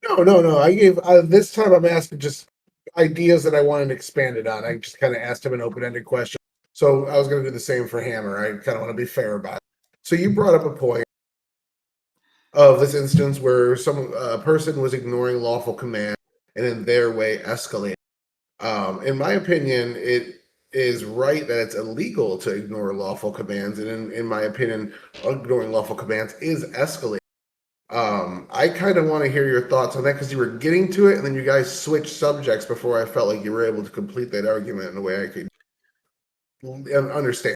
No. I gave this time. I'm asking just ideas that I wanted expanded on. I just kind of asked him an open-ended question. So I was going to do the same for Hammer. I kind of want to be fair about it. So you brought up a point of this instance where some person was ignoring lawful command and in their way escalating. In my opinion, it is right that it's illegal to ignore lawful commands, and in my opinion, ignoring lawful commands is escalating. I kind of want to hear your thoughts on that because you were getting to it, and then you guys switched subjects before I felt like you were able to complete that argument in a way I could understand.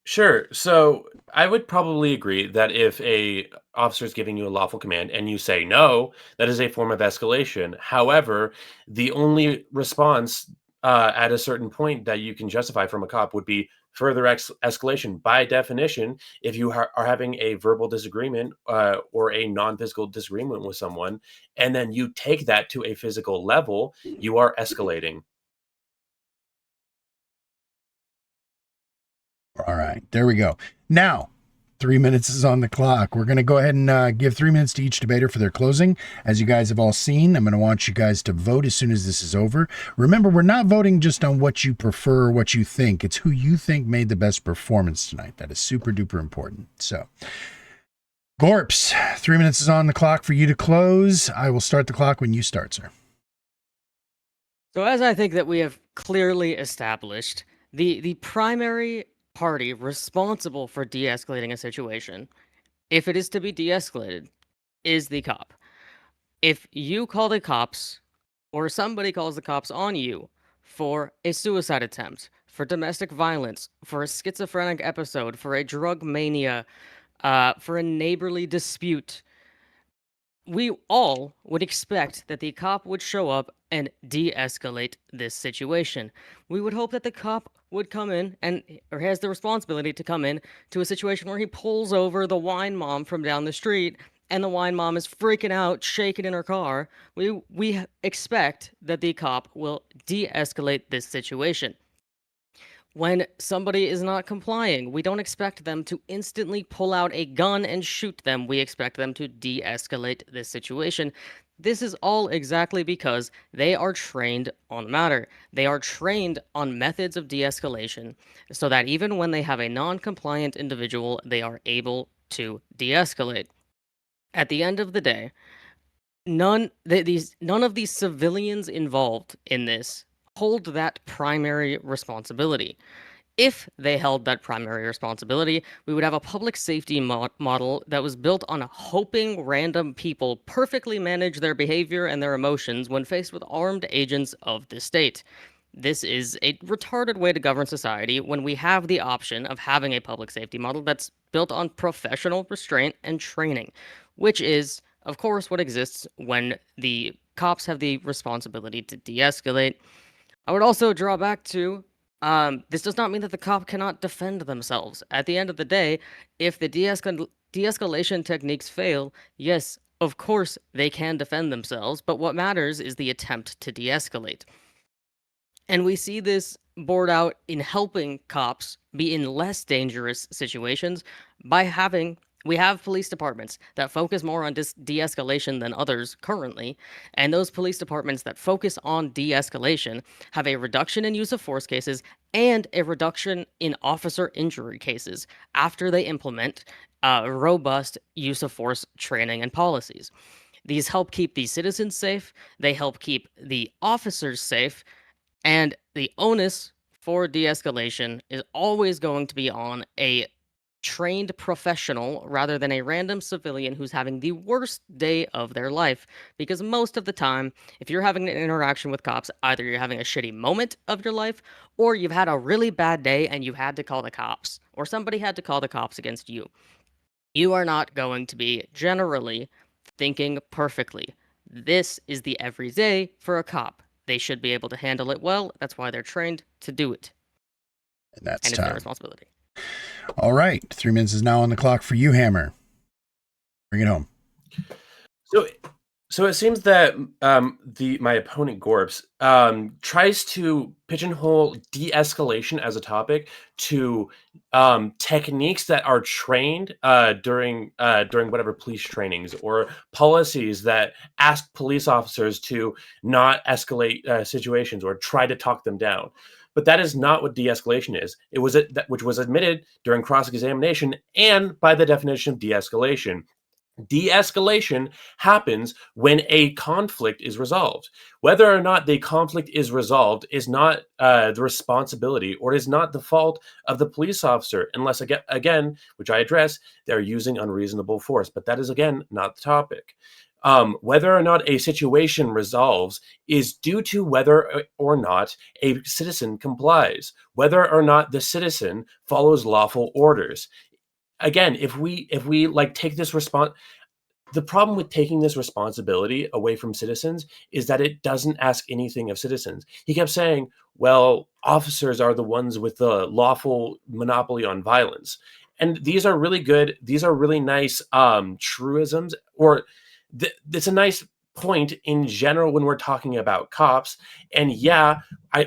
Sure. So I would probably agree that if a officer is giving you a lawful command and you say no, that is a form of escalation. However, the only response at a certain point that you can justify from a cop would be further escalation. By definition, if you are having a verbal disagreement or a non-physical disagreement with someone, and then you take that to a physical level, you are escalating. All right, there we go. Now, 3 minutes is on the clock. We're going to go ahead and give 3 minutes to each debater for their closing. As you guys have all seen, I'm going to want you guys to vote as soon as this is over. Remember, we're not voting just on what you prefer or what you think. It's who you think made the best performance tonight. That is super duper important. So, Gorps, 3 minutes is on the clock for you to close. I will start the clock when you start, sir. So as I think that we have clearly established, the primary party responsible for de-escalating a situation, if it is to be de-escalated, is the cop. If you call the cops, or somebody calls the cops on you for a suicide attempt, for domestic violence, for a schizophrenic episode, for a drug mania, for a neighborly dispute, we all would expect that the cop would show up and de-escalate this situation. We would hope that the cop would come in or has the responsibility to come in to a situation where he pulls over the wine mom from down the street and the wine mom is freaking out, shaking in her car. We expect that the cop will de-escalate this situation. When somebody is not complying, we don't expect them to instantly pull out a gun and shoot them. We expect them to de-escalate this situation. This is all exactly because they are trained on the matter. They are trained on methods of de-escalation so that even when they have a non-compliant individual, they are able to de-escalate. At the end of the day, none of these civilians involved in this hold that primary responsibility. If they held that primary responsibility, we would have a public safety model that was built on hoping random people perfectly manage their behavior and their emotions when faced with armed agents of the state. This is a retarded way to govern society when we have the option of having a public safety model that's built on professional restraint and training, which is, of course, what exists when the cops have the responsibility to de-escalate. I would also draw back to, this does not mean that the cop cannot defend themselves. At the end of the day, if the de-escalation techniques fail, yes, of course they can defend themselves, but what matters is the attempt to de-escalate. And we see this borne out in helping cops be in less dangerous situations by having We have police departments that focus more on de-escalation than others currently, and those police departments that focus on de-escalation have a reduction in use of force cases and a reduction in officer injury cases after they implement robust use of force training and policies. These help keep the citizens safe, they help keep the officers safe, and the onus for de-escalation is always going to be on a trained professional rather than a random civilian who's having the worst day of their life. Because most of the time, if you're having an interaction with cops, either you're having a shitty moment of your life, or you've had a really bad day and you had to call the cops, or somebody had to call the cops against you. You are not going to be generally thinking perfectly. This is the everyday for a cop. They should be able to handle it well. That's why they're trained to do it. And that's and it's time. their responsibility. All right. 3 minutes is now on the clock for you, Hammer. Bring it home. So it seems that my opponent Gorps tries to pigeonhole de-escalation as a topic to techniques that are trained during whatever police trainings, or policies that ask police officers to not escalate situations or try to talk them down. But that is not what de-escalation is. It was which was admitted during cross-examination and by the definition of de-escalation. De-escalation happens when a conflict is resolved. Whether or not the conflict is resolved is not the responsibility, or is not the fault of the police officer, unless, again, which I address, they're using unreasonable force. But that is, again, not the topic. Whether or not a situation resolves is due to whether or not a citizen complies, whether or not the citizen follows lawful orders. Again, if we like take this the problem with taking this responsibility away from citizens is that it doesn't ask anything of citizens. He kept saying, well, officers are the ones with the lawful monopoly on violence. And these are really good. These are really nice truisms, or it's a nice point in general when we're talking about cops. And yeah,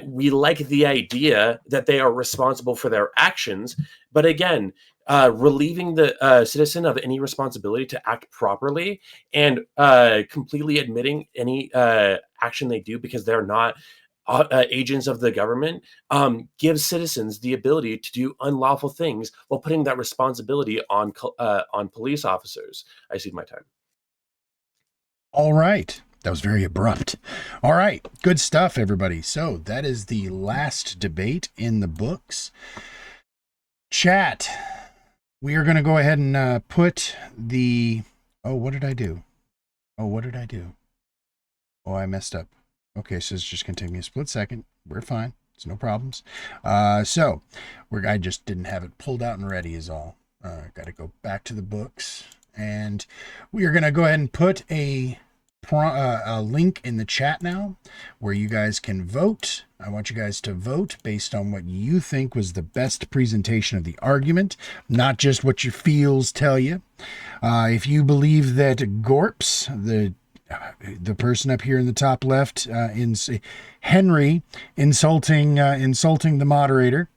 we like the idea that they are responsible for their actions. But again, relieving the citizen of any responsibility to act properly, and completely admitting any action they do because they're not agents of the government, gives citizens the ability to do unlawful things while putting that responsibility on police officers. I cede my time. All right. That was very abrupt. All right. Good stuff, everybody. So that is the last debate in the books. Chat. We are going to go ahead and put the... Oh, what did I do? Oh, I messed up. Okay, so it's just going to take me a split second. We're fine. It's no problems. I just didn't have it pulled out and ready is all. Got to go back to the books. And we are going to go ahead and put a link in the chat now where you guys can vote. I want you guys to vote based on what you think was the best presentation of the argument, not just what your feels tell you. If you believe that Gorps, the person up here in the top left, Henry insulting the moderator,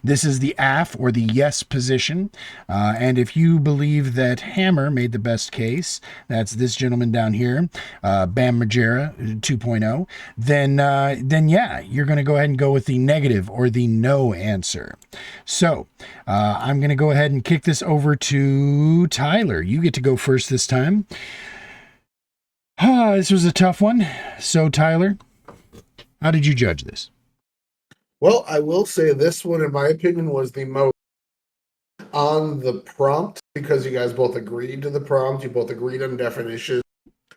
this is the Aff or the yes position. And if you believe that Hammer made the best case, that's this gentleman down here, Bam Margera 2.0, then yeah, you're going to go ahead and go with the negative or the no answer. So I'm going to go ahead and kick this over to Tyler. You get to go first this time. This was a tough one. So Tyler, how did you judge this? Well, I will say this one, in my opinion, was the most on the prompt, because you guys both agreed to the prompt. You both agreed on definitions,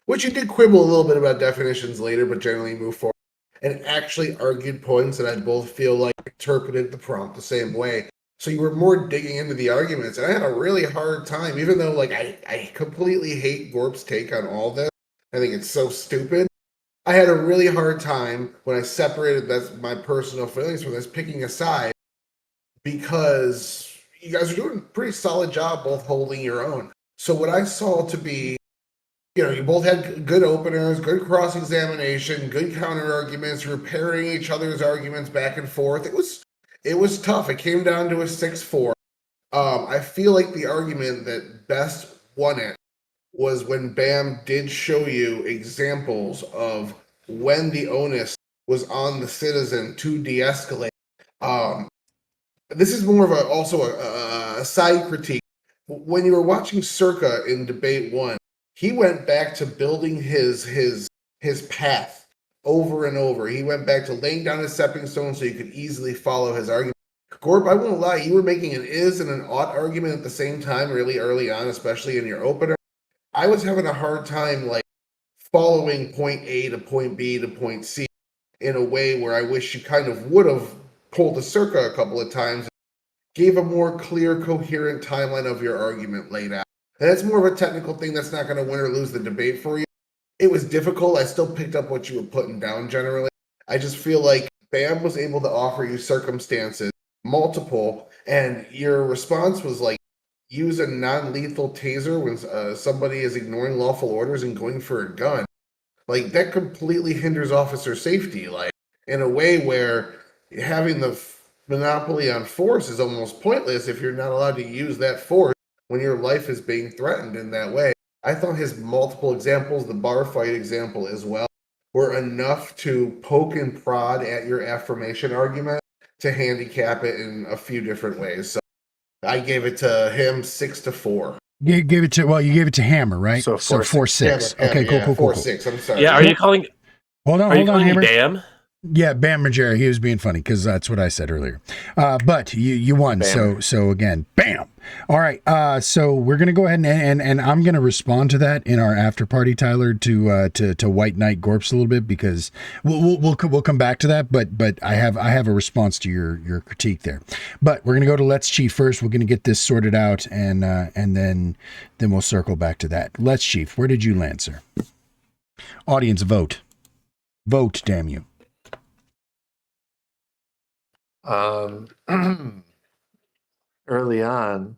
which you did quibble a little bit about definitions later, but generally move forward and actually argued points that I both feel like interpreted the prompt the same way. So you were more digging into the arguments, and I had a really hard time, even though like I completely hate Gorp's take on all this. I think it's so stupid. I had a really hard time when I separated, that's my personal feelings from this, picking a side, because you guys are doing a pretty solid job both holding your own. So what I saw to be, you both had good openers, good cross-examination, good counter-arguments, repairing each other's arguments back and forth. It was tough. It came down to a 6-4. I feel like the argument that best won it was when Bam did show you examples of when the onus was on the citizen to de-escalate. This is more of a side critique. When you were watching Searka in debate 1, he went back to building his path over and over. He went back to laying down his stepping stone so you could easily follow his argument. Gorp, I won't lie, you were making an is and an ought argument at the same time really early on, especially in your opener. I was having a hard time like following point A to point B to point C in a way where I wish you kind of would have pulled a Searka a couple of times, gave a more clear, coherent timeline of your argument laid out. And that's more of a technical thing that's not going to win or lose the debate for you. It was difficult. I still picked up what you were putting down generally. I just feel like Bam was able to offer you circumstances, multiple, and your response was like, use a non-lethal taser when somebody is ignoring lawful orders and going for a gun. Like, that completely hinders officer safety, like, in a way where having the monopoly on force is almost pointless if you're not allowed to use that force when your life is being threatened in that way. I thought his multiple examples, the bar fight example as well, were enough to poke and prod at your affirmation argument to handicap it in a few different ways. So I gave it to him 6-4. You gave it to Hammer, right? So 4-6. Hammer, Okay, cool. 4-6. I'm sorry. Yeah, are you calling? Hold on, calling Hammer. me Bam? Yeah, Bam Margera. He was being funny because that's what I said earlier. But you won. Bam. So again, bam. All right. So we're gonna go ahead and I'm gonna respond to that in our after party, Tyler, to White Knight Gorps a little bit because we'll come back to that. But I have a response to your critique there. But we're gonna go to LetsChief first. We're gonna get this sorted out and then we'll circle back to that. LetsChief, where did you land, sir? Audience, vote. Vote, damn you. Early on,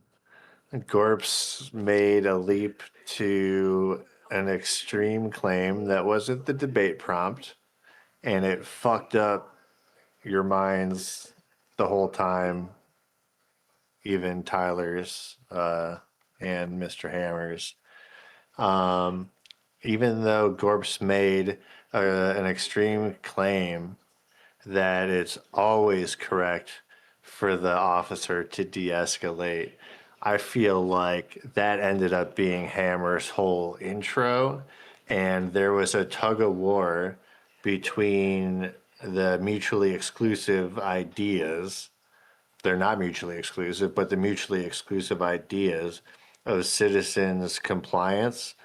Gorps made a leap to an extreme claim that wasn't the debate prompt, and it fucked up your minds the whole time, even Tyler's and Mr. Hammer's. Even though Gorps made an extreme claim that it's always correct for the officer to de-escalate, I feel like that ended up being Hammer's whole intro, and there was a tug of war between the mutually exclusive ideas. They're not mutually exclusive, but the mutually exclusive ideas of citizens' compliance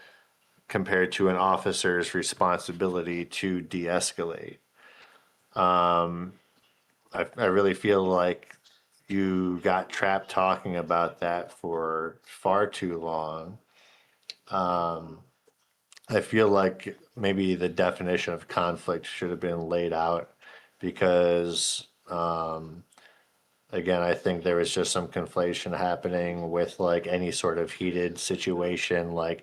compared to an officer's responsibility to de-escalate. I really feel like you got trapped talking about that for far too long. I feel like maybe the definition of conflict should have been laid out because, again, I think there was just some conflation happening with like any sort of heated situation, like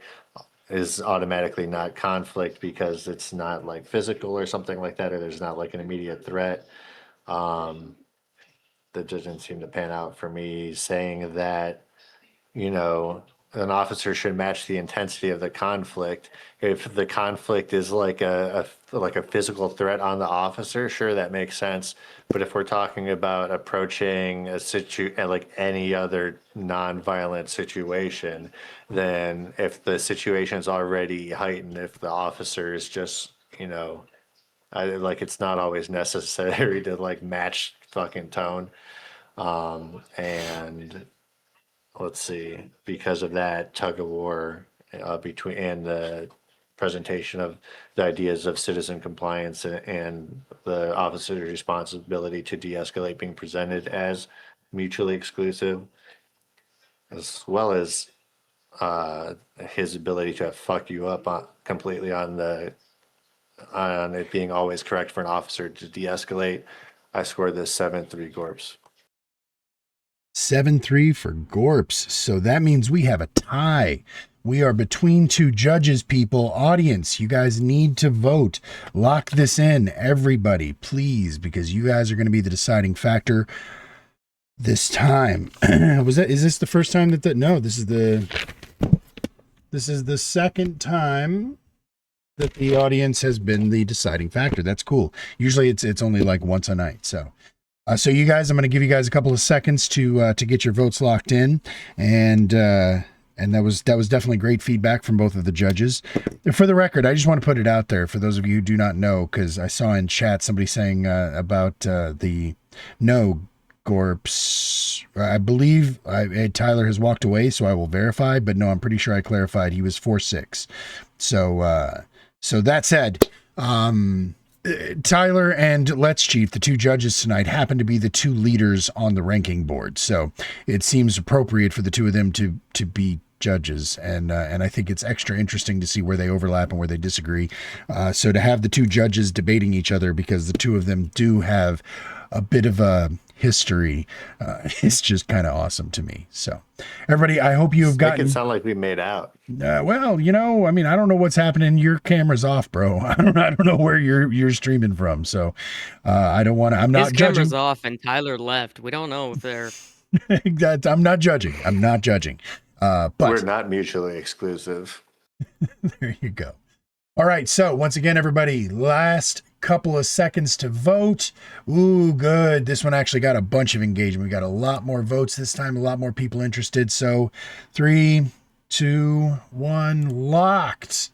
is automatically not conflict because it's not like physical or something like that, or there's not like an immediate threat. That doesn't seem to pan out for me. Saying that, you know, an officer should match the intensity of the conflict. If the conflict is like a physical threat on the officer, sure, that makes sense. But if we're talking about approaching like any other non-violent situation, then if the situation is already heightened, if the officer is just, you know, it's not always necessary to like match fucking tone. And let's see, because of that tug of war between and the presentation of the ideas of citizen compliance and the officer's responsibility to de-escalate being presented as mutually exclusive, as well as his ability to fuck you up completely on it being always correct for an officer to de-escalate. I scored this 7-3 Gorps. 7-3 for Gorps. So that means we have a tie. We are between two judges, people. Audience, you guys need to vote. Lock this in, everybody, please, because you guys are going to be the deciding factor. this time. Is this the first time that no, this is the second time that the audience has been the deciding factor. That's cool. Usually it's only like once a night. So you guys, I'm going to give you guys a couple of seconds to get your votes locked in, and that was definitely great feedback from both of the judges. For the record, I just want to put it out there for those of you who do not know, because I saw in chat somebody saying about the no Gorps. I believe Tyler has walked away, so I will verify. But no, I'm pretty sure I clarified he was 4-6. So that said, Tyler and LetsChief, the two judges tonight, happen to be the two leaders on the ranking board. So it seems appropriate for the two of them to be judges, and I think it's extra interesting to see where they overlap and where they disagree. So to have the two judges debating each other, because the two of them do have a bit of a history, it's just kind of awesome to me. So everybody, I hope you have gotten... Make it sound like we made out. Well, I mean, I don't know what's happening. Your camera's off, bro. I don't know where you're streaming from. So I don't want to. I'm not His judging. camera's off and Tyler left. We don't know if they're. I'm not judging. I'm not judging. But we're not mutually exclusive. There you go. All right. So once again, everybody, last couple of seconds to vote. Ooh, good. This one actually got a bunch of engagement. We got a lot more votes this time, a lot more people interested. So 3, 2, 1, locked.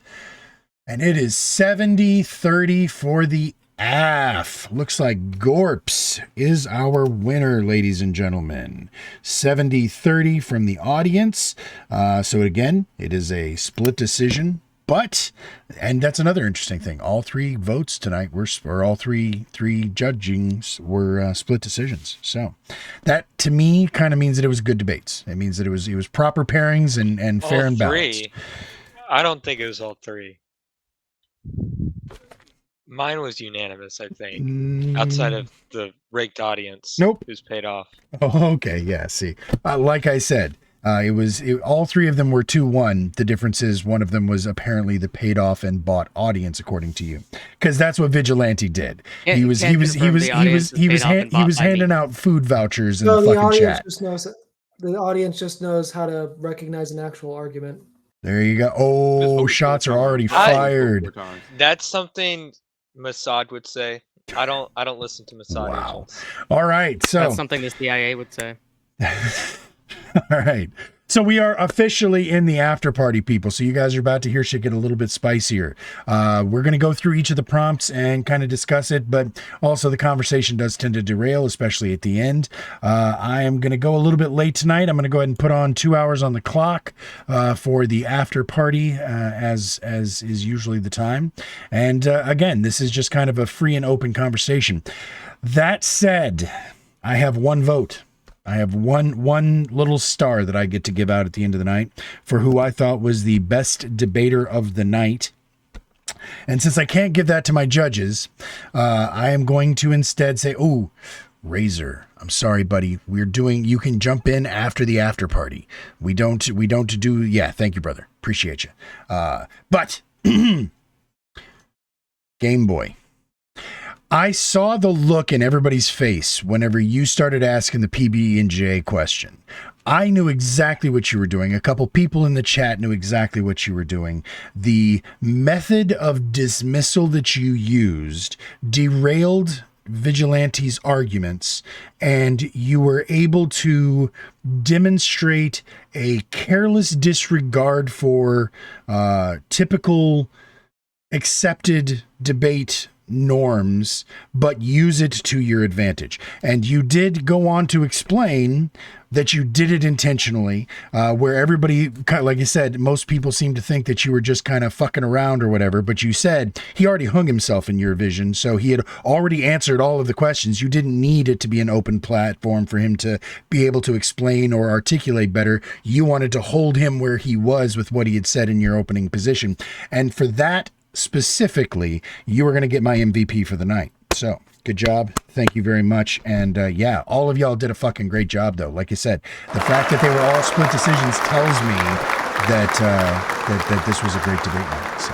And it is 70-30 for the Aff. Looks like Gorps is our winner, ladies and gentlemen. 70-30 from the audience. So again, it is a split decision. But, and that's another interesting thing, all three votes tonight or all three judgings were split decisions. So that to me kind of means that it was good debates. It means that it was proper pairings and fair and balanced. I don't think it was all three. Mine was unanimous, I think, outside of the raked audience. Nope. Who's paid off. Oh, okay. Yeah. See, like I said, all three of them were 2-1. The difference is one of them was apparently the paid off and bought audience, according to you, because that's what Vigilante did. He was handing out food vouchers in the fucking chat. The audience just knows how to recognize an actual argument. There you go. Oh, shots are already fired. That's something Mossad would say. I don't listen to Mossad agents. All right, so that's something the CIA would say. All right. So we are officially in the after party, people. So you guys are about to hear shit get a little bit spicier. We're going to go through each of the prompts and kind of discuss it, but also the conversation does tend to derail, especially at the end. I am going to go a little bit late tonight. I'm going to go ahead and put on 2 hours on the clock for the after party, as is usually the time. And again, this is just kind of a free and open conversation. That said, I have one vote. I have one little star that I get to give out at the end of the night for who I thought was the best debater of the night. And since I can't give that to my judges, I am going to instead say, oh, Razor, I'm sorry, buddy. You can jump in after the after party. We don't do, yeah, thank you, brother. Appreciate you. But Game Boy. I saw the look in everybody's face whenever you started asking the PB&J question. I knew exactly what you were doing. A couple people in the chat knew exactly what you were doing. The method of dismissal that you used derailed Vigilante's arguments, and you were able to demonstrate a careless disregard for typical accepted debate norms, but use it to your advantage. And you did go on to explain that you did it intentionally, where everybody, like you said, most people seem to think that you were just kind of fucking around or whatever, but you said he already hung himself in your vision, so he had already answered all of the questions. You didn't need it to be an open platform for him to be able to explain or articulate better. You wanted to hold him where he was with what he had said in your opening position. And for that specifically, you are going to get my MVP for the night. So good job. Thank you very much. And yeah, all of y'all did a fucking great job, though. Like I said, the fact that they were all split decisions tells me that that this was a great debate night. So